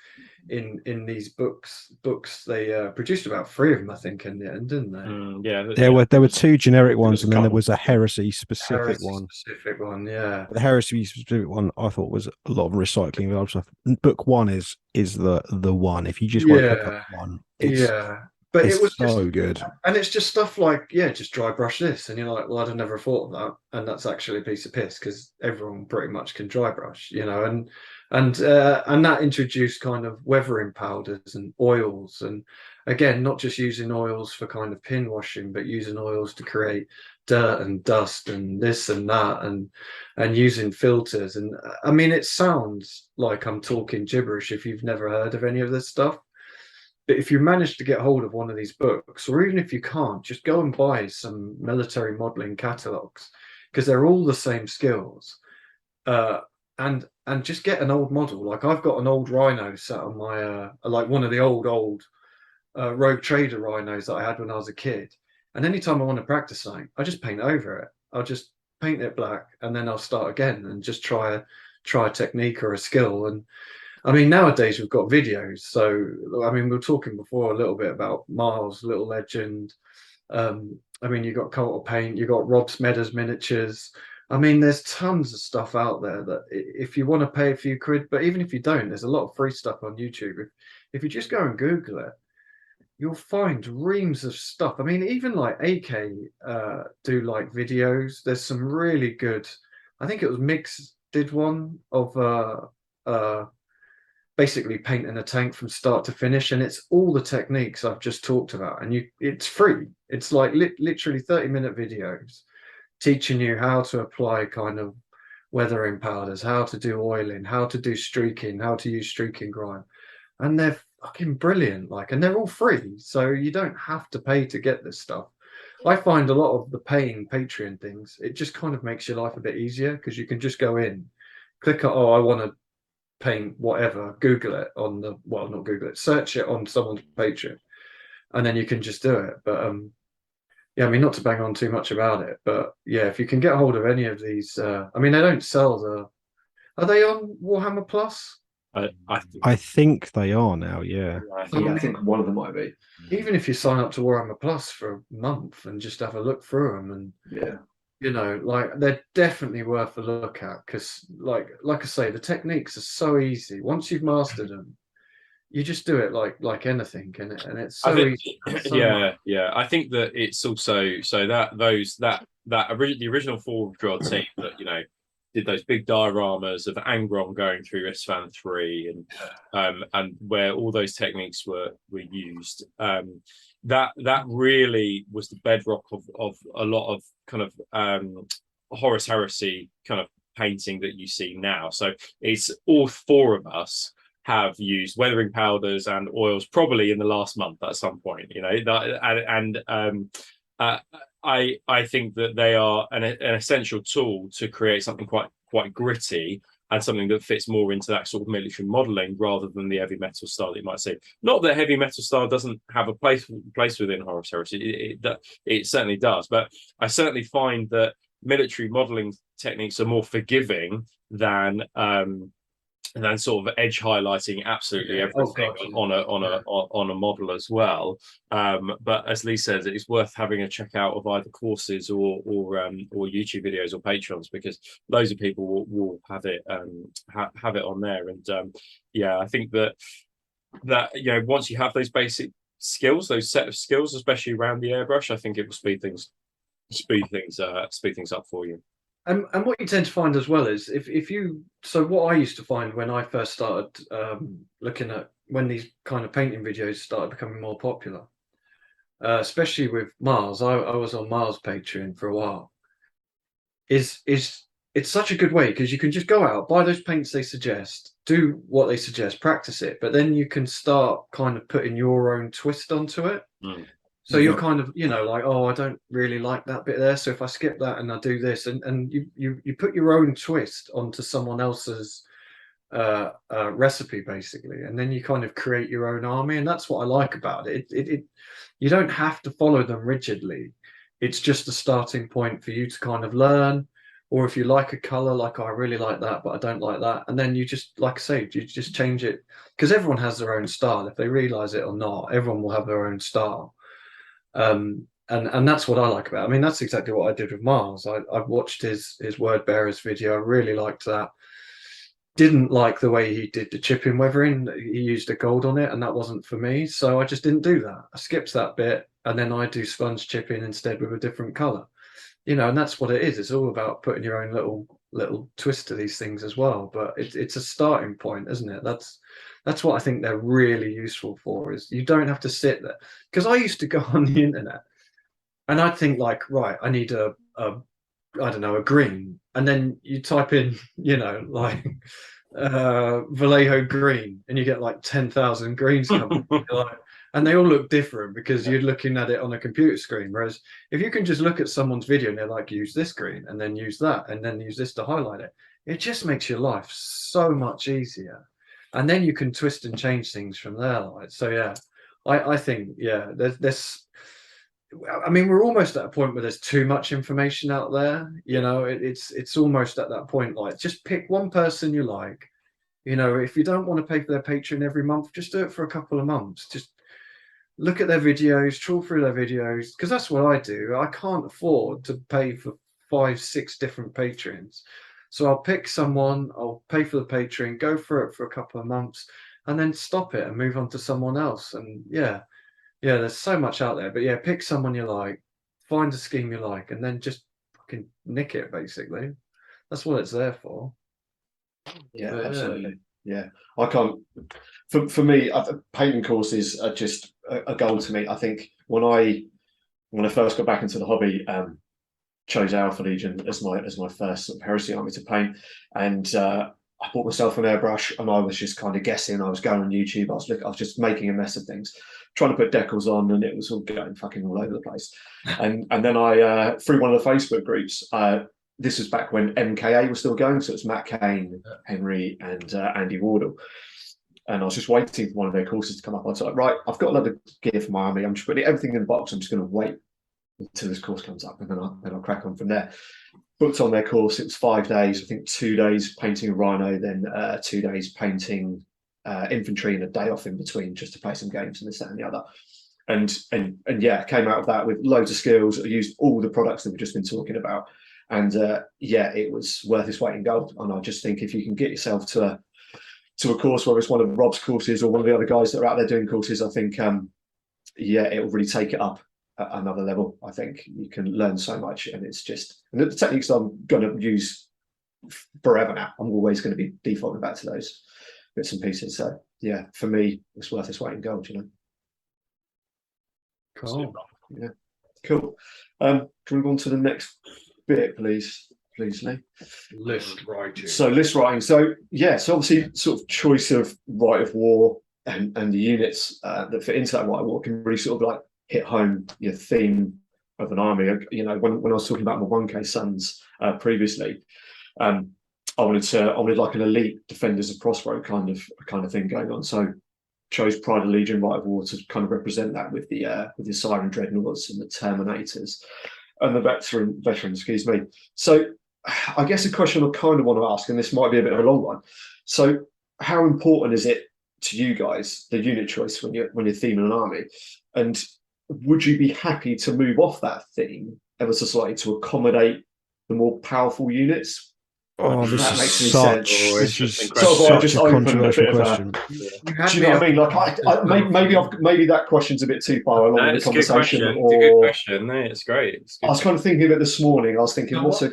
in these books. They produced about 3 of them, I think, in the end, didn't they? There were 2 generic ones, and then there was a heresy specific one. Yeah. The heresy specific one I thought was a lot of recycling of stuff. Book 1 is the one. If you just want to pick up one, but it was so good. And it's just stuff like, just dry brush this, and you're like, well, I'd have never thought of that, and that's actually a piece of piss, because everyone pretty much can dry brush, and that introduced kind of weathering powders and oils, and again, not just using oils for kind of pin washing, but using oils to create dirt and dust and this and that, and using filters. And I mean, it sounds like I'm talking gibberish if you've never heard of any of this stuff. But if you manage to get hold of one of these books, or even if you can't, just go and buy some military modeling catalogs. because they're all the same skills. And just get an old model. Like I've got an old Rhino sat on my like one of the old Rogue Trader Rhinos that I had when I was a kid. And anytime I want to practice something, I just paint over it. I'll just paint it black, and then I'll start again and just try a technique or a skill. And I mean, nowadays we've got videos. So I mean, we were talking before a little bit about Miles, Little Legend. I mean, you got Cult of Paint, you got Rob Smedder's miniatures. I mean, there's tons of stuff out there that if you want to pay a few quid, but even if you don't, there's a lot of free stuff on YouTube. If you just go and Google it, you'll find reams of stuff. I mean, even like AK do like videos. There's some really good. I think it was Mix did one of basically painting a tank from start to finish, and it's all the techniques I've just talked about, and it's free. It's like literally 30-minute videos teaching you how to apply kind of weathering powders, how to do oiling, how to do streaking, how to use streaking grime, and they're fucking brilliant. Like, and they're all free, so you don't have to pay to get this stuff. I find a lot of the paying Patreon things, it just kind of makes your life a bit easier, because you can just go in, click on, oh, I want to paint whatever, Google it on the, well, not Google it, search it on someone's Patreon, and then you can just do it. But yeah, I mean, not to bang on too much about it, but yeah, if you can get hold of any of these, I mean, they don't sell are they on Warhammer Plus? I think they are now, yeah. I think one of them might be. Even if you sign up to Warhammer Plus for a month and just have a look through them, and yeah, you know, like, they're definitely worth a look at, because like I say, the techniques are so easy. Once you've mastered them, you just do it like anything, and it's so easy. Yeah. I think that it's also so that the original Fall of God team that, you know, did those big dioramas of Angron going through Isfahan 3 and where all those techniques were used. That really was the bedrock of a lot of kind of Horus Heresy kind of painting that you see now. So it's all four of us have used weathering powders and oils probably in the last month at some point, you know, I think that they are an essential tool to create something quite gritty and something that fits more into that sort of military modeling rather than the heavy metal style that you might see. Not that heavy metal style doesn't have a place within Horus Heresy, it certainly does, but I certainly find that military modeling techniques are more forgiving than sort of edge highlighting absolutely everything on a model as well. But as Lee says, it's worth having a check out of either courses or YouTube videos or Patrons, because loads of people will have it on there. And yeah, I think that you know, once you have those basic skills, those set of skills, especially around the airbrush, I think it will speed things up for you. And what you tend to find as well is if you, so what I used to find when I first started looking at when these kind of painting videos started becoming more popular, especially with Mars, I was on Mars Patreon for a while, is it's such a good way, because you can just go out, buy those paints they suggest, do what they suggest, practice it, but then you can start kind of putting your own twist onto it. So you're kind of, you know, like, oh, I don't really like that bit there, so if I skip that and I do this, and you put your own twist onto someone else's recipe, basically, and then you kind of create your own army. And that's what I like about it. You don't have to follow them rigidly. It's just a starting point for you to kind of learn. Or if you like a color, like, oh, I really like that, but I don't like that, and then you just, like I say, you just change it, because everyone has their own style. If they realize it or not, everyone will have their own style. And that's what I like about it. I mean, that's exactly what I did with Mars. I watched his Word Bearers video. I really liked that. Didn't like the way he did the chipping weathering. He used a gold on it, and that wasn't for me, so I just didn't do that. I skipped that bit, and then I do sponge chipping instead with a different color, you know. And that's what it is. It's all about putting your own little twist to these things as well. But it's a starting point, isn't it? That's what I think they're really useful for, is you don't have to sit there. Because I used to go on the internet and I'd think, like, right, I need a I don't know, a green. And then you type in, you know, like Vallejo green, and you get like 10,000 greens coming. Like, and they all look different because you're looking at it on a computer screen. Whereas if you can just look at someone's video and they're like, use this green and then use that and then use this to highlight it, it just makes your life so much easier. And then you can twist and change things from there. Like, so yeah, I think, yeah, there's I mean, we're almost at a point where there's too much information out there. You know, it's almost at that point. Like, just pick one person you like. You know, if you don't want to pay for their Patreon every month, just do it for a couple of months. Just look at their videos, trawl through their videos, because that's what I do. I can't afford to pay for 5, 6 different Patreons. So I'll pick someone, I'll pay for the Patreon, go through it for a couple of months, and then stop it and move on to someone else. And yeah, there's so much out there. But yeah, pick someone you like, find a scheme you like, and then just fucking nick it, basically. That's what it's there for. Yeah, absolutely. Yeah, I can't. For me, painting courses are just a goal to me. I think when I first got back into the hobby, chose Alpha Legion as my first sort of heresy army to paint, and I bought myself an airbrush, and I was just kind of guessing. I was going on YouTube. I was just making a mess of things, trying to put decals on, and it was all going fucking all over the place. And then I through one of the Facebook groups. This was back when MKA was still going, so it's Matt Kane, Henry, and Andy Wardle. And I was just waiting for one of their courses to come up. I was like, right, I've got a lot of gear for my army. I'm just putting everything in the box. I'm just going to wait until this course comes up, and then I'll crack on from there. Booked on their course. It was 5 days. I think 2 days painting a rhino, then 2 days painting infantry, and a day off in between just to play some games and this, that, and the other. And yeah, came out of that with loads of skills. I used all the products that we've just been talking about. And yeah, it was worth its weight in gold. And I just think if you can get yourself to a course, whether it's one of Rob's courses or one of the other guys that are out there doing courses, I think, yeah, it will really take it up at another level. I think you can learn so much, and it's just, and the techniques I'm going to use forever now. I'm always going to be defaulting back to those bits and pieces. So yeah, for me, it's worth its weight in gold, you know. Cool. Yeah, cool. Can we move on to the next bit, please, Lee? List writing. So list writing. So yeah, so obviously sort of choice of right of war and the units that fit into that right of war can really sort of like hit home your theme of an army. You know, when I was talking about my 1K sons previously, I wanted like an elite defenders of Prospero kind of thing going on. So chose Pride of Legion, Right of War to kind of represent that with the Siren Dreadnoughts and the Terminators and the veterans, excuse me. So I guess a question I kind of want to ask, and this might be a bit of a long one. So how important is it to you guys, the unit choice when you're theming an army? And would you be happy to move off that theme ever so slightly to accommodate the more powerful units? Oh, this is such a controversial question. Do you know what I mean? Like, maybe that question's a bit too far along in the conversation. It's a good question. No, it's great. I was kind of thinking of it this morning. I was thinking, So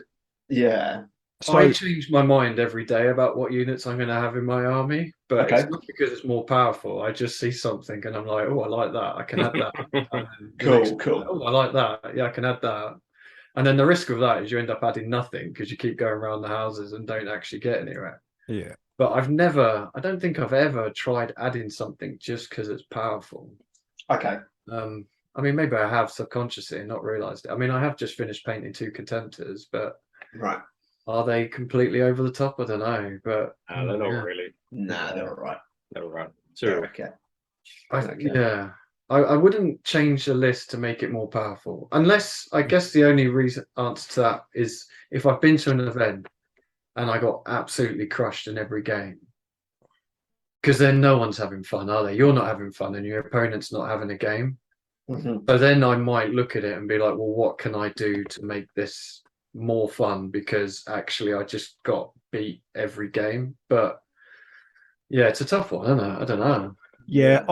I change my mind every day about what units I'm going to have in my army, but it's not because it's more powerful. I just see something and I'm like, oh, I like that. I can add that. Cool. Oh, I like that. Yeah, I can add that. And then the risk of that is you end up adding nothing because you keep going around the houses and don't actually get anywhere. Yeah. But I don't think I've ever tried adding something just because it's powerful. Okay. I mean, maybe I have subconsciously and not realized it. I mean, I have just finished painting 2 Contemptors, but right. Are they completely over the top? I don't know, but they're not really. Nah, they're all right. They're all right. They're okay. Yeah. I wouldn't change the list to make it more powerful, unless I guess the only answer to that is if I've been to an event and I got absolutely crushed in every game, because then no one's having fun, are they? You're not having fun, and your opponent's not having a game. Mm-hmm. So then I might look at it and be like, well, what can I do to make this more fun? Because actually, I just got beat every game. But yeah, it's a tough one, isn't it? I don't know. Yeah,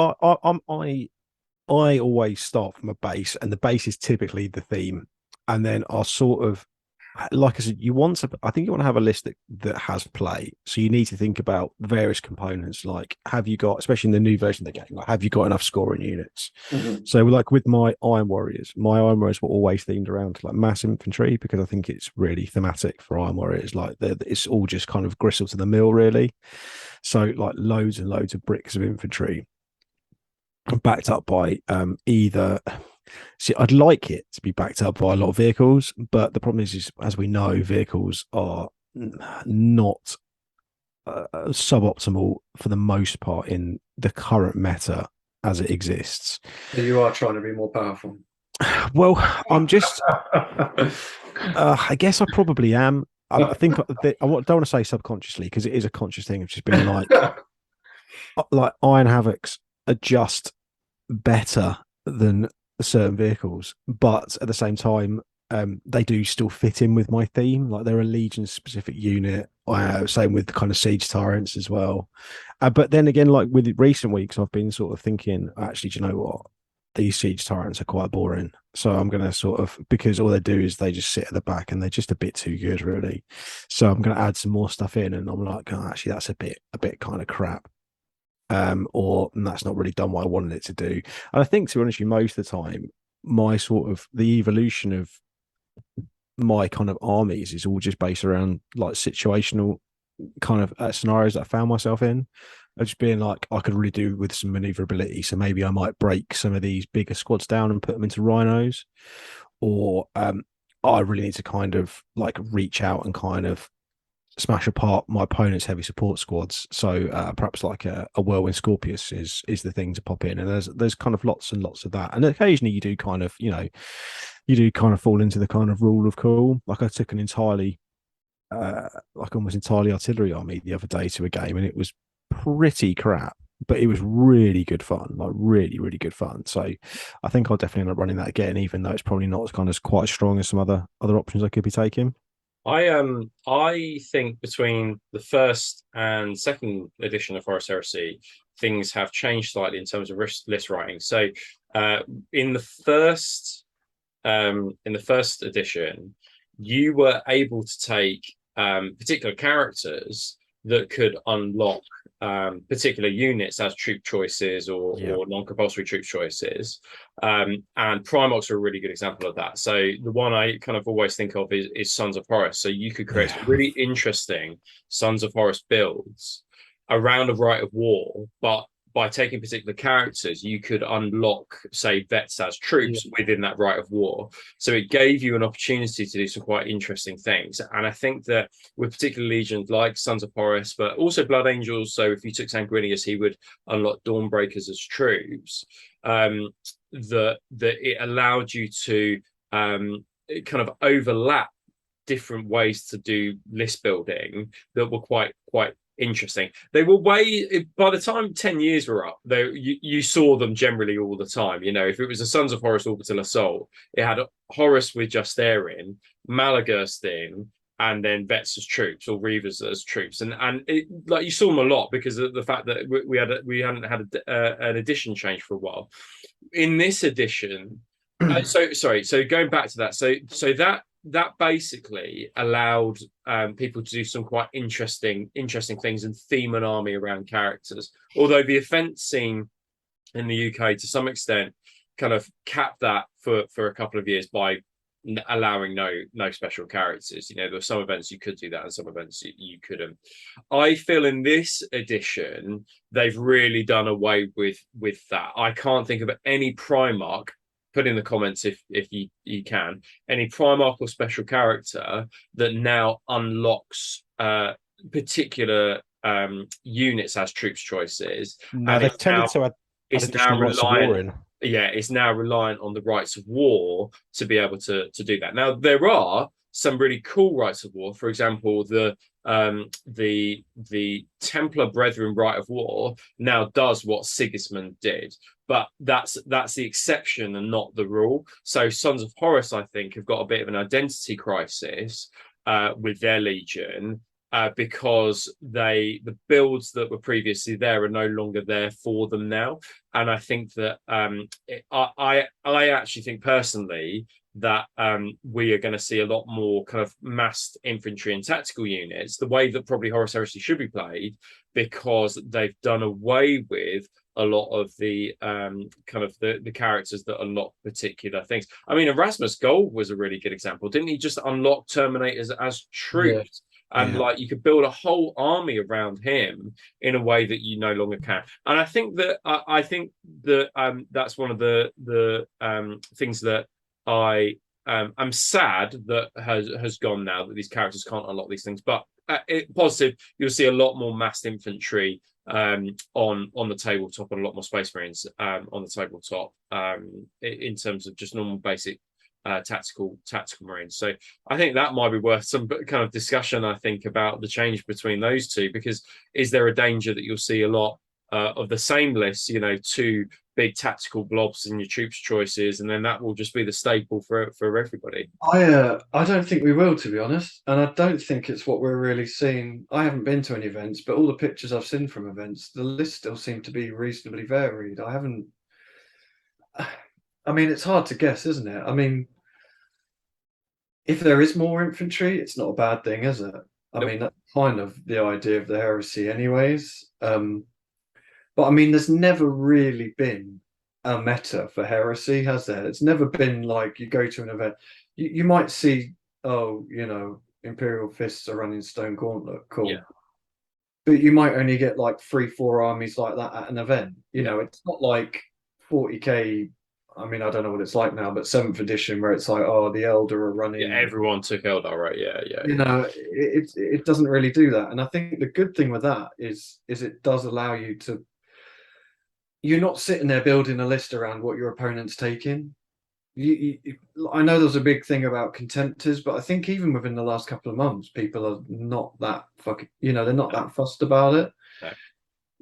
I always start from a base, and the base is typically the theme, and then I'll sort of, like I said, I think you want to have a list that has play. So you need to think about various components, like have you got, especially in the new version of the game, like have you got enough scoring units? Mm-hmm. So like with my Iron Warriors were always themed around like mass infantry, because I think it's really thematic for Iron Warriors. Like it's all just kind of gristle to the mill, really. So like loads and loads of bricks of infantry. backed up by either. See, I'd like it to be backed up by a lot of vehicles, but the problem is as we know, vehicles are not suboptimal for the most part in the current meta as it exists. So you are trying to be more powerful. Well, I'm just. I guess I probably am. I think don't want to say subconsciously because it is a conscious thing of just being like Iron Havocs are just better than certain vehicles, but at the same time, they do still fit in with my theme. Like they're a Legion specific unit. Same with the kind of siege tyrants as well. But then again, like with recent weeks, I've been sort of thinking, actually, do you know what? These siege tyrants are quite boring. So I'm going to sort of, because all they do is they just sit at the back and they're just a bit too good, really. So I'm going to add some more stuff in, and I'm like, oh, actually, that's a bit kind of crap. Or that's not really done what I wanted it to do. And I think, to be honest, most of the time, my sort of the evolution of my kind of armies is all just based around like situational kind of scenarios that I found myself in. Of just being like, I could really do with some maneuverability. So maybe I might break some of these bigger squads down and put them into rhinos, or I really need to kind of like reach out and kind of smash apart my opponent's heavy support squads. So perhaps like a whirlwind Scorpius is the thing to pop in, and there's kind of lots and lots of that. And occasionally you do kind of fall into the kind of rule of cool. Like I took an entirely like almost entirely artillery army the other day to a game, and it was pretty crap, but it was really good fun, like really, really good fun. So I think I'll definitely end up running that again, even though it's probably not as kind of quite as strong as some other options I could be taking. I think between the first and second edition of Horus Heresy, things have changed slightly in terms of list writing. So in the first edition, you were able to take particular characters that could unlock particular units as troop choices or non-compulsory troop choices. And Primocs are a really good example of that. So the one I kind of always think of is Sons of Horus. So you could create some really interesting Sons of Horus builds around a rite of war, but by taking particular characters, you could unlock, say, vets as troops within that rite of war. So it gave you an opportunity to do some quite interesting things. And I think that with particular legions like Sons of Horus, but also Blood Angels, so if you took Sanguinius, he would unlock Dawnbreakers as troops, that it allowed you to kind of overlap different ways to do list building that were quite interesting. They were by the time 10 years were up, you saw them generally all the time. You know, if it was a Sons of Horus Orbital Assault, it had Horus with Justarin, Malagurst in, and then vets as troops or Reavers as troops, and like you saw them a lot because of the fact that we hadn't had an edition change for a while. In this edition, so going back to that, so that basically allowed people to do some quite interesting things and theme an army around characters. Although the offence scene in the UK, to some extent, kind of capped that for a couple of years by allowing no special characters. You know, there were some events you could do that and some events you couldn't. I feel in this edition they've really done away with that. I can't think of any Primarch. Put in the comments if you can, any Primarch or special character that now unlocks particular units as troops choices. No, they've tended to add additional rights of war in. Yeah, it's now reliant on the rights of war to be able to do that. Now there are some really cool rights of war. For example, the Templar Brethren right of war now does what Sigismund did, but that's the exception and not the rule. So Sons of Horus, I think, have got a bit of an identity crisis with their legion because the builds that were previously there are no longer there for them now. And I think that I actually think personally that we are going to see a lot more kind of massed infantry and tactical units, the way that probably Horus Heresy should be played, because they've done away with a lot of the kind of the characters that unlock particular things. I mean, Erasmus Gold was a really good example. Didn't he just unlock Terminators as troops? and like you could build a whole army around him in a way that you no longer can. And I think that that's one of the things that I'm sad that has gone now, that these characters can't unlock these things. But positive, you'll see a lot more massed infantry on the tabletop, and a lot more Space Marines on the tabletop in terms of just normal basic tactical Marines. So I think that might be worth some kind of discussion, I think, about the change between those two, because is there a danger that you'll see a lot of the same list, you know, two big tactical blobs in your troops choices, and then that will just be the staple for everybody? I don't think we will, to be honest, and I don't think it's what we're really seeing. I haven't been to any events, but all the pictures I've seen from events, the list still seem to be reasonably varied. I mean, it's hard to guess, isn't it? I mean, if there is more infantry, it's not a bad thing, is it? I mean, that's kind of the idea of the heresy anyways. But I mean, there's never really been a meta for heresy, has there? It's never been like you go to an event, you might see, oh, you know, Imperial Fists are running Stone Gauntlet, cool. Yeah. But you might only get like 3-4 armies like that at an event. You know, it's not like 40k. I mean, I don't know what it's like now, but 7th edition where it's like, oh, the Eldar are running. Yeah, everyone took Eldar, right? Yeah. You know, it doesn't really do that. And I think the good thing with that is it does allow you to, you're not sitting there building a list around what your opponent's taking. I know there's a big thing about contemptors, but I think even within the last couple of months, people are not that they're not that fussed about it. No.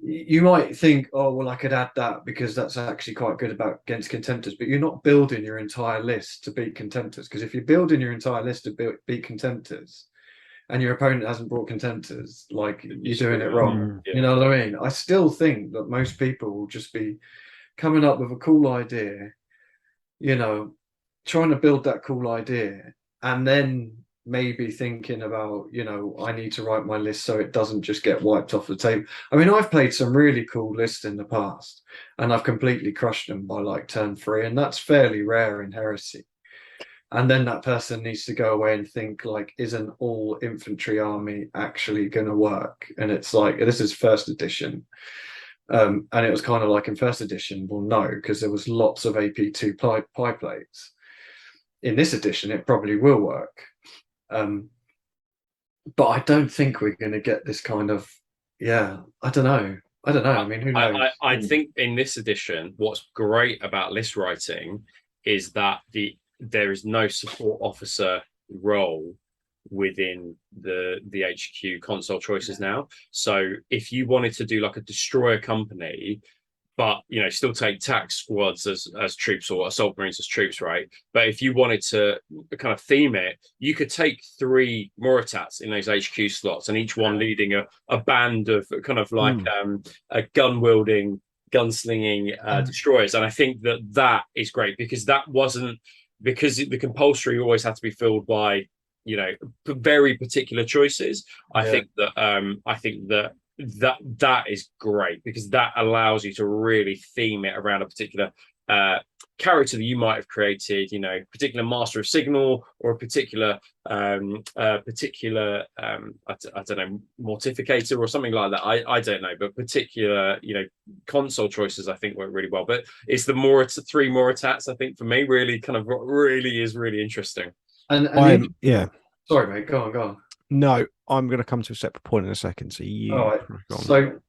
You might think, oh, well, I could add that because that's actually quite good against contemptors, but you're not building your entire list to beat contemptors, because if you're building your entire list to beat contemptors and your opponent hasn't brought contemptors, like, you're doing it wrong. Yeah. You know what I mean? I still think that most people will just be coming up with a cool idea, you know, trying to build that cool idea, and then maybe thinking about, you know, I need to write my list so it doesn't just get wiped off the table. I mean, I've played some really cool lists in the past and I've completely crushed them by like turn 3, and that's fairly rare in Heresy. And then that person needs to go away and think, like, is an all infantry army actually going to work? And it's like, this is 1st edition. And it was kind of like in 1st edition, well, no, because there was lots of AP2 pie plates. In this edition, it probably will work. But I don't think we're going to get this kind of, I don't know. I mean, who knows? I think in this edition, what's great about list writing is that there is no support officer role within the HQ console choices now. So if you wanted to do like a destroyer company, but, you know, still take tax squads as troops, or assault marines as troops, right? But if you wanted to kind of theme it, you could take 3 Moritats in those HQ slots, and each one leading a band of kind of like a gun-wielding, gunslinging destroyers. And I think that is great, because the compulsory always had to be filled by, you know, very particular choices. I think that is great, because that allows you to really theme it around a particular character that you might have created, you know, particular master of signal, or a particular I don't know, mortificator or something like that. I don't know, but particular, you know, console choices I think work really well. But it's the 3 Moritats, I think, for me, really kind of is really interesting. And sorry, mate, go on. No, I'm going to come to a separate point in a second. So you. All right. So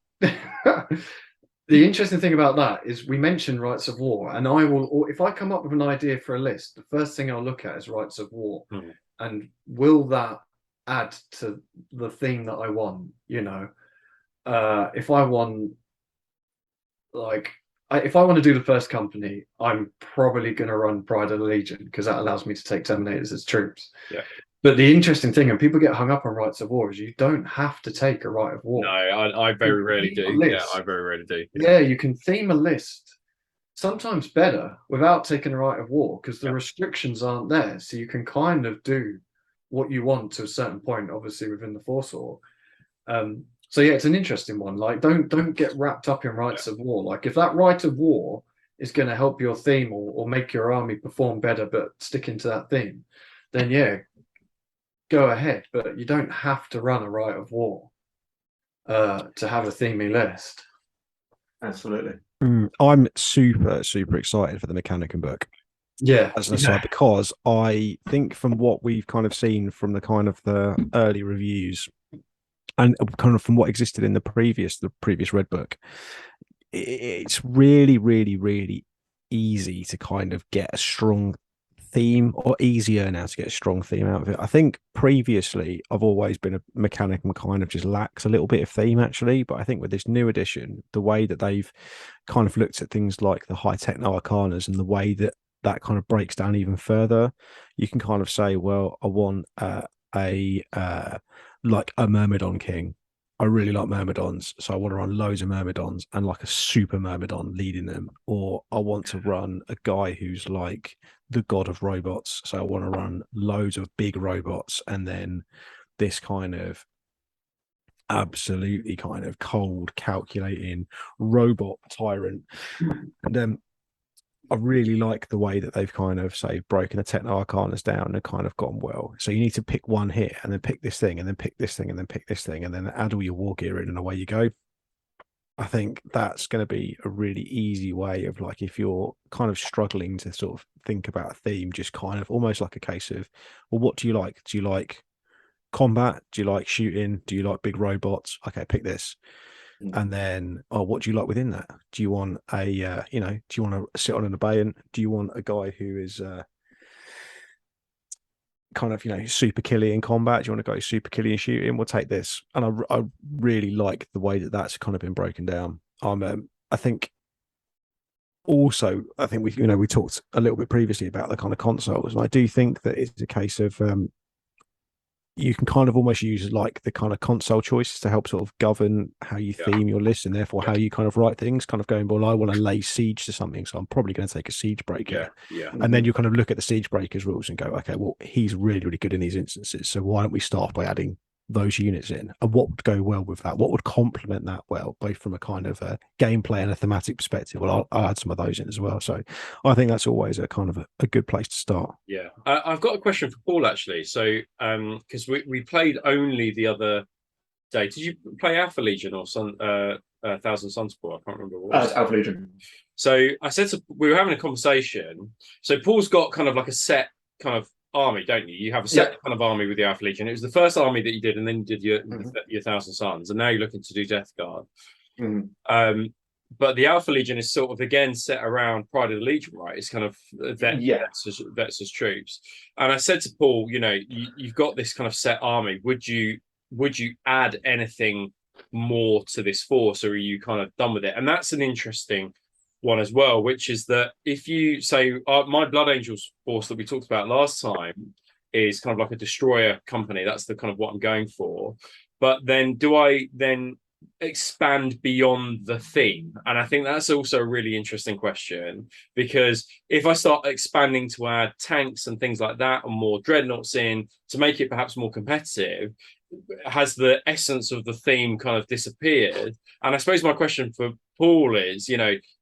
the interesting thing about that is we mentioned Rights of War, and I will, if I come up with an idea for a list, the first thing I'll look at is Rights of War, and will that add to the theme that I want? You know, if I want, like, if I want to do the first company, I'm probably going to run Pride of the Legion, because that allows me to take Terminators as troops. Yeah. But the interesting thing, and people get hung up on Rights of War, is you don't have to take a Right of War. No, I very rarely do. Yeah, I very rarely do. Yeah, you can theme a list, sometimes better, without taking a Right of War, because the restrictions aren't there. So you can kind of do what you want to a certain point, obviously within the Force War. So yeah, it's an interesting one. Like, don't get wrapped up in Rights of War. Like, if that Right of War is going to help your theme or make your army perform better, but sticking to that theme, then go ahead, but you don't have to run a Rite of War to have a themey list. Absolutely. I'm super excited for the Mechanicum book. Yeah, as an aside, because I think from what we've kind of seen from the kind of the early reviews and kind of from what existed in the previous Red book, it's really easy to kind of get a strong theme, or easier now to get a strong theme out of it. I think previously I've always been a Mechanicum kind of just lacks a little bit of theme actually, but I think with this new edition, the way that they've kind of looked at things like the high techno arcanas and the way that kind of breaks down even further, you can kind of say, well, I want like a Myrmidon king. I really like Myrmidons, so I want to run loads of Myrmidons and like a super Myrmidon leading them. Or I want to run a guy who's like the god of robots, so I want to run loads of big robots, and then this kind of absolutely kind of cold, calculating robot tyrant. And I really like the way that they've kind of, say, broken the techno arcanas down and kind of gone, well, so you need to pick one here and then pick this thing and then pick this thing and then pick this thing and then add all your war gear in and away you go. I think that's going to be a really easy way of, like, if you're kind of struggling to sort of think about a theme, just kind of almost like a case of, well, what do you like? Do you like combat? Do you like shooting? Do you like big robots? Okay, pick this. And then, what do you like within that? Do you want a, do you want to sit on an abeyant? Do you want a guy who is kind of, super killy in combat? Do you want to go super killy in shooting? We'll take this. And I really like the way that that's kind of been broken down. I think also, we talked a little bit previously about the kind of consoles, and I do think that it's a case of you can kind of almost use like the kind of console choices to help sort of govern how you theme your list, and therefore how you kind of write things, kind of going, well, I want to lay siege to something, so I'm probably going to take a siege breaker. And then you kind of look at the siege breakers rules and go, okay, well, he's really good in these instances, so why don't we start by adding those units in? And what would go well with that? What would complement that well, both from a kind of a gameplay and a thematic perspective? Well, I'll add some of those in as well. So I think that's always a kind of a good place to start. Yeah. I've got a question for Paul, actually. So, because we played only the other day. Did you play Alpha Legion or Thousand Suns, Paul? I can't remember what it was. Alpha Legion. So I said we were having a conversation. So Paul's got kind of like a set kind of army, don't you? You have a set kind of army with the Alpha Legion. It was the first army that you did, and then you did your Thousand Suns, and now you're looking to do Death Guard. But the Alpha Legion is sort of again set around Pride of the Legion, right? It's kind of vets as troops. And I said to Paul, you've got this kind of set army. Would you add anything more to this force, or are you kind of done with it? And that's an interesting one as well, which is that if you say my Blood Angels force that we talked about last time is kind of like a destroyer company, that's the kind of what I'm going for. But then do I then expand beyond the theme? And I think that's also a really interesting question, because if I start expanding to add tanks and things like that and more dreadnoughts in to make it perhaps more competitive, has the essence of the theme kind of disappeared? And I suppose my question for Paul is,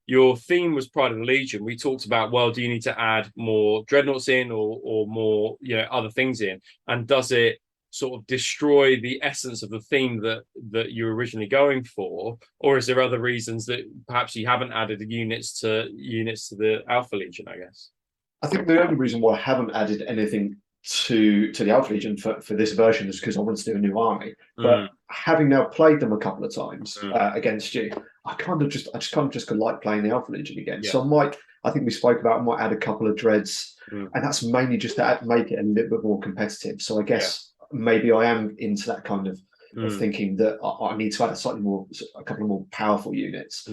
your theme was Pride of the Legion. We talked about, well, do you need to add more dreadnoughts in or more, other things in? And does it sort of destroy the essence of the theme that you were originally going for? Or is there other reasons that perhaps you haven't added the units to the Alpha Legion, I guess? I think the only reason why I haven't added anything to the Alpha Legion for this version is because I want to do a new army. But having now played them a couple of times against you, I just kind of like playing the Alpha Legion again. So I think we spoke about, I might add a couple of dreads, and that's mainly just to make it a little bit more competitive. So I guess maybe I am into that kind of thinking that I need to add a couple of more powerful units.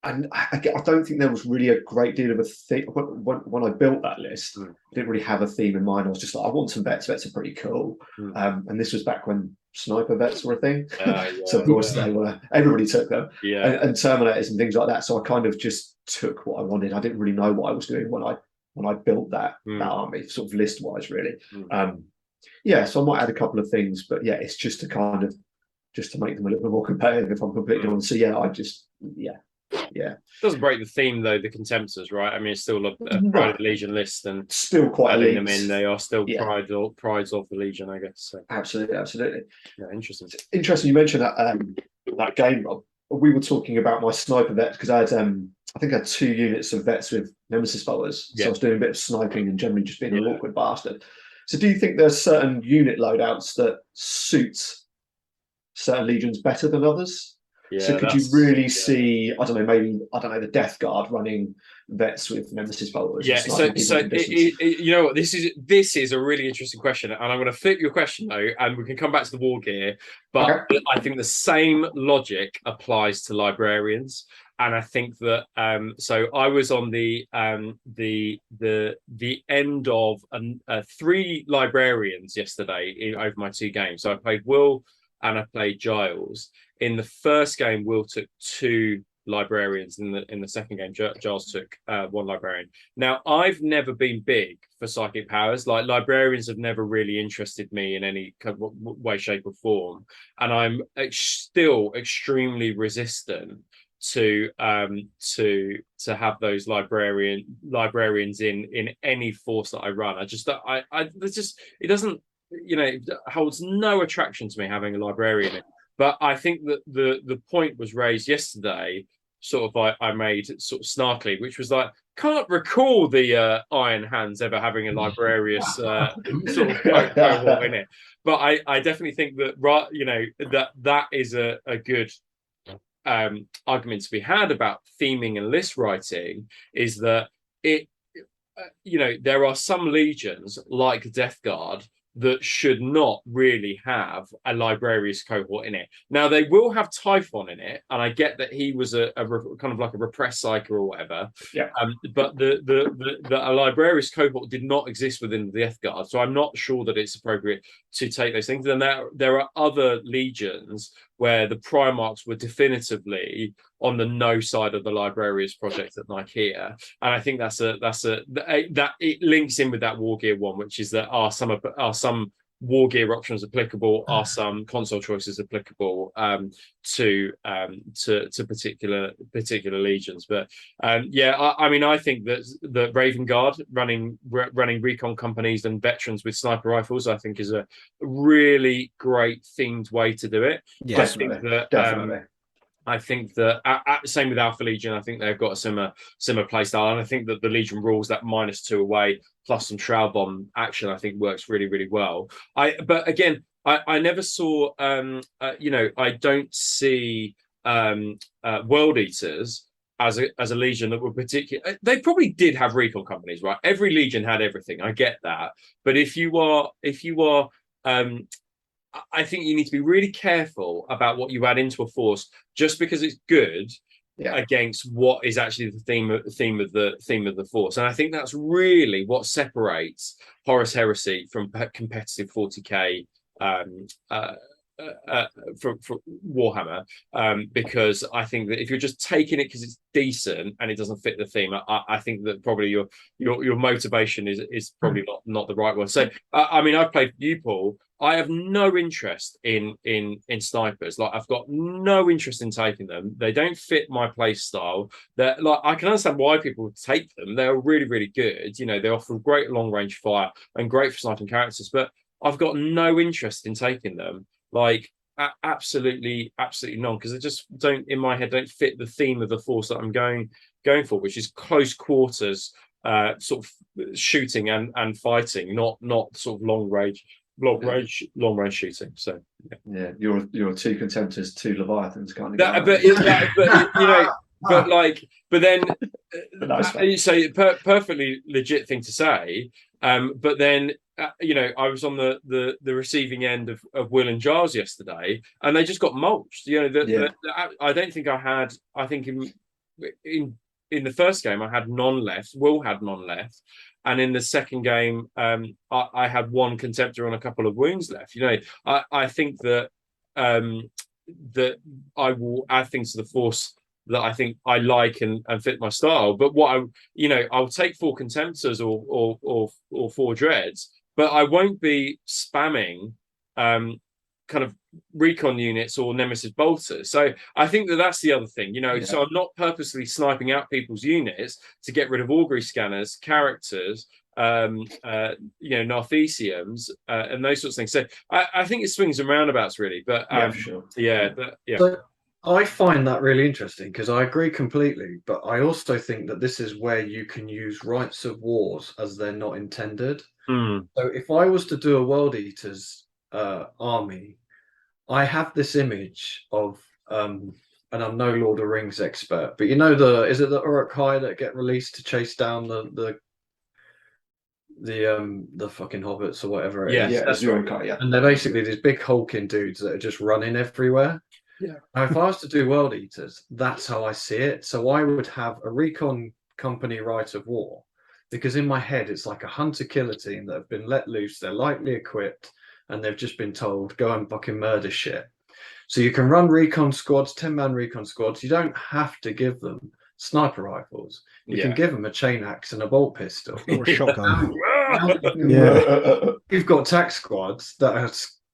And I don't think there was really a great deal of a theme. When I built that list, I didn't really have a theme in mind. I was just like, I want some vets. Vets are pretty cool. And this was back when sniper vets were a thing. So of course everybody took them. And Terminators and things like that. So I kind of just took what I wanted. I didn't really know what I was doing when I built that army, sort of list wise, really. So I might add a couple of things, but it's just to make them a little bit more competitive, if I'm completely honest. So Yeah, doesn't break the theme though. The Contemptors, right? I mean, it's still a Pride of the Legion list, and still quite adding elite. them in. They are still prides of the Legion, I guess. So. Absolutely. Yeah, interesting. Interesting. You mentioned that game, Rob. We were talking about my sniper vets because I had I think I had 2 units of vets with Nemesis followers. So I was doing a bit of sniping and generally just being an awkward bastard. So do you think there's certain unit loadouts that suit certain legions better than others? Yeah, so could you really see, I don't know, maybe, I don't know, the Death Guard running vets with Nemesis followers? Yeah, so you know what, this is a really interesting question, and I'm going to flip your question though, and we can come back to the war gear, but I think the same logic applies to librarians. And I think that so I was on the end of 3 librarians yesterday over my 2 games. So I played Will and I played Giles. In the first game, Will took 2 librarians. In the second game, Giles took 1 librarian. Now, I've never been big for psychic powers. Like, librarians have never really interested me in any way, shape, or form, and I'm still extremely resistant to have those librarians in any force that I run. It doesn't, you know, it holds no attraction to me having a librarian. But I think that the point was raised yesterday, sort of I made sort of snarkily, which was like, can't recall the Iron Hands ever having a librarious sort of cohort in it. But I definitely think that, you know, that is a good argument to be had about theming and list writing, is that you know, there are some legions like Death Guard that should not really have a librarious cohort in it. Now, they will have Typhon in it, and I get that he was a kind of like a repressed psyker or whatever. Yeah. But a librarious cohort did not exist within the Death Guard, so I'm not sure that it's appropriate to take those things. And there are other legions where the Primarchs were definitively on the no side of the librarious project at Nikea, and I think that it links in with that War Gear one, which is that are some War Gear options applicable, are some console choices applicable to particular legions. But I mean, I think that the Raven Guard running recon companies and veterans with sniper rifles, I think, is a really great themed way to do it. Yeah, definitely. I think that same with Alpha Legion. I think they've got a similar play style, and I think that the Legion rules, that -2 away plus some Shroud Bomb action, I think works really, really well. But again, I never saw you know, I don't see World Eaters as a legion that were particular. They probably did have recon companies, right? Every legion had everything. I get that, but if you are I think you need to be really careful about what you add into a force, just because it's good against what is actually the theme of the force. And I think that's really what separates Horus Heresy from competitive 40k for Warhammer, because I think that if you're just taking it because it's decent and it doesn't fit the theme, I think that probably your motivation is probably not the right one. So I mean, I've played you, Paul. I have no interest in snipers. Like, I've got no interest in taking them. They don't fit my play style. They're like, I can understand why people take them. They're really, really good. You know, they offer great long range fire and great for sniping characters. But I've got no interest in taking them. Like, absolutely none, because they just don't, in my head, don't fit the theme of the force that I'm going for, which is close quarters, sort of shooting and fighting, not sort of long range shooting. So yeah, you're 2 Contemptors, 2 Leviathans, kind of. But you know, but then so perfectly legit thing to say. But then you know, I was on the receiving end of Will and Giles yesterday, and they just got mulched. You know, I don't think I had. I think in the first game I had none left. Will had none left. And in the second game, I had 1 Contemptor and a couple of wounds left. You know, I think that that I will add things to the force that I think I like and fit my style. But I'll take 4 Contemptors or 4 Dreads, but I won't be spamming kind of recon units or Nemesis bolters. So I think that that's the other thing, you know. So I'm not purposely sniping out people's units to get rid of augury scanners, characters, you know, Narthesiums, and those sorts of things. So I think it swings and roundabouts really, but So I find that really interesting because I agree completely, but I also think that this is where you can use rights of wars as they're not intended. So if I was to do a World Eaters army, I have this image of and I'm no Lord of the Rings expert, but you know, is it the Uruk-hai that get released to chase down the fucking hobbits or whatever it is? That's Uruk-hai, and they're basically these big hulking dudes that are just running everywhere. Now, if I was to do World Eaters, that's how I see it. So I would have a recon company right of war, because in my head it's like a hunter-killer team that have been let loose. They're lightly equipped, and they've just been told, go and fucking murder shit. So you can run recon squads, 10-man recon squads. You don't have to give them sniper rifles. You can give them a chain axe and a bolt pistol. Or a shotgun. You've got tac squads that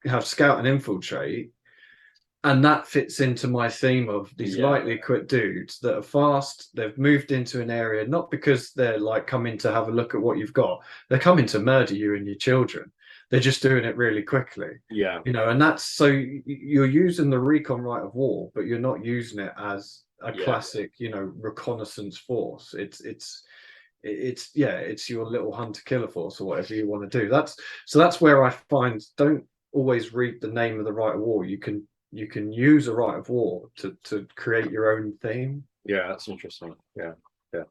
have scout and infiltrate. And that fits into my theme of these lightly equipped dudes that are fast. They've moved into an area, not because they're like coming to have a look at what you've got. They're coming to murder you and your children. They're just doing it really quickly. You know, and that's so you're using the recon right of war, but you're not using it as a classic, you know, reconnaissance force. It's your little hunter killer force or whatever you want to do. That's where I find, don't always read the name of the right of war. You can use a right of war to create your own theme. Yeah, that's interesting. Yeah.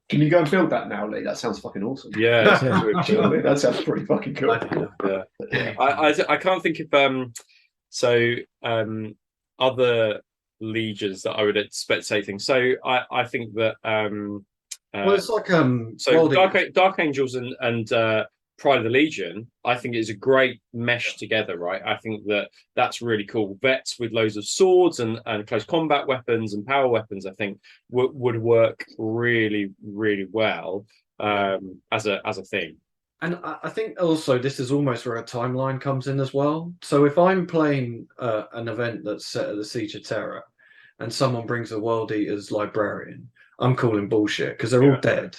Can you go and build that now, Lee? That sounds fucking awesome. Yeah, that sounds pretty fucking cool. I can't think of other legions that I would expect anything. So I think that well, it's like so Dark Angels and Pride of the Legion, I think is a great mesh together, right? I think that's really cool. Vets with loads of swords and close combat weapons and power weapons, I think would work really, really well as a theme. And I think also this is almost where a timeline comes in as well. So if I'm playing an event that's set at the Siege of Terror, and someone brings a World Eaters librarian, I'm calling bullshit because they're all dead.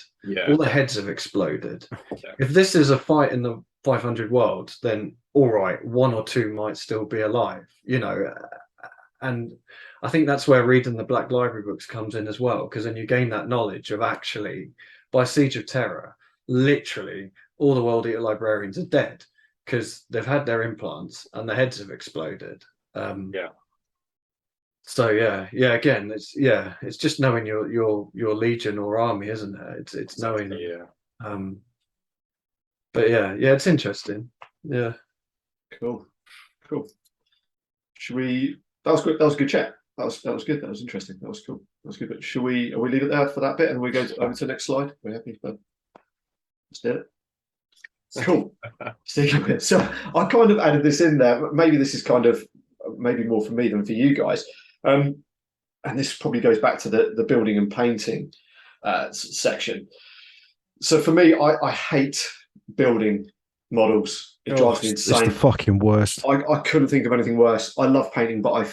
All the heads have exploded. If this is a fight in the 500 worlds, then all right, one or two might still be alive, you know. And I think that's where reading the Black Library books comes in as well, because then you gain that knowledge of actually, by Siege of Terror, literally all the World Eater librarians are dead because they've had their implants and the heads have exploded. So again, it's just knowing your legion or army, isn't it? It's knowing. But it's interesting. Yeah. Cool. Should we? That was good. That was a good chat. That was good. That was interesting. That was cool. That was good. But should we? Are we leave it there for that bit, and we go over to the next slide? We're happy. But let's do it. Cool. So I kind of added this in there. Maybe this is kind of maybe more for me than for you guys. And this probably goes back to the building and painting section. So for me, I hate building models. It drives me insane. It's the fucking worst. I couldn't think of anything worse. I love painting, but I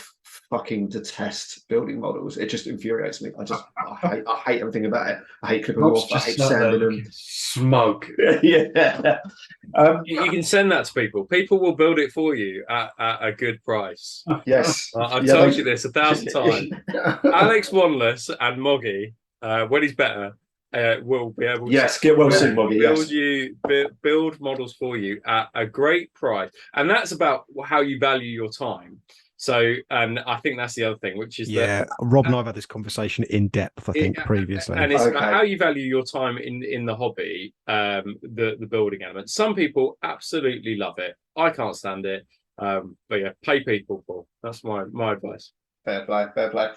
fucking detest building models. It just infuriates me. I hate everything about it. I hate clipping them off. I hate sanding them. Smoke. You can send that to people. People will build it for you at a good price. Yes. I've told you this 1,000 times. Alex Wanless and Moggy, when he's better, will be able to get well soon, Moggy. Build models for you at a great price. And that's about how you value your time. So I think that's the other thing, which is Rob and I've had this conversation in depth, I think, previously. And it's about how you value your time in the hobby, the building element. Some people absolutely love it. I can't stand it. But pay people for. That's my advice. Fair play.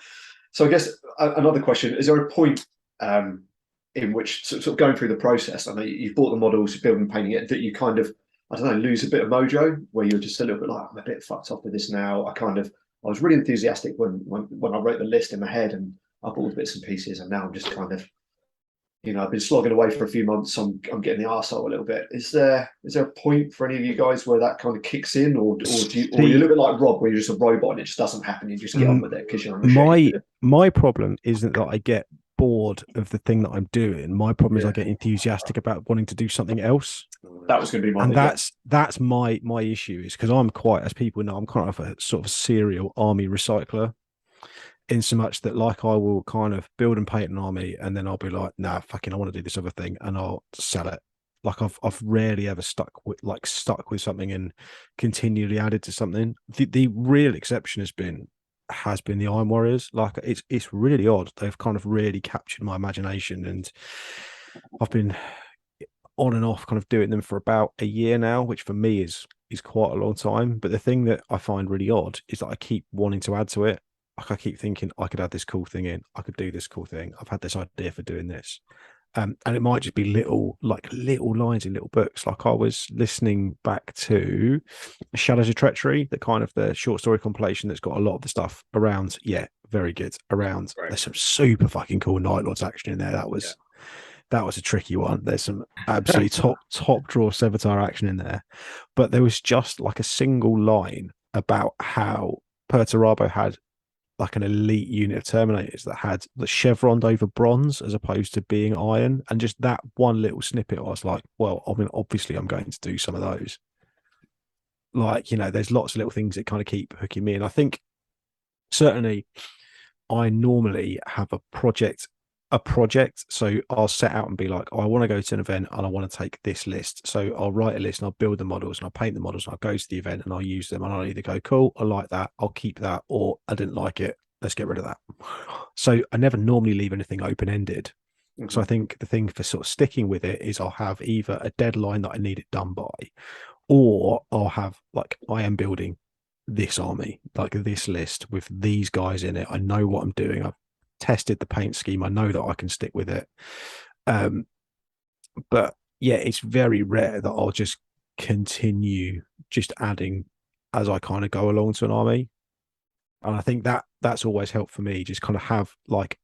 So I guess another question, is there a point in which sort of going through the process, I know you've bought the models, you're building and painting it, that you kind of, I don't know, lose a bit of mojo, where you're just a little bit like, I'm a bit fucked off with this now. I was really enthusiastic when I wrote the list in my head and I bought the bits and pieces, and now I'm just kind of, I've been slogging away for a few months. I'm getting the arsehole a little bit. Is there a point for any of you guys where that kind of kicks in, or you're a little bit like Rob, where you're just a robot and it just doesn't happen? You just get on with it because you're my problem isn't that I get bored of the thing that I'm doing. My problem is I get enthusiastic about wanting to do something else. That was going to be my and that's my issue, is because I'm quite, as people know, I'm kind of a sort of serial army recycler, in so much that like I will kind of build and paint an army and then I'll be like, nah, fucking I want to do this other thing, and I'll sell it. Like I've rarely ever stuck with something and continually added to something. The real exception has been the Iron Warriors. Like it's really odd. They've kind of really captured my imagination, and I've been on and off kind of doing them for about a year now, which for me is quite a long time. But the thing that I find really odd is that I keep wanting to add to it. Like I keep thinking I could add this cool thing in. I could do this cool thing. I've had this idea for doing this. And it might just be little lines in little books. Like I was listening back to Shadows of Treachery, the kind of the short story compilation that's got a lot of the stuff around. Yeah, very good. Around. Right. There's some super fucking cool Night Lords action in there. That was a tricky one. There's some absolutely top drawer Sevatar action in there. But there was just like a single line about how Perturabo had like an elite unit of Terminators that had the chevroned over bronze as opposed to being iron. And just that one little snippet, I was like, well, I mean, obviously I'm going to do some of those. Like, there's lots of little things that kind of keep hooking me. And I think certainly I normally have a project. So I'll set out and be like, I want to go to an event and I want to take this list. So I'll write a list and I'll build the models and I'll paint the models and I'll go to the event and I'll use them, and I'll either go, cool, I like that, I'll keep that, or I didn't like it, let's get rid of that. So I never normally leave anything open-ended. Mm-hmm. So I think the thing for sort of sticking with it is I'll have either a deadline that I need it done by, or I'll have like, I am building this army, like this list with these guys in it. I know what I'm doing. I've tested the paint scheme. I know that I can stick with it. But yeah, it's very rare that I'll just continue just adding as I kind of go along to an army. And I think that's always helped for me, just kind of have like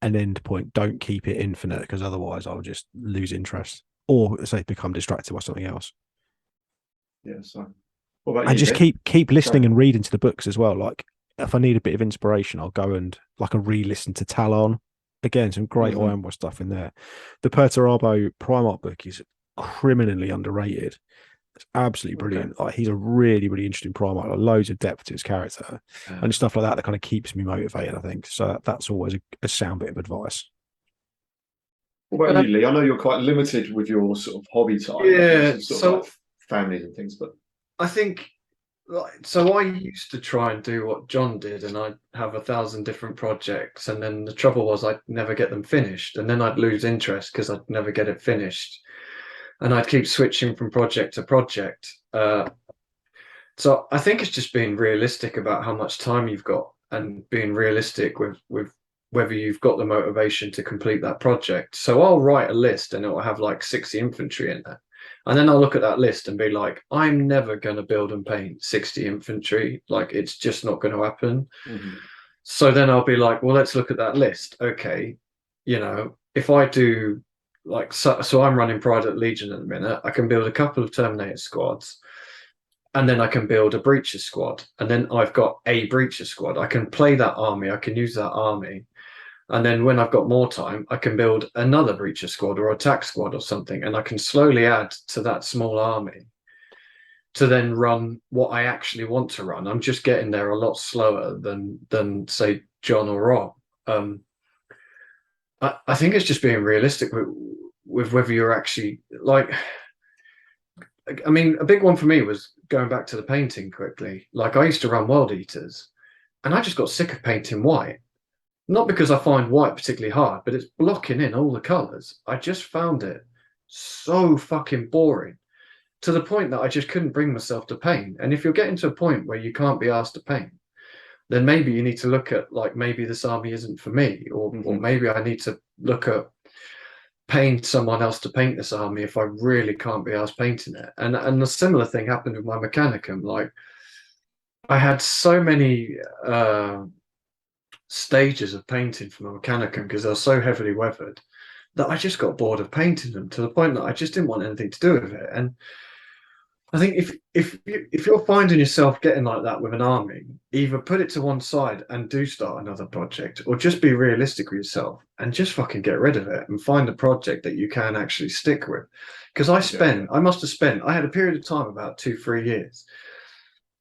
an end point. Don't keep it infinite, because otherwise I'll just lose interest, or say become distracted by something else. Yeah. So what about and you, just keep listening and reading to the books as well. Like if I need a bit of inspiration, I'll go and like a re-listen to Talon. Again, some great Iron War stuff in there. The Perturabo Primarch book is criminally underrated. It's absolutely brilliant. Like he's a really, really interesting Primarch. Like, loads of depth to his character and stuff like that kind of keeps me motivated, I think. So that's always a sound bit of advice. What about you, Lee? I know you're quite limited with your sort of hobby time. Yeah, so like families and things, but I think. So I used to try and do what John did, and I'd have 1,000 different projects, and then the trouble was I'd never get them finished, and then I'd lose interest because I'd never get it finished, and I'd keep switching from project to project. So I think it's just being realistic about how much time you've got, and being realistic with whether you've got the motivation to complete that project. So I'll write a list, and it will have like 60 infantry in there. And then I'll look at that list and be like, I'm never going to build and paint 60 infantry. Like, it's just not going to happen. Mm-hmm. So then I'll be like, well, let's look at that list. Okay. If I do like, so I'm running Private Legion at the minute, I can build a couple of Terminator squads, and then I can build a Breacher squad. And then I've got a Breacher squad. I can play that army. I can use that army. And then when I've got more time, I can build another Breacher squad or attack squad or something, and I can slowly add to that small army to then run what I actually want to run. I'm just getting there a lot slower than say John or Rob. I think it's just being realistic with whether you're actually like. I mean, a big one for me was going back to the painting quickly. Like I used to run World Eaters, and I just got sick of painting white. Not because I find white particularly hard, but it's blocking in all the colours. I just found it so fucking boring, to the point that I just couldn't bring myself to paint. And if you're getting to a point where you can't be asked to paint, then maybe you need to look at, like, maybe this army isn't for me, or maybe I need to look at paying someone else to paint this army if I really can't be asked painting it. And a similar thing happened with my Mechanicum. Like, I had so many stages of painting for my Mechanicum because they're so heavily weathered that I just got bored of painting them, to the point that I just didn't want anything to do with it. And I think if you're finding yourself getting like that with an army, either put it to one side and do start another project, or just be realistic with yourself and just fucking get rid of it and find a project that you can actually stick with. Because I had a period of time, about 2-3 years,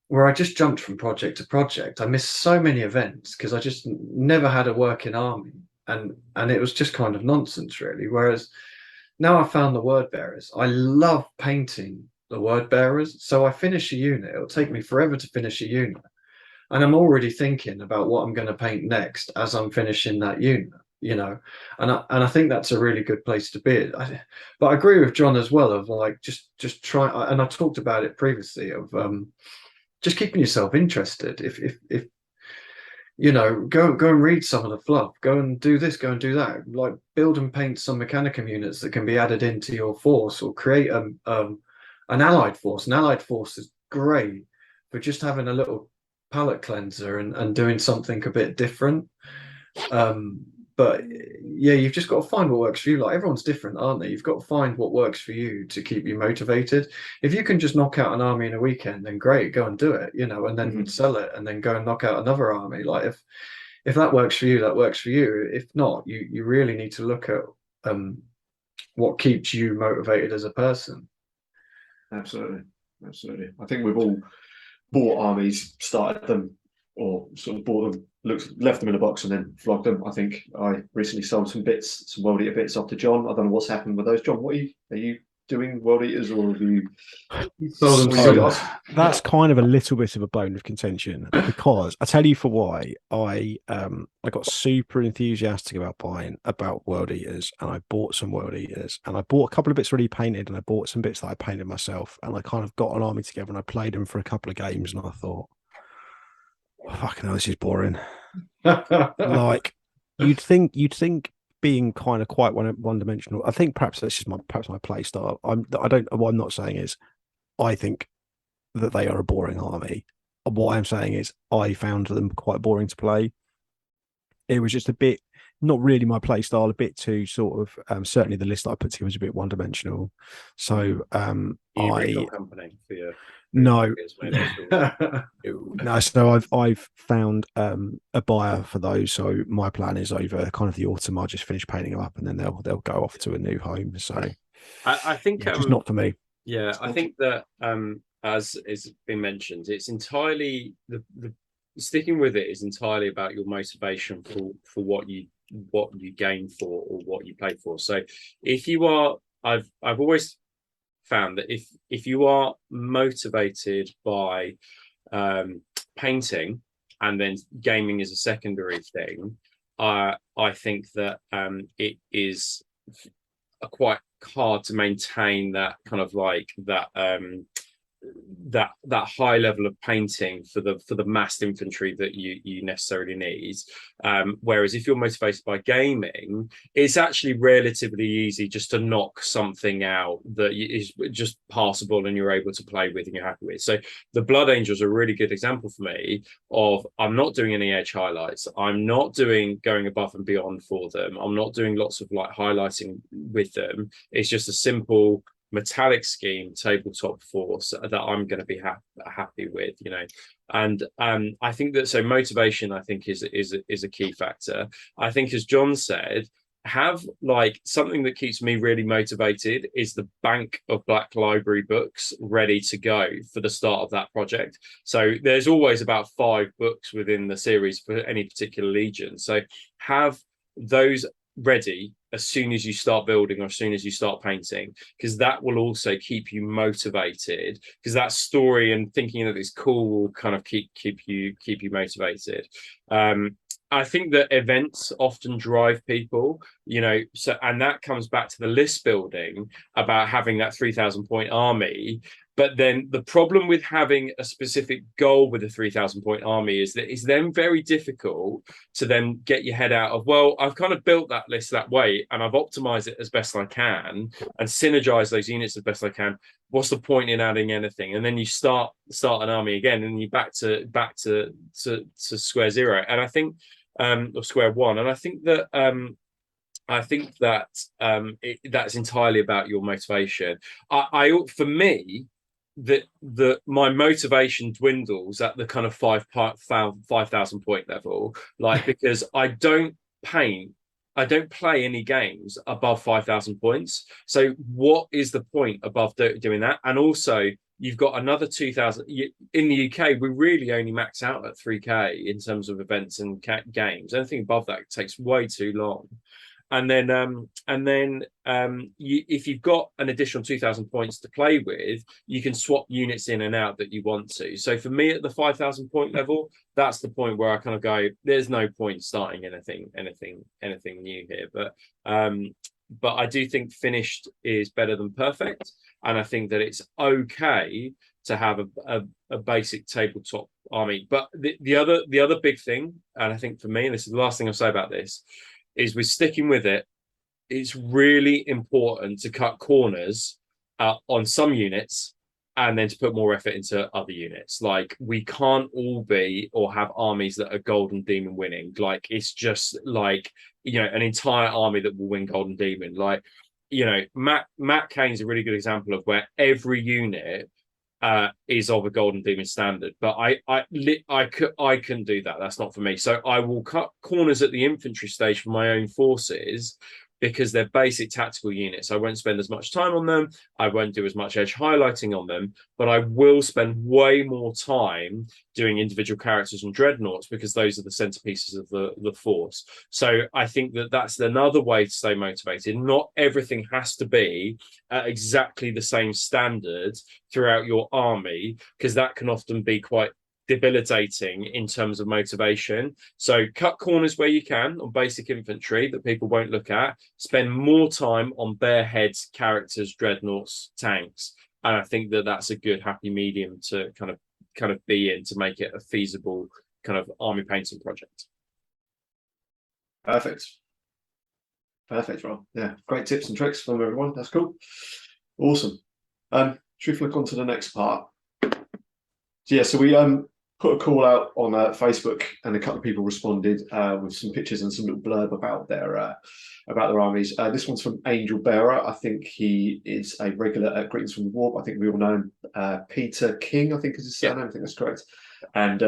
where I just jumped from project to project. I missed so many events because I just never had a working army, and it was just kind of nonsense, really. Whereas now I found the word bearers, I love painting the word bearers. So I finish a unit. It'll take me forever to finish a unit, and I'm already thinking about what I'm going to paint next as I'm finishing that unit. And I think that's a really good place to be. But I agree with John as well, of like just try. And I talked about it previously, of just keeping yourself interested. If go and read some of the fluff, go and do this, go and do that, like build and paint some Mechanicum units that can be added into your force, or create an allied force. An allied force is great for just having a little palette cleanser and doing something a bit different. But yeah, you've just got to find what works for you. Like, everyone's different, aren't they? You've got to find what works for you to keep you motivated. If you can just knock out an army in a weekend, then great, go and do it, and then sell it, and then go and knock out another army. Like, if that works for you, that works for you. If not, you really need to look at what keeps you motivated as a person. Absolutely. I think we've all bought armies, started them, or sort of bought them, left them in a box, and then flogged them. I think I recently sold some World Eater bits off to John. I don't know what's happened with those. John, are you doing World Eaters, or have you sold them? That's kind of a little bit of a bone of contention, because I tell you for why. I got super enthusiastic about World Eaters, and I bought some World Eaters, and I bought a couple of bits already painted, and I bought some bits that I painted myself, and I kind of got an army together, and I played them for a couple of games, and I thought, oh, fucking hell, this is boring. Like, you'd think being kind of quite one-dimensional. I think perhaps that's just my play style. What I'm not saying is I think that they are a boring army. What I'm saying is I found them quite boring to play. It was just a bit, not really my play style, a bit too sort of certainly the list that I put together was a bit one-dimensional. So company for your no. No, so I've found a buyer for those. So my plan is, over kind of the autumn, I'll just finish painting them up, and then they'll go off to a new home. So I think it's not for me. Yeah, I think that as has been mentioned, it's entirely the sticking with it is entirely about your motivation for what you gain for, or what you play for. So if you are, I've always found that if you are motivated by painting, and then gaming is a secondary thing, I think that it is quite hard to maintain that kind of like that high level of painting for the massed infantry that you necessarily need. Whereas if you're motivated by gaming, it's actually relatively easy just to knock something out that is just passable and you're able to play with and you're happy with. So the Blood Angels are a really good example for me of, I'm not doing any edge highlights. I'm not going above and beyond for them. I'm not doing lots of like highlighting with them. It's just a simple metallic scheme tabletop force that I'm going to be happy with, and I think that, so motivation, I think is a key factor. I think, as John said, have like something that keeps me really motivated is the bank of Black Library books ready to go for the start of that project. So there's always about 5 books within the series for any particular legion, so have those ready as soon as you start building, or as soon as you start painting, because that will also keep you motivated, because that story and thinking that it's cool will kind of keep you motivated. I think that events often drive people, so, and that comes back to the list building about having that 3,000 point army. But then the problem with having a specific goal with a 3,000 point army is that it's then very difficult to then get your head out of, well, I've kind of built that list that way and I've optimized it as best I can and synergize those units as best I can. What's the point in adding anything? And then you start an army again, and you're back to square zero. And I think, or square one. And I think that I think that that's entirely about your motivation. For me, that my motivation dwindles at the kind of 5,000 point level, like, because I don't play any games above 5,000 points. So what is the point above doing that? And also, you've got another 2,000 in the UK. We really only max out at 3K in terms of events and games. Anything above that takes way too long. And then if you've got an additional 2,000 points to play with, you can swap units in and out that you want to. So for me, at the 5,000 point level, that's the point where I kind of go, there's no point starting anything new here. But I do think finished is better than perfect, and I think that it's okay to have a basic tabletop army. But the other big thing, and I think for me, and this is the last thing I'll say about this, is we're sticking with it. It's really important to cut corners on some units and then to put more effort into other units. Like, we can't all be or have armies that are Golden Demon winning. Like, it's just like, an entire army that will win Golden Demon. Like, Matt Kane's a really good example of where every unit is of a Golden Demon standard, but I couldn't do that. That's not for me. So I will cut corners at the infantry stage for my own forces, because they're basic tactical units. I won't spend as much time on them. I won't do as much edge highlighting on them, but I will spend way more time doing individual characters and dreadnoughts, because those are the centerpieces of the force. So I think that that's another way to stay motivated. Not everything has to be at exactly the same standard throughout your army, because that can often be quite debilitating in terms of motivation. So cut corners where you can on basic infantry that people won't look at. Spend more time on bare heads, characters, dreadnoughts, tanks, and I think that that's a good happy medium to kind of be in, to make it a feasible kind of army painting project. Perfect, Rob. Yeah, great tips and tricks from everyone. That's cool. Awesome. Should we flick on to the next part? So we put a call out on Facebook, and a couple of people responded with some pictures and some little blurb about their armies. This one's from Angel Bearer. I think he is a regular at Greetings from the Warp. I think we all know him. Peter King, I think, is his surname. I think that's correct. And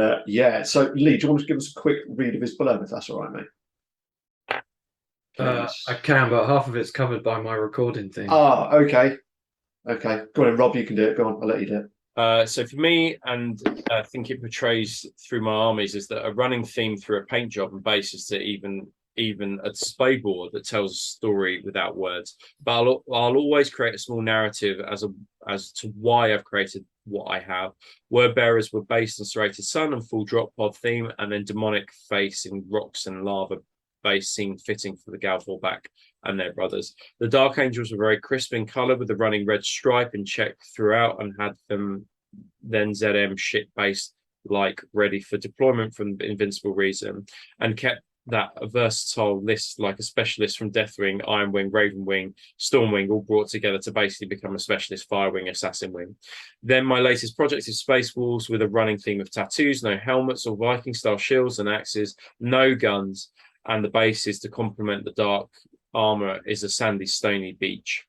so Lee, do you want to give us a quick read of his blurb, if that's all right, mate? I can, but half of it's covered by my recording thing. Okay. Go on, Rob, you can do it. Go on, I'll let you do it. So for me, and I think it portrays through my armies, is that a running theme through a paint job and base is to even a display board that tells a story without words. But I'll always create a small narrative as to why I've created what I have. Word bearers were based on Serrated Sun and full drop pod theme, and then demonic face in rocks and lava base seemed fitting for the Galvorback and their brothers. The Dark Angels were very crisp in colour, with the running red stripe and check throughout, and had them then ZM shit based, like ready for deployment from Invincible Reason, and kept that a versatile list, like a specialist from Deathwing, Ironwing, Ravenwing, Stormwing, all brought together to basically become a specialist Firewing Assassin Wing. Then my latest project is Space Wolves, with a running theme of tattoos, no helmets or Viking style shields and axes, no guns, and the base is to complement the dark armor is a sandy, stony beach,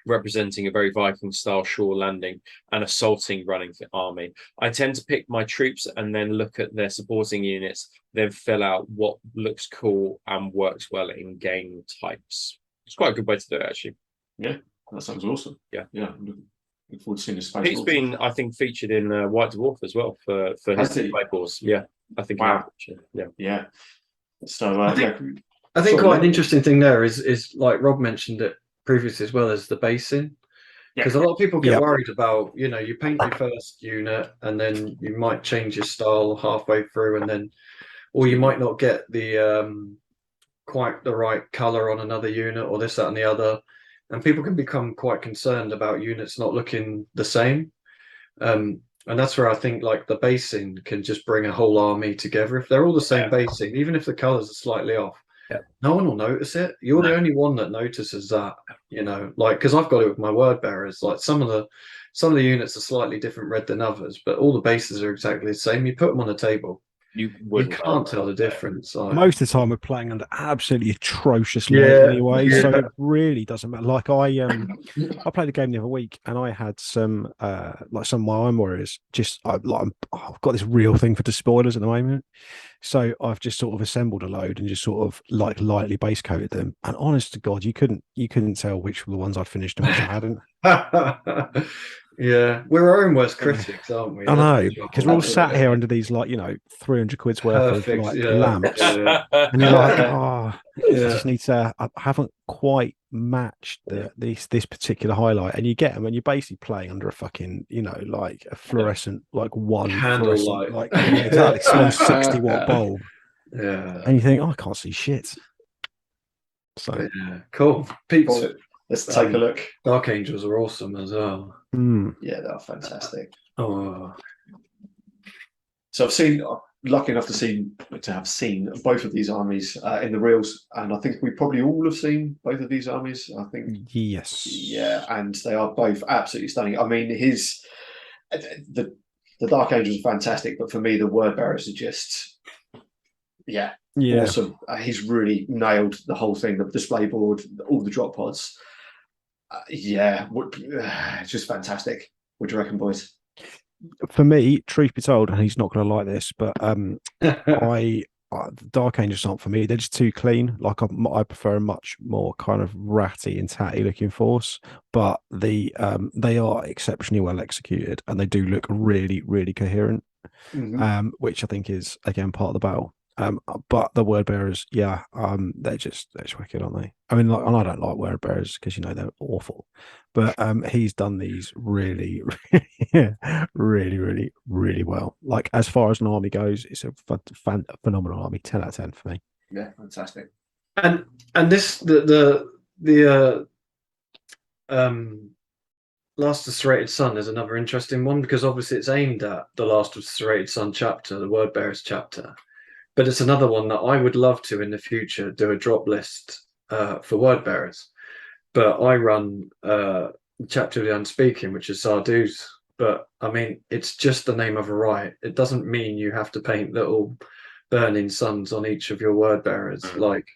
representing a very Viking style shore landing and assaulting running army. I tend to pick my troops and then look at their supporting units, then fill out what looks cool and works well in game types. It's quite a good way to do it, actually. Yeah, that sounds awesome. Yeah. Looking forward to seeing his space. He's been, I think, featured in White Dwarf as well for his playballs. Yeah, I think. Wow. Yeah. So I think quite an interesting thing there is like Rob mentioned it previously as well, as the basing, because a lot of people get worried about, you paint your first unit and then you might change your style halfway through, and then, or you might not get the quite the right color on another unit, or this, that, and the other, and people can become quite concerned about units not looking the same. And that's where I think like the basing can just bring a whole army together. If they're all the same basing, even if the colors are slightly off, no one will notice it. You're the only one that notices that, like, because I've got it with my word bearers. Like some of the units are slightly different red than others, but all the bases are exactly the same. You put them on a table, You can't tell the difference. Most of the time, we're playing under absolutely atrocious light anyway, so it really doesn't matter. Like I played a game the other week, and I had some Warhammer Warriors. I've got this real thing for despoilers at the moment, so I've just sort of assembled a load and just sort of like lightly base coated them. And honest to God, you couldn't tell which were the ones I'd finished and which I hadn't. Yeah, we're our own worst critics, aren't we? I know, because we're all sat here under these 300 quid's worth of lamps, and you're like, I just need to. I haven't quite matched this particular highlight, and you get them, and you're basically playing under a fucking like a fluorescent one candlelight, exactly, one 60-watt bulb. Yeah, and you think, I can't see shit. So cool, Pete. Let's take a look. Dark Angels are awesome as well. Yeah, they're fantastic. Oh, so lucky enough to have seen both of these armies in the reels, and I think we probably all have seen both of these armies. I think yes, yeah, and they are both absolutely stunning. I mean, the Dark Angels are fantastic, but for me, the Word Bearers are just awesome. He's really nailed the whole thing, the display board, all the drop pods. It's just fantastic. What do you reckon, boys? For me, truth be told, and he's not going to like this, but the Dark Angels aren't for me. They're just too clean. Like I prefer a much more kind of ratty and tatty looking force, but they are exceptionally well executed, and they do look really, really coherent, which I think is again part of the battle. But the Word Bearers, they're just wicked, aren't they? I mean, and I don't like Word Bearers because they're awful. But he's done these really, really, really, really well. Like as far as an army goes, it's a phenomenal army. 10 out of 10 for me. Yeah, fantastic. And this Last of the Serrated Sun is another interesting one, because obviously it's aimed at the Last of the Serrated Sun chapter, the Word Bearers chapter. But it's another one that I would love to in the future do a drop list for Word Bearers. But I run Chapter of the Unspeaking, which is Sardu's. But I mean, it's just the name of a right. It doesn't mean you have to paint little burning suns on each of your Word Bearers. Like,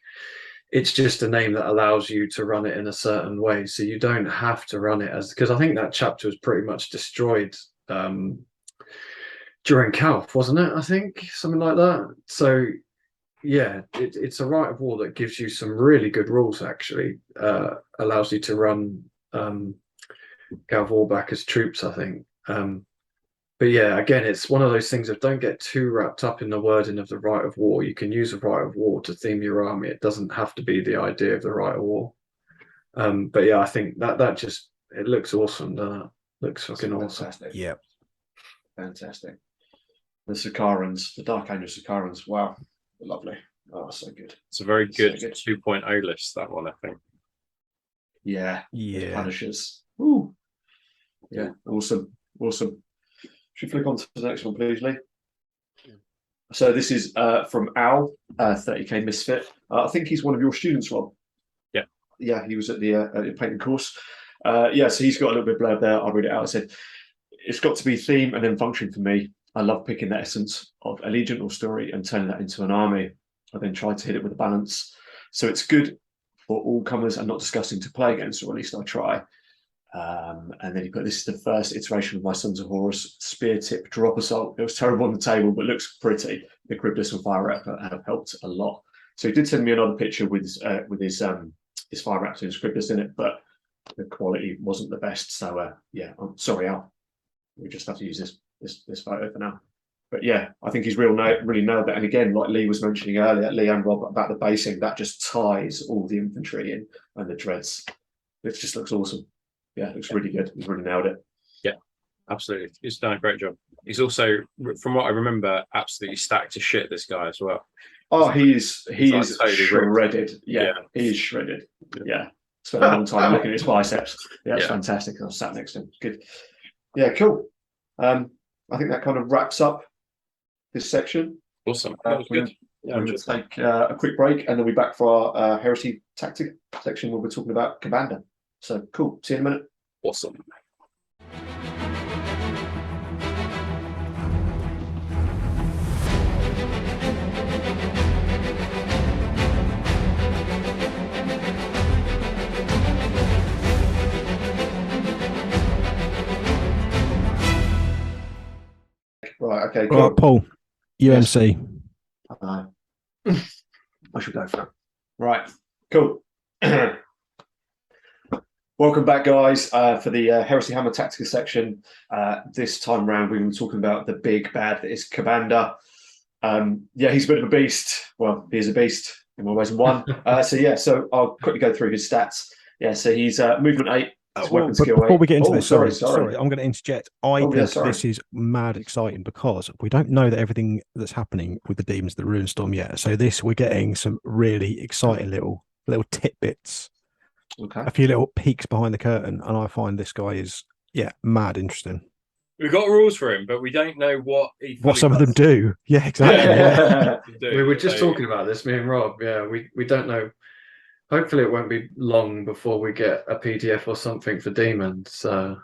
it's just a name that allows you to run it in a certain way. So you don't have to run it as, because I think that chapter was pretty much destroyed during Calf, wasn't it? I think something like that. So yeah, it's a right of war that gives you some really good rules. Actually, allows you to run Calf Warback as troops, I think. But yeah, again, it's one of those things of don't get too wrapped up in the wording of the right of war. You can use a right of war to theme your army. It doesn't have to be the idea of the right of war. But yeah, I think that just, it looks awesome. Doesn't it? Looks fucking awesome. Yeah, fantastic. The Sakarans, the Dark Angel Sakarans, wow, lovely. Oh, so good. It's a very good 2.0 list, that one, I think. Yeah. Punishers. Ooh. Yeah, awesome. Should flick on to the next one, please, Lee? So this is from Al, 30k Misfit. I think he's one of your students, Rob. Yeah. Yeah, he was at the painting course. So he's got a little bit of blurb there. I'll read it out. I said, it's got to be theme and then function for me. I love picking the essence of a legion or story and turning that into an army. I then try to hit it with a balance. So it's good for all comers and not disgusting to play against, or at least I try. And then you put, this is the first iteration of my Sons of Horus spear tip drop assault. It was terrible on the table, but looks pretty. The Cryptus and Fire Raptor have helped a lot. So he did send me another picture with his Fire Raptor and his Cryptus in it, but the quality wasn't the best. So yeah, I'm sorry, Al. We just have to use this photo for now. But yeah, I think he's really nailed it. And again, like Lee was mentioning earlier, Lee and Rob, about the basing, that just ties all the infantry in and the dreads. It just looks awesome. Yeah, it looks really good. He's really nailed it. Yeah, absolutely. He's done a great job. He's also, from what I remember, absolutely stacked to shit, this guy as well. Oh, he is totally shredded. Yeah, he is shredded. Yeah. Spent a long time looking at his biceps. Yeah, it's fantastic. I was sat next to him. Good. Yeah, cool. I think that kind of wraps up this section. Awesome. That was good. Yeah, we're going to take a quick break, and then we'll be back for our Heresy Tactica section where we're talking about Commander. So cool. See you in a minute. Awesome. Okay, cool. Right, Paul, UMC. Yes. I should go for it. Right, cool. Welcome back, guys, for the Heresy Hammer Tactica section. This time round, we're going to be talking about the big bad that is Commander. He's a bit of a beast. Well, he is a beast in more ways than one. So I'll quickly go through his stats. Yeah, so he's movement 8. Weapon skill 8. Before we get into this, sorry, I'm going to interject. I think this is mad exciting because we don't know that everything that's happening with the Demons, the Runestorm yet. So we're getting some really exciting little tidbits. Okay. A few little peeks behind the curtain, and I find this guy is mad interesting. We've got rules for him, but we don't know what some of them do. Yeah, exactly. We were just talking about this, me and Rob. Yeah, we don't know. Hopefully, it won't be long before we get a PDF or something for Demons. So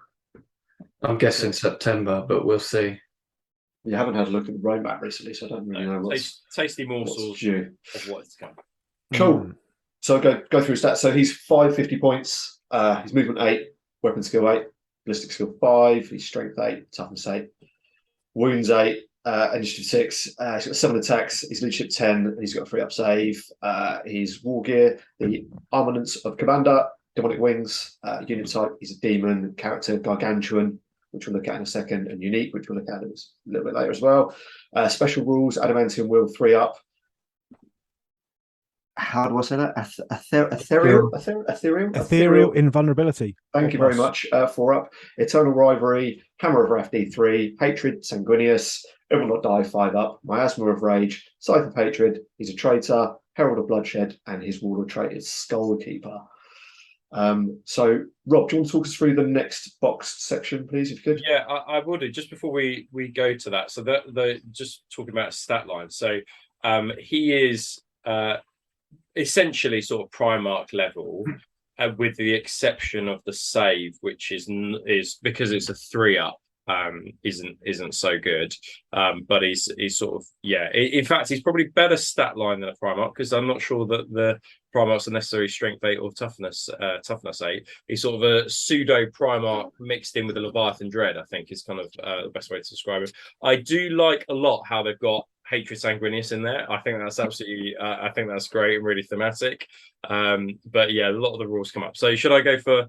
I'm guessing September, but we'll see. You haven't had a look at the roadmap recently, so I don't really know what's tasty morsels of what's to come. Cool. So go through his stats. So he's 550 points. He's movement 8, weapon skill 8, ballistic skill 5. He's strength 8, toughness 8, wounds 8, initiative 6. He's got 7 attacks. He's leadership 10. And he's got a 3-up save. His war gear, the armaments of Commander, demonic wings. Unit type, he's a demon. Character gargantuan, which we'll look at in a second, and unique, which we'll look at a little bit later as well. Special rules: adamantium will 3-up. How do I say that? Ethereal invulnerability. Thank you very much. 4-up. Eternal Rivalry, Hammer of Wrath D3, Hatred Sanguinius, It Will Not Die 5-up, Miasma of Rage, Scythe of Hatred, he's a traitor, Herald of Bloodshed, and his warlord trait is Skullkeeper. So, Rob, do you want to talk us through the next box section, please, if you could? Yeah, I would. Just before we go to that, so just talking about stat line. So, he is essentially sort of Primarch level, with the exception of the save, which is because it's a 3-up, isn't so good. But he's sort of in fact, he's probably better stat line than a Primarch, because I'm not sure that the Primarchs are necessarily strength 8 or toughness 8. He's sort of a pseudo Primarch mixed in with a Leviathan Dread, I think, is kind of the best way to describe it. I do like a lot how they've got Hatred Sanguinius in there. I think that's absolutely I think that's great and really thematic. But yeah, a lot of the rules come up. So should I go for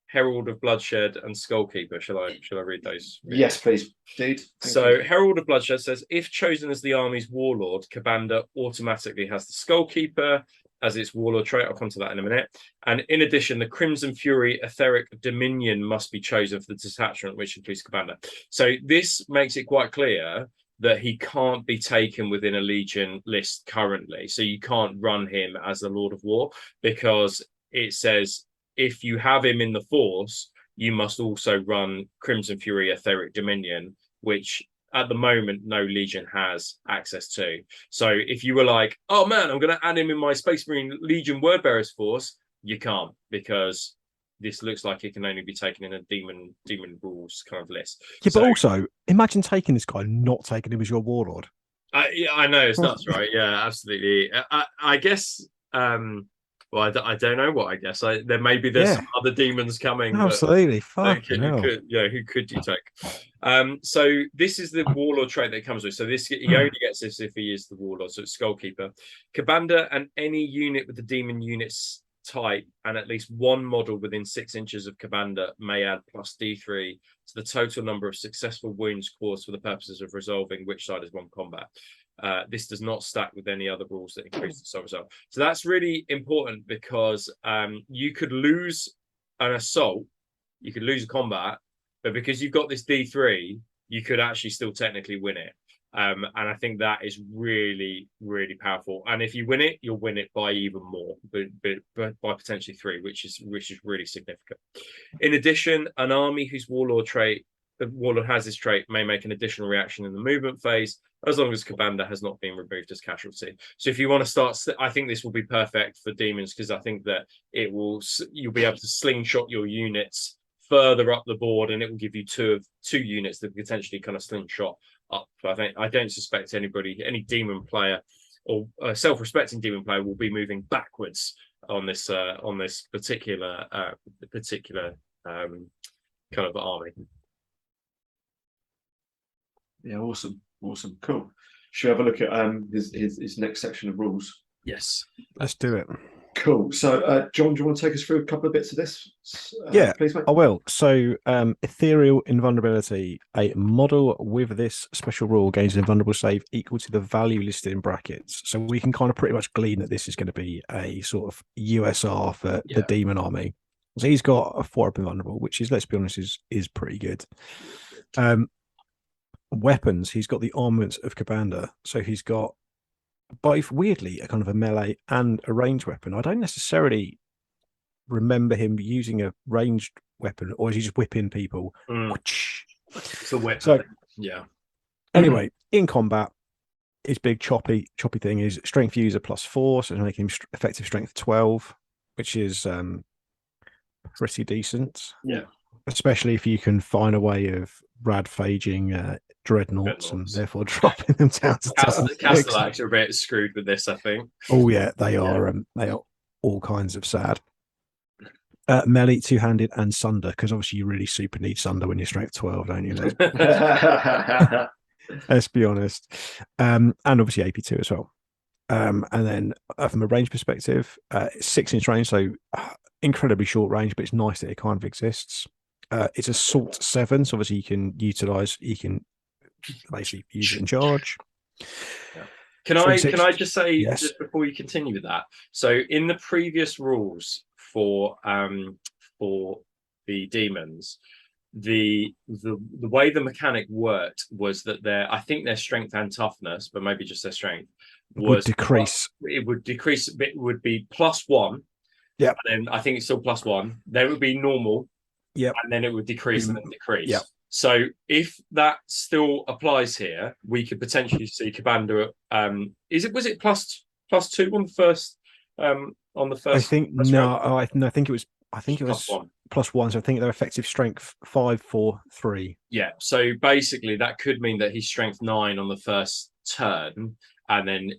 Herald of Bloodshed and Skullkeeper? Shall I read those? Yes, please, dude. So Herald of Bloodshed says, if chosen as the army's warlord, Commander automatically has the Skullkeeper as its warlord trait. I'll come to that in a minute. And in addition, the Crimson Fury Etheric Dominion must be chosen for the detachment, which includes Commander. So this makes it quite clear that he can't be taken within a Legion list currently. So you can't run him as the Lord of War, because it says if you have him in the Force, you must also run Crimson Fury Etheric Dominion, which at the moment no Legion has access to. So if you were like, oh man, I'm going to add him in my Space Marine Legion Wordbearers Force, you can't, because this looks like it can only be taken in a demon rules kind of list. Yeah, but also imagine taking this guy, not taking him as your warlord. I know it's nuts, right? Yeah, absolutely. I guess. Well, I don't know what I guess. There may be some other demons coming. Absolutely. Who could you take? So this is the warlord trait that comes with. So he only gets this if he is the warlord. So it's Skullkeeper. Commander and any unit with the demon units type and at least one model within 6 inches of Commander may add plus D3 to the total number of successful wounds caused for the purposes of resolving which side has won combat. This does not stack with any other rules that increase the sole result. So that's really important, because you could lose an assault, you could lose a combat, but because you've got this D3, you could actually still technically win it. And I think that is really, really powerful. And if you win it, you'll win it by even more, but by potentially 3, which is really significant. In addition, an army whose the warlord has this trait may make an additional reaction in the movement phase, as long as Commander has not been removed as casualty. So if you want to start, I think this will be perfect for demons, because I think that you'll be able to slingshot your units further up the board, and it will give you two units that potentially kind of slingshot up. I don't suspect any demon player or a self-respecting demon player will be moving backwards on this particular kind of army. Yeah, awesome. Awesome, cool. Should we have a look at his next section of rules? Yes, let's do it. Cool. So, John, do you want to take us through a couple of bits of this? Yeah, please, mate. I will. So, ethereal invulnerability. A model with this special rule gains an invulnerable save equal to the value listed in brackets. So we can kind of pretty much glean that this is going to be a sort of USR for the demon army. So he's got a 4-up invulnerable, which is, let's be honest, is pretty good. Weapons. He's got the armaments of Commander. So he's got both, weirdly, a kind of a melee and a ranged weapon. I don't necessarily remember him using a ranged weapon, or is he just whipping people? It's a whip. So, yeah. Anyway, in combat, his big choppy thing is strength user +4, so it's making him effective strength 12, which is pretty decent. Yeah. Especially if you can find a way of radphaging dreadnoughts and therefore dropping them down to Castellax are a bit screwed with this, I think. Oh yeah, they are. They are all kinds of sad. Melee, two-handed, and sunder, because obviously you really super need sunder when you're strength 12, don't you? Let's be honest. And obviously AP2 as well. And then from a range perspective, 6-inch range, so incredibly short range, but it's nice that it kind of exists. It's assault 7, so obviously you can basically use it in charge. Yeah. Can I just say, yes, just before you continue with that? So in the previous rules for the demons, the way the mechanic worked was that I think their strength and toughness, but maybe just their strength, would decrease. It would decrease. It would be +1. Yeah. And then I think it's still +1. Then it would be normal. Yeah. And then it would decrease and then decrease. Yeah. So if that still applies here, we could potentially see Commander. Was it +2 on the first? On the first. I think no. I think it was. I think it was +1. So I think their effective strength 5, 4, 3. Yeah. So basically, that could mean that he's strength 9 on the first turn, and then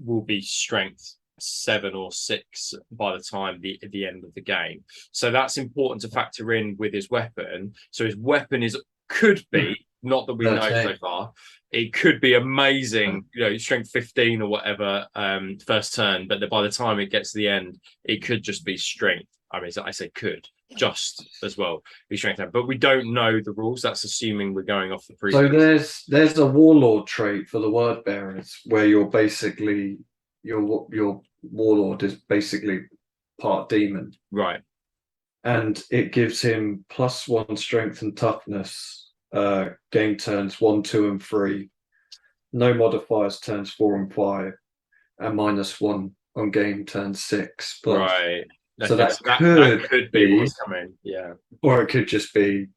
will be strength 7 or 6 by the time the end of the game. So that's important to factor in with his weapon. So his weapon could be, not that we know so far, it could be amazing, strength 15 or whatever first turn, but by the time it gets to the end, it could just be strength. I mean, I say could just as well be strength 10, but we don't know the rules. That's assuming we're going off the previous. So there's a warlord trait for the word bearers where you're basically your warlord is basically part demon, right? And it gives him +1 strength and toughness game turns 1, 2, and 3, no modifiers turns 4 and 5, and -1 on game turn 6. Right. So that could be what's coming. Yeah. Or it could just be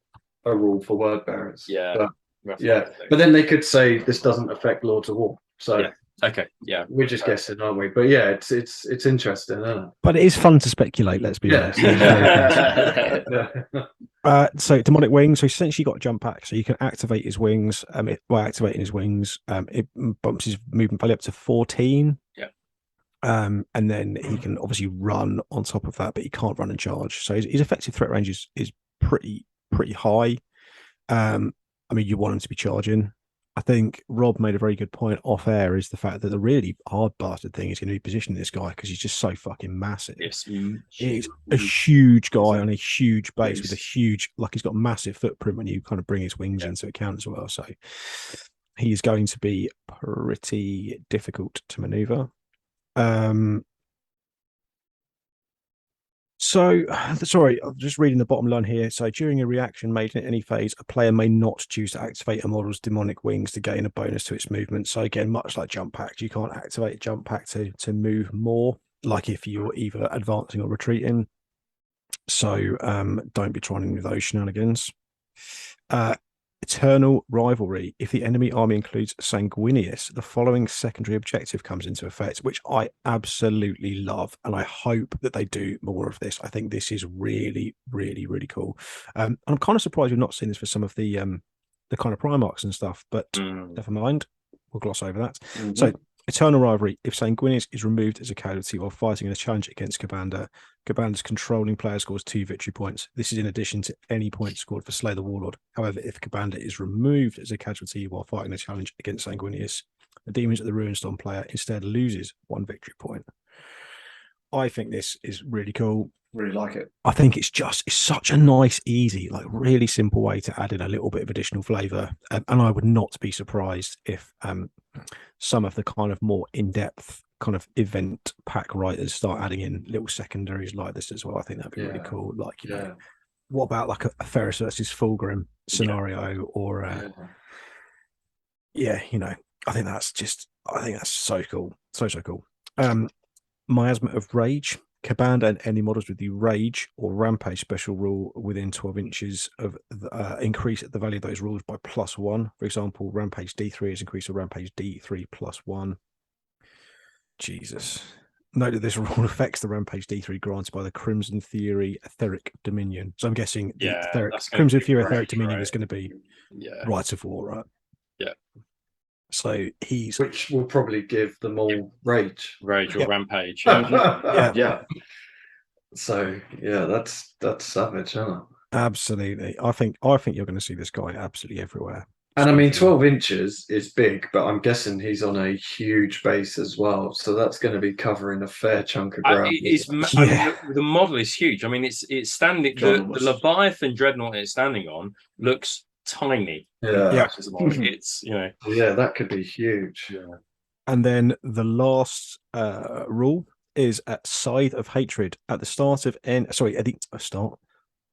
a rule for word bearers. Yeah. But then they could say this doesn't affect Lords of War. So yeah. Okay. Yeah. We're just guessing, aren't we? But yeah, it's interesting, isn't it? But it is fun to speculate, let's be honest. So demonic wings, so essentially got a jump pack, so you can activate his wings. By activating his wings, it bumps his movement value up to 14. Yeah. And then he can obviously run on top of that, but he can't run and charge. So his effective threat range is pretty high. I mean, you want him to be charging. I think Rob made a very good point off air, is the fact that the really hard bastard thing is going to be positioning this guy because he's just so fucking massive. Yes, he's a huge guy on a huge base with a huge, he's got a massive footprint when you kind of bring his wings into account as well. So he is going to be pretty difficult to maneuver. Sorry, I'm just reading the bottom line here. So during a reaction made in any phase, a player may not choose to activate a model's demonic wings to gain a bonus to its movement. So again, much like jump pack, you can't activate a jump pack to move more, like if you're either advancing or retreating. So don't be trying any of those shenanigans. Eternal rivalry. If the enemy army includes Sanguinius, the following secondary objective comes into effect, which I absolutely love, and I hope that they do more of this. I think this is really, really, really cool. And I'm kind of surprised we've not seen this for some of the kind of Primarchs and stuff, but never mind. We'll gloss over that. So Eternal Rivalry. If Sanguinius is removed as a casualty while fighting in a challenge against Kabanda, Kabanda's controlling player scores 2 victory points. This is in addition to any points scored for Slay the Warlord. However, if Kabanda is removed as a casualty while fighting a challenge against Sanguinius, the Demons at the Ruinstorm player instead loses 1 victory point. I think this is really cool. Really like it. I think it's such a nice, easy, like really simple way to add in a little bit of additional flavor. And I would not be surprised if some of the kind of more in-depth kind of event pack writers start adding in little secondaries like this as well. I think that'd be really cool. Like, you know, what about like a Ferris versus Fulgrim scenario or you know, I think that's so cool. So cool. Miasma of Rage. Kabanda and any models with the Rage or Rampage special rule within 12 inches of increase the value of those rules by +1. For example, Rampage D3 is increased to Rampage D3 +1. Jesus. Note that this rule affects the Rampage D3 granted by the Crimson Theory Etheric Dominion. So I'm guessing the Crimson Theory Etheric Dominion is going to be Rights of War, right? Yeah. So which will probably give them all Rage or Rampage. Yeah. So that's savage, isn't it? Absolutely. I think you're going to see this guy absolutely everywhere. And I mean, 12 inches is big, but I'm guessing he's on a huge base as well. So that's going to be covering a fair chunk of ground. The model is huge. I mean, it's standing. The Leviathan Dreadnought it's standing on looks tiny. It's, you know. That could be huge. Yeah. And then the last rule is at Scythe of Hatred at the start of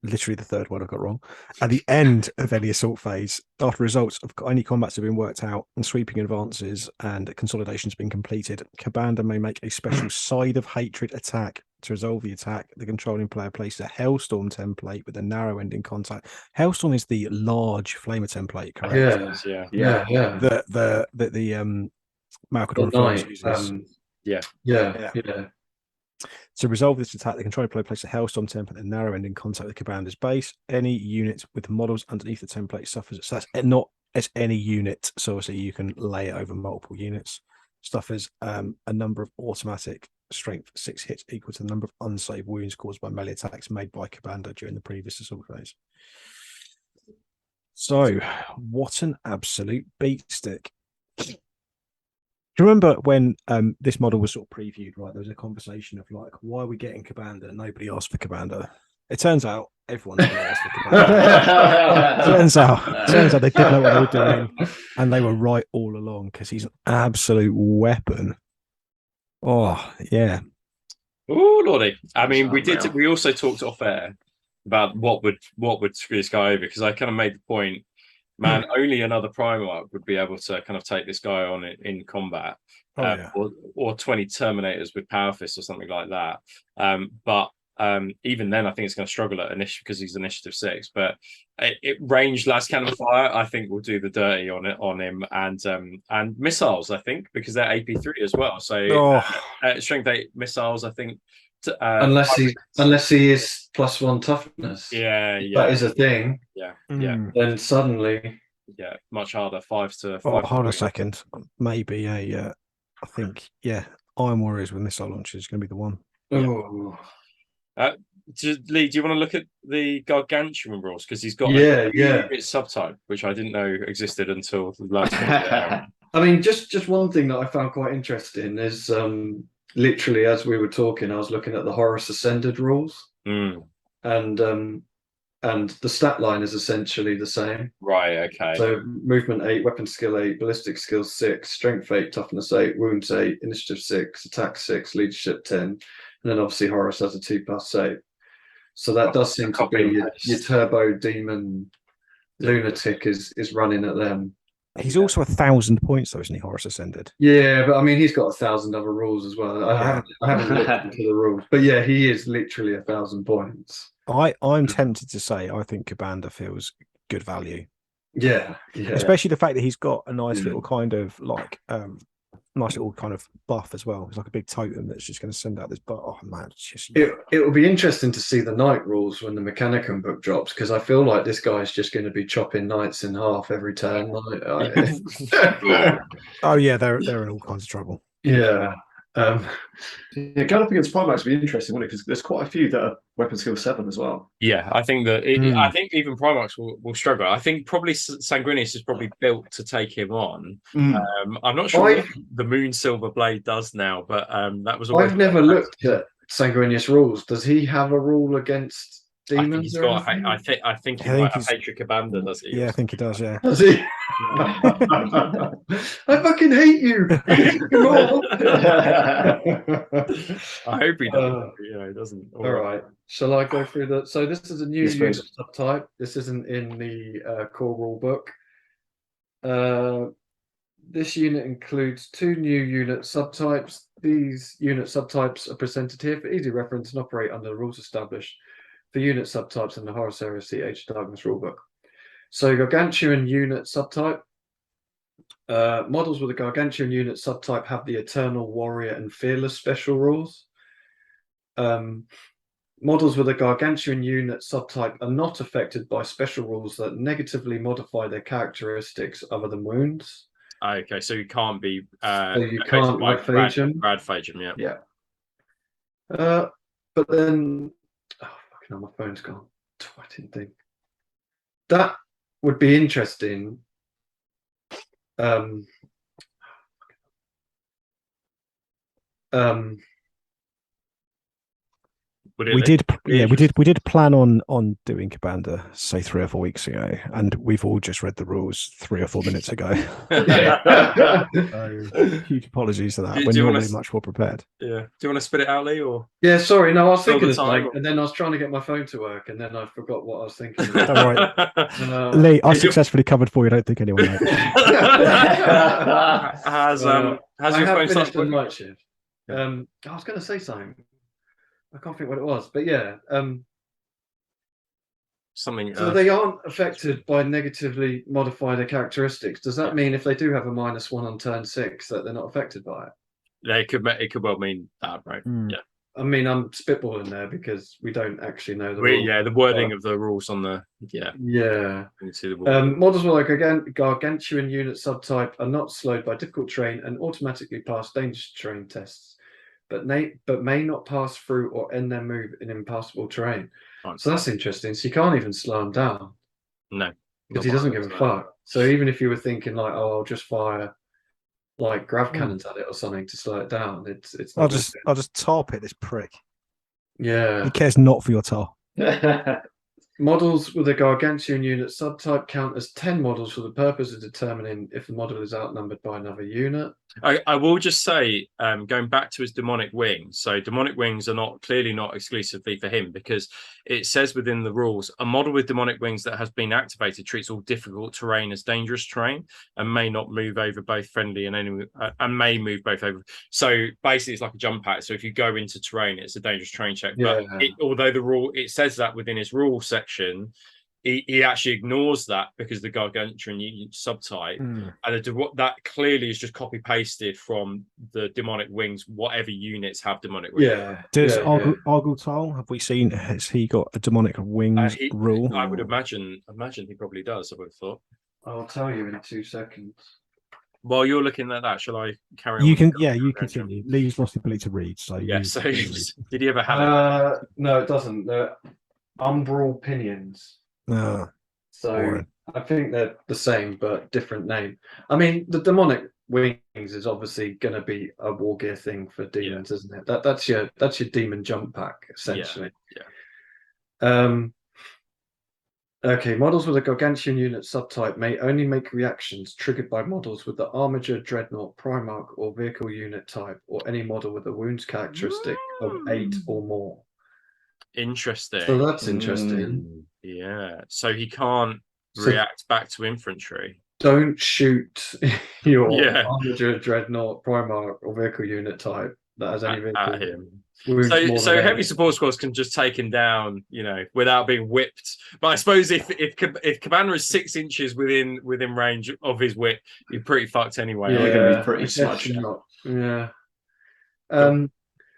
literally the third one I got wrong. At the end of any assault phase, after results of any combats have been worked out and sweeping advances and consolidations been completed, Kabanda may make a special Scythe of Hatred attack. To resolve the attack, the controlling player places a Hellstorm template with a narrow ending contact. Hellstorm is the large flamer template, correct? Yeah. The Malcador uses. To resolve this attack, the controlling player places a Hellstorm template with a narrow ending contact with Kabanda's base. Any unit with models underneath the template suffers. So that's not as any unit. So obviously you can lay it over multiple units. Suffers a number of automatic strength 6 hits equal to the number of unsaved wounds caused by melee attacks made by Kabanda during the previous assault phase. So, what an absolute beat stick. Do you remember when this model was sort of previewed, right? There was a conversation of like, why are we getting Kabanda? Nobody asked for Kabanda. It turns out everyone's going to ask for Kabanda. turns out they didn't know what they were doing. And they were right all along because he's an absolute weapon. Oh, yeah. Oh, Lordy. I mean, we also talked off air about what would screw this guy over, because I kind of made the point, man, only another Primarch would be able to kind of take this guy on in combat, or 20 Terminators with Power Fist or something like that. But even then, I think it's going to struggle at initiative because he's initiative 6. But it ranged last cannon fire, I think, will do the dirty on him, and missiles, I think, because they're AP3 as well. So strength 8 missiles, I think. Unless he is +1 toughness, that is a thing. Then suddenly, much harder. 5 to 5. Hold on a second, maybe I think Iron Warriors with missile launchers is going to be the one. Lee, do you want to look at the Gargantuan rules, because he's got a subtype which I didn't know existed until the last one. I mean, just one thing that I found quite interesting is literally, as we were talking, I was looking at the Horus Ascended rules, and the stat line is essentially the same. Right. Okay. So movement 8, weapon skill 8, ballistic skill 6, strength 8, toughness 8, wounds 8, initiative 6, attack 6, leadership 10, and then obviously Horus has a 2+8. So that does seem to be your turbo demon lunatic is running at them. He's also 1,000 points, though, isn't he, Horus Ascended? Yeah, but I mean, he's got 1,000 other rules as well. I haven't looked into the rules, but yeah, he is literally 1,000 points. I'm tempted to say I think Kabanda feels good value. Yeah. Especially the fact that he's got a nice little kind of like nice little kind of buff as well. It's like a big totem that's just going to send out this. But oh man, it's just it will be interesting to see the knight rules when the Mechanicum book drops, because I feel like this guy's just going to be chopping knights in half every turn. Oh yeah, they're in all kinds of trouble. Yeah. Yeah, going up against Primax would be interesting, wouldn't it? Because there's quite a few that are weapon skill 7 as well. Yeah, I think that I think even Primax will struggle. I think probably Sanguinius is probably built to take him on. I'm not sure what the Moon Silver Blade does now, but that was. I've never looked at Sanguinius rules. Does he have a rule against demons? I think he might have Hatred Cabanda, does he? Yeah, I think he does. Yeah. Does he? I fucking hate you. I hope he doesn't. He doesn't. All right. Shall I go through the? So this is a new unit subtype. This isn't in the core rule book. This unit includes 2 new unit subtypes. These unit subtypes are presented here for easy reference and operate under the rules established for unit subtypes in the Horus Heresy Age of Darkness rulebook. So Gargantuan unit subtype. Models with a Gargantuan unit subtype have the Eternal Warrior and Fearless special rules. Models with a Gargantuan unit subtype are not affected by special rules that negatively modify their characteristics other than wounds. Okay, so you can't be. So you can't phage him. Rad phage him, yeah. Yeah. But then, fucking hell, my phone's gone. Twatting thing. That would be interesting. We did plan on doing Cabanda, say 3 or 4 weeks ago, and we've all just read the rules 3 or 4 minutes ago. So, huge apologies for that. We're normally much more prepared. Yeah. Do you want to spit it out, Lee? Or sorry, no, I was thinking of something, and then I was trying to get my phone to work, and then I forgot what I was thinking. Don't worry, Lee. I successfully covered for you. I don't think anyone knows. Has your phone finished the night shift? I was going to say something. I can't think what it was, but yeah. Something. So they aren't affected by negatively modify their characteristics. Does that mean if they do have a -1 on turn 6 that they're not affected by it? Yeah, it could well mean that, right? Yeah. I mean, I'm spitballing there because we don't actually know the rules. Yeah, the wording of the rules on the Yeah. You can see the models with a Gargantuan unit subtype are not slowed by difficult terrain and automatically pass dangerous terrain tests, but may not pass through or end their move in impassable terrain. Right. So that's interesting. So you can't even slow him down. No, because he doesn't give a fuck. So even if you were thinking like, oh, I'll just fire like grav cannons at it or something to slow it down, it's. I'll just tar pit this prick. Yeah, he cares not for your tar. Models with a Gargantuan unit subtype count as 10 models for the purpose of determining if the model is outnumbered by another unit. I will just say, going back to his demonic wings, so demonic wings are clearly not exclusively for him, because it says within the rules, a model with demonic wings that has been activated treats all difficult terrain as dangerous terrain and may not move over both friendly and enemy, and may move both over. So basically, it's like a jump pack. So if you go into terrain, it's a dangerous terrain check. Yeah. But although the rule, it says that within his rule section, he actually ignores that because the Gargantuan unit subtype, and that clearly is just copy pasted from the demonic wings. Whatever units have demonic wings. Yeah. Does Argutal, have we seen? Has he got a demonic wings rule? I would imagine he probably does. I would have thought. I'll tell you in 2 seconds. While you're looking at that, shall I carry on? You can continue. Lee's lost the ability to read, so yeah. So did he ever have it? No, it doesn't. The umbral pinions. So boring. I think they're the same but different name. I mean, the demonic wings is obviously going to be a war gear thing for demons, isn't it? That's your demon jump pack essentially. Yeah. Okay, models with a Gargantuan unit subtype may only make reactions triggered by models with the Armiger, Dreadnought, Primarch, or Vehicle unit type, or any model with a wounds characteristic of 8 or more. Interesting. So that's interesting. Yeah. So he can't react back to infantry. Don't shoot your Armiger, Dreadnought, Primarch, or Vehicle unit type that has any at him. wounds So heavy support squads can just take him down, without being whipped. But I suppose if Cabana is 6 inches within range of his whip, you're pretty fucked anyway. Yeah, you're going to be pretty smudged. Yeah.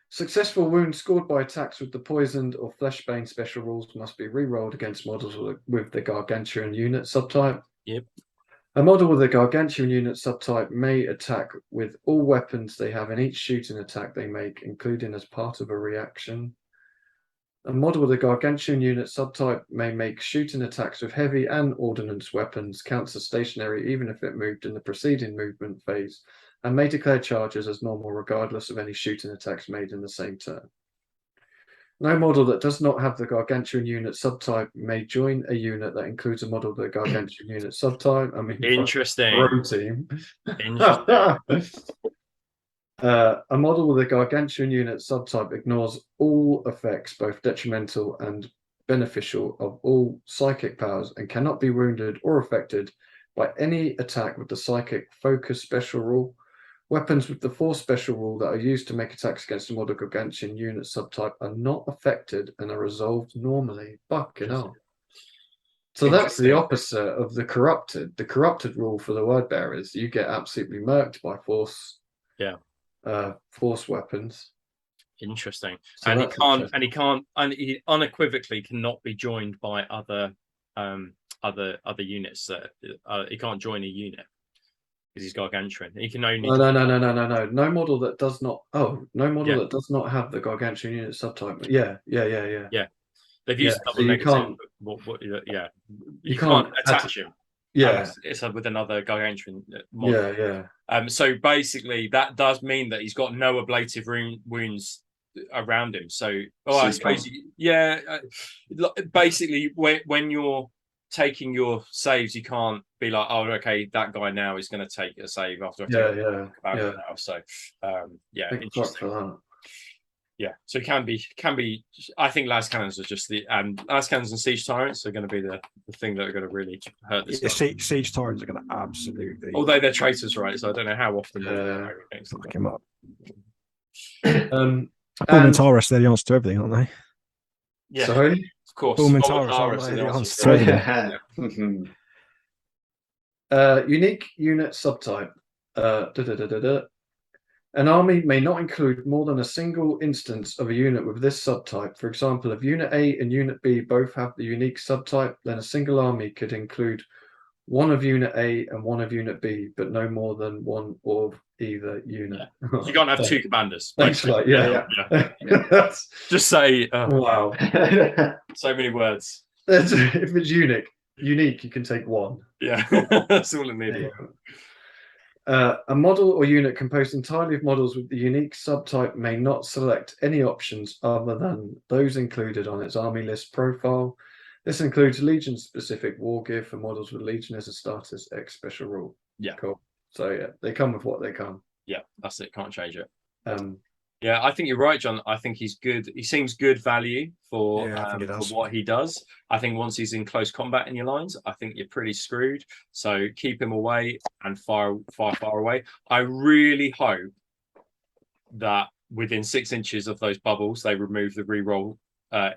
Successful wounds scored by attacks with the poisoned or fleshbane special rules must be re-rolled against models with the gargantuan unit subtype. Yep. A model with a gargantuan unit subtype may attack with all weapons they have in each shooting attack they make, including as part of a reaction. A model with a gargantuan unit subtype may make shooting attacks with heavy and ordnance weapons counts as stationary even if it moved in the preceding movement phase, and may declare charges as normal regardless of any shooting attacks made in the same turn. No model that does not have the gargantuan unit subtype may join a unit that includes a model with the gargantuan unit subtype. I mean, interesting. Road team. Interesting. A model with a gargantuan unit subtype ignores all effects, both detrimental and beneficial, of all psychic powers and cannot be wounded or affected by any attack with the psychic focus special rule. Weapons with the force special rule that are used to make attacks against a model gargantuan unit subtype are not affected and are resolved normally. Fucking hell. So that's the opposite of the corrupted. The corrupted rule for the word bearers, you get absolutely murked by force. Yeah. Force weapons. Interesting. So and he unequivocally cannot be joined by other units. He can't join a unit because he's gargantuan. He can only no. No model that does not that does not have the gargantuan unit subtype. Yeah. They've used double negative. You can't attach him. Yeah, it's with another gargantuan model. Yeah. So basically, that does mean that he's got no ablative wounds around him. So, I suppose, basically, when you're taking your saves, you can't be like, oh, okay, that guy now is going to take a save after I take now. So, interesting. Yeah, so it can be. I think las cannons are just las cannons and siege tyrants are going to be the thing that are going to really hurt this. Siege tyrants are going to absolutely. Although they're traitors, right? So I don't know how often they're fuck him up. Fulmintaris, they're the answer to everything, aren't they? Yeah, sorry, of course. Fulmintaris are the answer to everything. Unique unit subtype. An army may not include more than a single instance of a unit with this subtype. For example, if Unit A and Unit B both have the unique subtype, then a single army could include one of Unit A and one of Unit B, but no more than one of either unit. Yeah. You can't have two commanders. Thanks for that. Yeah. Just say, wow. So many words. If it's unique, you can take one. Yeah, that's all it needed. A model or unit composed entirely of models with the unique subtype may not select any options other than those included on its army list profile. This includes Legion-specific war gear for models with Legion as a status X special rule. Yeah. Cool. So, yeah, they come with what they come. Yeah, that's it. Can't change it. Yeah, I think you're right, John. I think he's good. He seems good value for what he does. I think once he's in close combat in your lines, I think you're pretty screwed. So keep him away and far away. I really hope that within 6 inches of those bubbles, they remove the reroll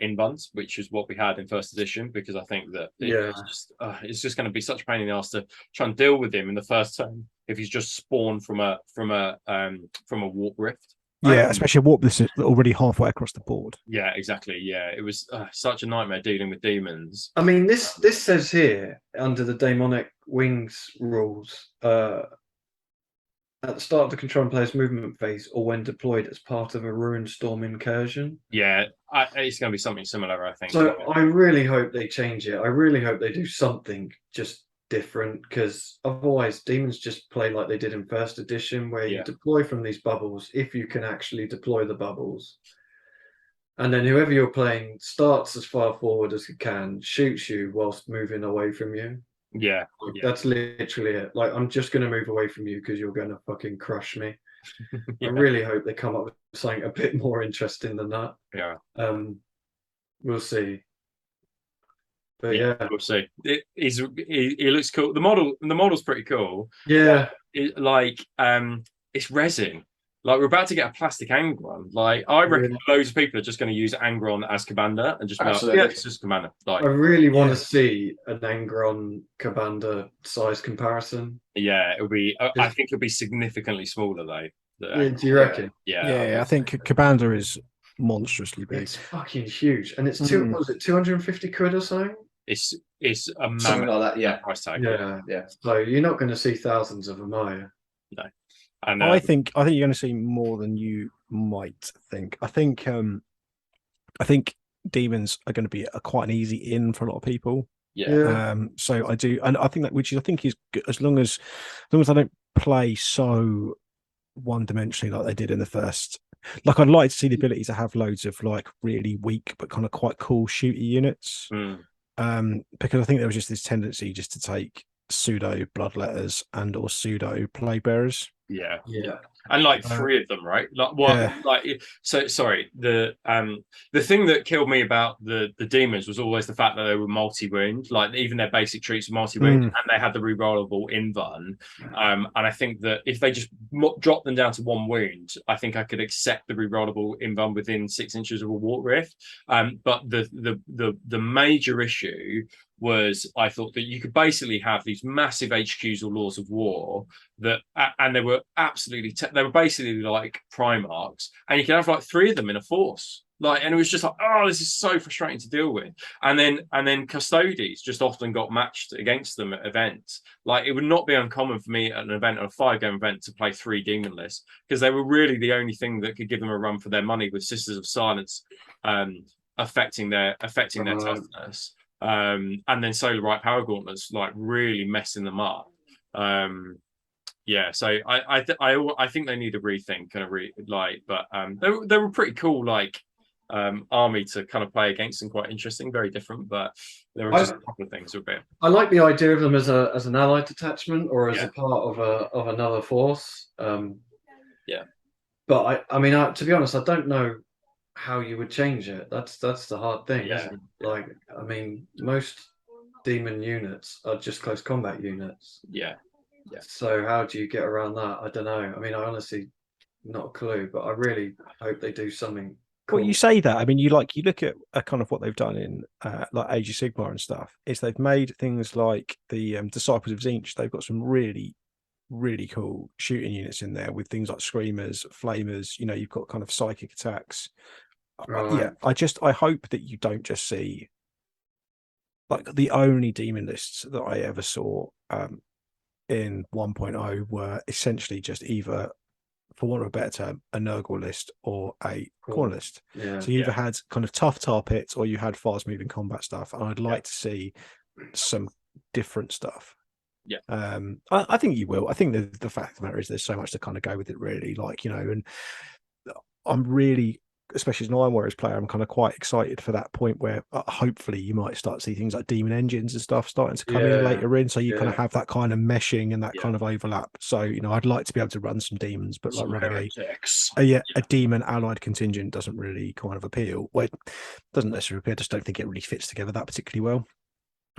in buns, which is what we had in first edition, because I think that it's just going to be such a pain in the ass to try and deal with him in the first turn if he's just spawned from a warp rift. Yeah, especially a warp this is already halfway across the board. Yeah, exactly. Yeah, it was such a nightmare dealing with demons. I mean, this says here under the Daemonic Wings rules, at the start of the control player's movement phase, or when deployed as part of a Ruined Storm incursion. Yeah, it's going to be something similar, I think. So I really hope they change it. I really hope they do something just different, because otherwise demons just play like they did in first edition, where you deploy from these bubbles if you can actually deploy the bubbles, and then whoever you're playing starts as far forward as it can, shoots you whilst moving away from you. That's literally it. Like, I'm just going to move away from you because you're going to fucking crush me. I really hope they come up with something a bit more interesting than that. We'll see. But we'll see. He looks cool. The model's pretty cool. Yeah. It's resin. Like, we're about to get a plastic Angron. Like, I reckon loads of people are just going to use Angron as Commander and just be like, yeah, it's just Commander. Like, I really want to see an Angron Commander size comparison. Yeah, it'll be. I think it'll be significantly smaller though. Yeah, do you reckon? Yeah, I think Commander is monstrously big. It's fucking huge, and it's what was it, 250 quid or something? It's a mammoth something like that. Yeah, price tag. Yeah. So you're not going to see thousands of them, are you? No. And I think you're going to see more than you might think. I think demons are going to be quite an easy in for a lot of people. Yeah. So I do, and I think that, which I think is good, as long as they don't play so one-dimensionally like they did in the first. Like, I'd like to see the ability to have loads of like really weak but kind of quite cool shooty units. Because I think there was just this tendency just to take pseudo bloodletters and or pseudo plague bearers. Yeah. And like 3 of them, right? Like what? Yeah. Like, so sorry. The thing that killed me about the demons was always the fact that they were multi-wound. Like, even their basic treats were multi-wound, and they had the rerollable invuln. And I think that if they just dropped them down to 1 wound, I think I could accept the rerollable invuln within 6 inches of a Warp Rift. But the major issue was, I thought that you could basically have these massive HQs or laws of war that, and they were absolutely, they were basically like Primarchs, and you could have like 3 of them in a force. Like, and it was just like, oh, this is so frustrating to deal with. And then Custodes just often got matched against them at events. Like, it would not be uncommon for me at an event, a 5-game event, to play 3 demon lists, because they were really the only thing that could give them a run for their money, with Sisters of Silence affecting their toughness. And then Solar Right Power Gauntlets like really messing them up. So I think they need a rethink and but they were pretty cool, like army to kind of play against, and quite interesting, very different, but there were just a couple of things a bit. I like the idea of them as an allied detachment, or as a part of another force. But I mean, to be honest, I don't know how you would change it. That's the hard thing, isn't it? Like, I mean, most demon units are just close combat units. So how do you get around that? I don't know. I mean, I honestly not a clue, but I really hope they do something cool. Well, you say that, I mean, you look at kind of what they've done in like Age of Sigmar and stuff, is they've made things like the Disciples of Tzeentch. They've got some really cool shooting units in there, with things like screamers, flamers, you've got kind of psychic attacks. Right. I hope that you don't just see, like, the only demon lists that I ever saw in 1.0 were essentially just either, for want of a better term, a Nurgle list or a corner list. So you either had kind of tough tar pits, or you had fast moving combat stuff, and I'd like to see some different stuff. I think you will. I think the fact of the matter is there's so much to kind of go with it, really, like, and I'm really, especially as an Iron Warriors player, I'm kind of quite excited for that point where hopefully you might start to see things like demon engines and stuff starting to come in later in, so you kind of have that kind of meshing and that kind of overlap. So I'd like to be able to run some demons, but like running a demon allied contingent doesn't really kind of appeal. Well, it doesn't necessarily appeal, I just don't think it really fits together that particularly well.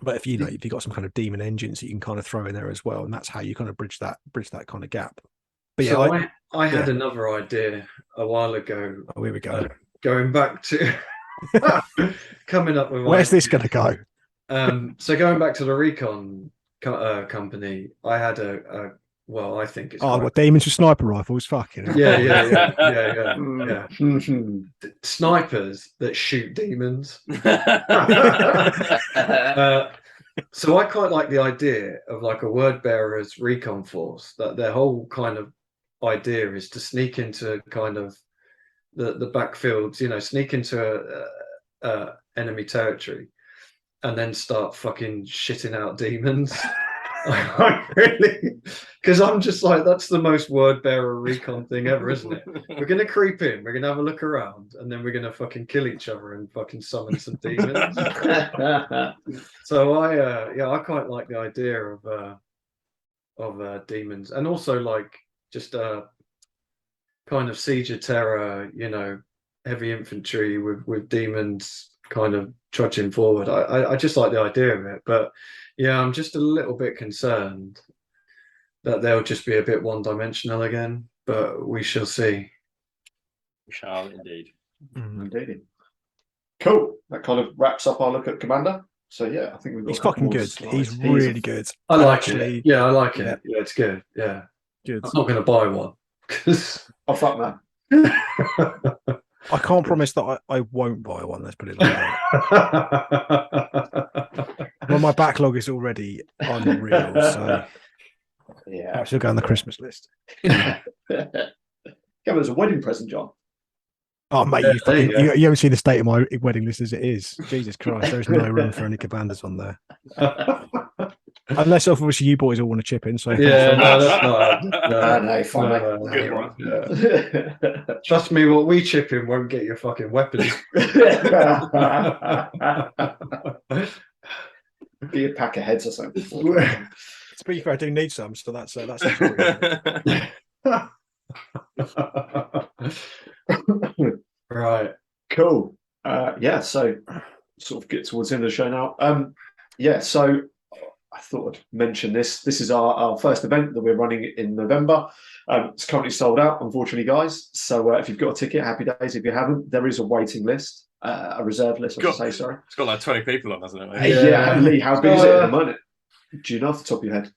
But if you've got some kind of demon engines that you can kind of throw in there as well, and that's how you kind of bridge that kind of gap. But so I had another idea a while ago. Oh, here we go. Going back to coming up with. Where's this going to go? So going back to the Recon company, I had I think it's. What, demons with sniper rifles? Fucking. Yeah. Snipers that shoot demons. So I quite like the idea of like a word bearer's recon force, that their whole kind of idea is to sneak into kind of the backfields, sneak into enemy territory, and then start fucking shitting out demons. Really, because I'm just like, that's the most word bearer recon thing ever, isn't it? We're gonna creep in, we're gonna have a look around, and then we're gonna fucking kill each other and fucking summon some demons. So I quite like the idea of demons, and also like just kind of siege of terror, heavy infantry with demons kind of trudging forward. I just like the idea of it, but I'm just a little bit concerned that they'll just be a bit one-dimensional again. but we shall see. We shall indeed. Indeed. Cool. That kind of wraps up our look at Commander. So yeah, I think we've got. He's fucking good. He's really good. I like it. Yeah, I like it. Yeah, it's good. Yeah, good. I'm not going to buy one because oh fuck man. I can't promise that I won't buy one. Let's put it like that. Well, my backlog is already unreal. So yeah, perhaps you'll go on the Christmas list. Yeah, there's a wedding present, John. Oh mate, you haven't seen the state of my wedding list as it is. Jesus Christ, there's no room for any Commanders on there. Unless obviously you boys all want to chip in. So yeah, no, that's not. No, fine. Trust me, what we chip in won't get your fucking weapons. Be a pack of heads or something. To be fair, I do need some, so that's right. Cool. Yeah, so sort of get towards the end of the show now. Yeah, so I thought I'd mention this. This is our first event that we're running in November. It's currently sold out, unfortunately, guys. So if you've got a ticket, happy days. If you haven't, there is a waiting list, a reserve list, I should say, sorry. It's got like 20 people on, hasn't it? Yeah, Lee, how big is it at the moment? Do you know off the top of your head?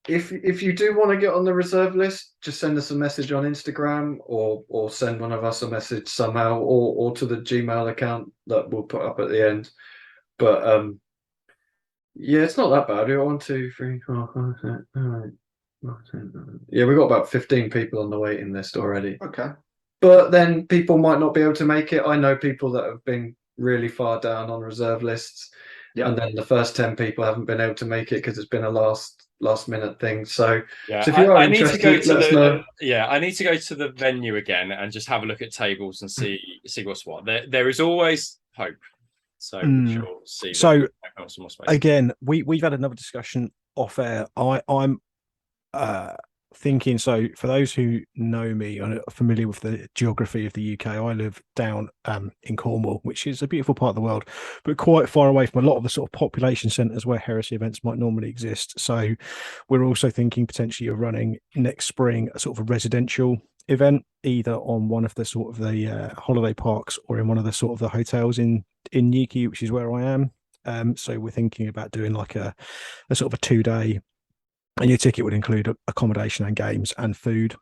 If you do want to get on the reserve list, just send us a message on Instagram or send one of us a message somehow or to the Gmail account that we'll put up at the end. But yeah, it's not that bad. We got 1, 2, 3, 4, 5, 6, 7, 8, 9, 10. Yeah, we've got about 15 people on the waiting list already. Okay. But then people might not be able to make it. I know people that have been really far down on reserve lists. Yeah. And then the first 10 people haven't been able to make it because it's been a last minute thing. So, yeah, so if you are I need to go to the I need to go to the venue again and just have a look at tables and see what's what. There is always hope. So we'll see. So again, we've had another discussion off air. I'm thinking, so for those who know me and are familiar with the geography of the UK, I live down in Cornwall, which is a beautiful part of the world, but quite far away from a lot of the sort of population centres where heresy events might normally exist. So we're also thinking potentially of running next spring a sort of a residential event, either on one of the sort of the holiday parks or in one of the sort of the hotels in Newquay, which is where I am. So we're thinking about doing like a sort of a 2-day, and your ticket would include accommodation and games and food,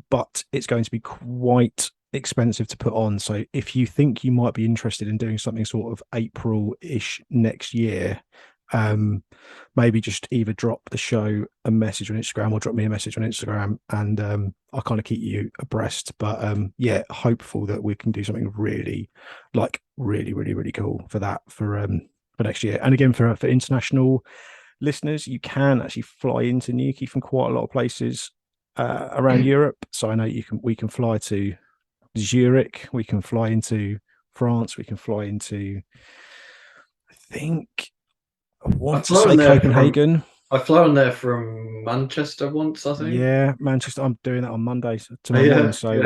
but it's going to be quite expensive to put on. So if you think you might be interested in doing something sort of April-ish next year, maybe just either drop the show a message on Instagram or drop me a message on Instagram, and I'll kind of keep you abreast. But yeah, hopeful that we can do something really cool for that for next year. And again, for international listeners, you can actually fly into Newquay from quite a lot of places around Europe. So I know we can fly to Zurich, we can fly into France, we can fly into, I think I want to say Copenhagen. I've flown there from Manchester once, I think. Yeah, Manchester. I'm doing that on Monday tomorrow. So,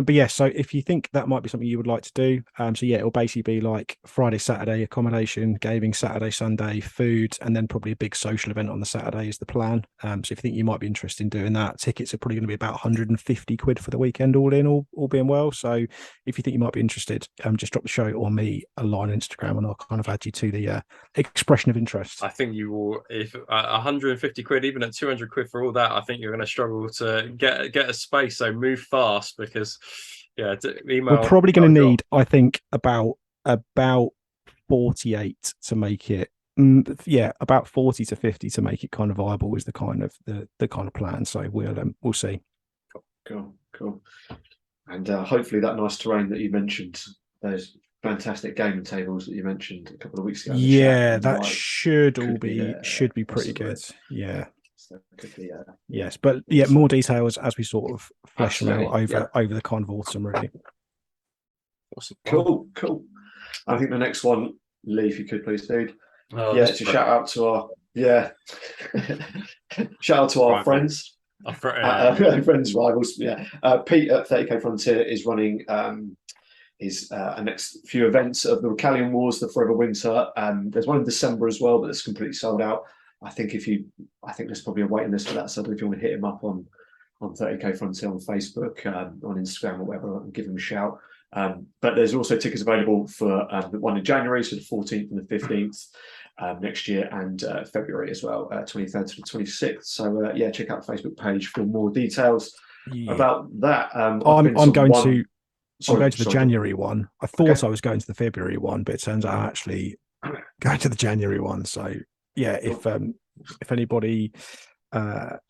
but yeah. So if you think that might be something you would like to do, so yeah, it'll basically be like Friday, Saturday accommodation, gaming, Saturday, Sunday food, and then probably a big social event on the Saturday is the plan. So if you think you might be interested in doing that, tickets are probably going to be about 150 quid for the weekend, all in, all being well. So if you think you might be interested, just drop the show or me a line on Instagram, and I'll kind of add you to the expression of interest. I think you will. If 150 quid, even at 200 quid for all that, I think you're going to struggle to get a space. So move fast, because email. We're probably going to need, I think, about 48 to make it. About 40 to 50 to make it kind of viable is the kind of plan. So we'll see. Cool. And hopefully that nice terrain that you mentioned, those fantastic gaming tables that you mentioned a couple of weeks ago. Yeah, that should be pretty good. Yeah. So it could be, yes, but yeah, more details as we sort of flesh them out over the kind of autumn, really. Awesome. Cool. I think the next one, Lee, if you could please, dude. It's a shout out to our friends. Friends, rivals. Pete at 30k Frontier is running his next few events of the Recallion Wars, the Forever Winter. There's one in December as well, but it's completely sold out. I think there's probably a waiting list for that. So if you want to hit him up on on 30k Frontier on Facebook, on Instagram or whatever, and give them a shout. But there's also tickets available for the one in January, so the 14th and the 15th next year, and February as well, 23rd to the 26th. So yeah, check out the Facebook page for more details about that. I'm going to the January one. I thought I was going to the February one, but it turns out I'm actually going to the January one. So yeah, if anybody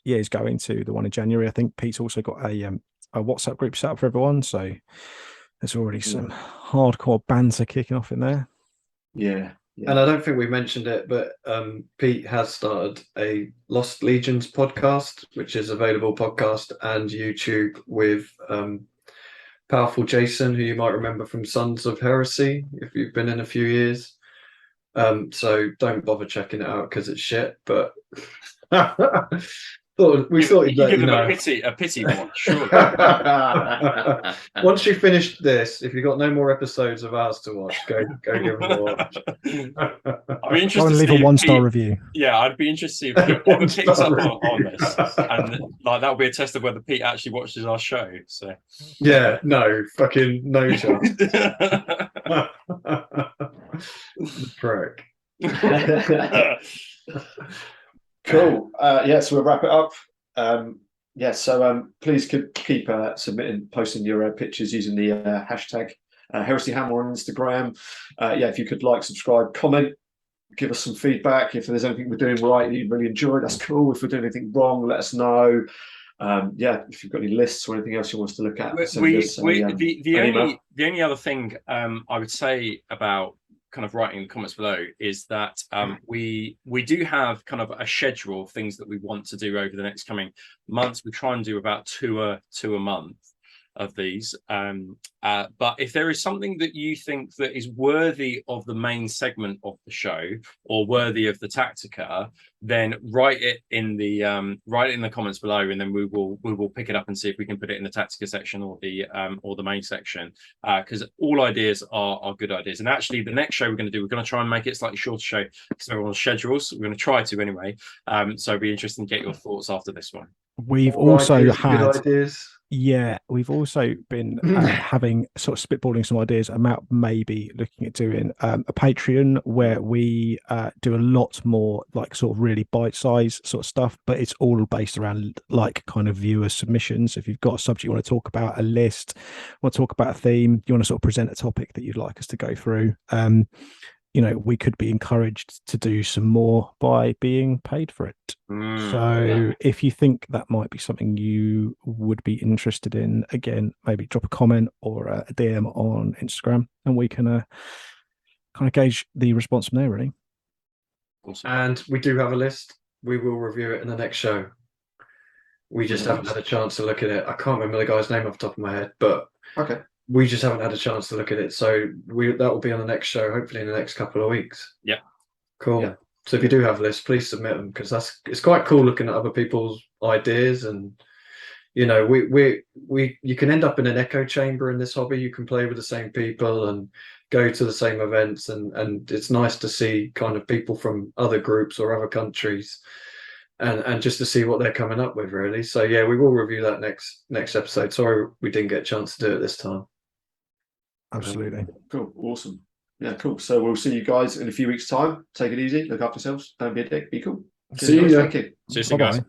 is going to the one in January, I think Pete's also got a WhatsApp group set up for everyone. So there's already some hardcore banter kicking off in there. Yeah. And I don't think we mentioned it, but Pete has started a Lost Legions podcast, which is available podcast and YouTube with Powerful Jason, who you might remember from Sons of Heresy, if you've been in a few years. So don't bother checking it out because it's shit, but we thought you'd give them a pity watch. Sure. Once you finish this, if you've got no more episodes of ours to watch, go give them a watch. I'd be interested to leave a 1-star review. Yeah, I'd be interested to see if Pete ever picks up on this, and like that would be a test of whether Pete actually watches our show. So yeah, no chance. Prick. Cool. So we'll wrap it up. Please keep posting your pictures using the hashtag Heresy Hammer on Instagram. If you could like, subscribe, comment, give us some feedback. If there's anything we're doing right that you really enjoy, that's cool. If we're doing anything wrong, let us know. If you've got any lists or anything else you want us to look at, the only other thing I would say about kind of writing in the comments below is that we do have kind of a schedule of things that we want to do over the next coming months. We try and do about two a month of these, but if there is something that you think that is worthy of the main segment of the show or worthy of the Tactica, then write it in the comments below, and then we will pick it up and see if we can put it in the Tactica section or the main section, because all ideas are good ideas. And actually the next show we're going to try and make it a slightly shorter show because everyone's schedules. We're going to try to anyway, so it'd be interesting to get your thoughts after this one. We've also had ideas. Yeah, we've also been having sort of spitballing some ideas about maybe looking at doing a Patreon where we do a lot more like sort of really bite-sized sort of stuff, but it's all based around like kind of viewer submissions. If you've got a subject you want to talk about, a list, want to talk about a theme, you want to sort of present a topic that you'd like us to go through, we could be encouraged to do some more by being paid for it. So if you think that might be something you would be interested in, again, maybe drop a comment or a DM on Instagram, and we can kind of gauge the response from there, really. Awesome. And we do have a list. We will review it in the next show. We just haven't had a chance to look at it. I can't remember the guy's name off the top of my head, but okay. We just haven't had a chance to look at it, so that will be on the next show, hopefully in the next couple of weeks. Yeah, cool. Yeah. So if you do have lists, please submit them, because it's quite cool looking at other people's ideas, and you can end up in an echo chamber in this hobby. You can play with the same people and go to the same events, and it's nice to see kind of people from other groups or other countries, and just to see what they're coming up with, really. So yeah, we will review that next episode. Sorry we didn't get a chance to do it this time. Absolutely. Cool. Awesome. Yeah, cool. So we'll see you guys in a few weeks' time. Take it easy. Look after yourselves. Don't be a dick. Be cool. See you. Thank you. See you guys.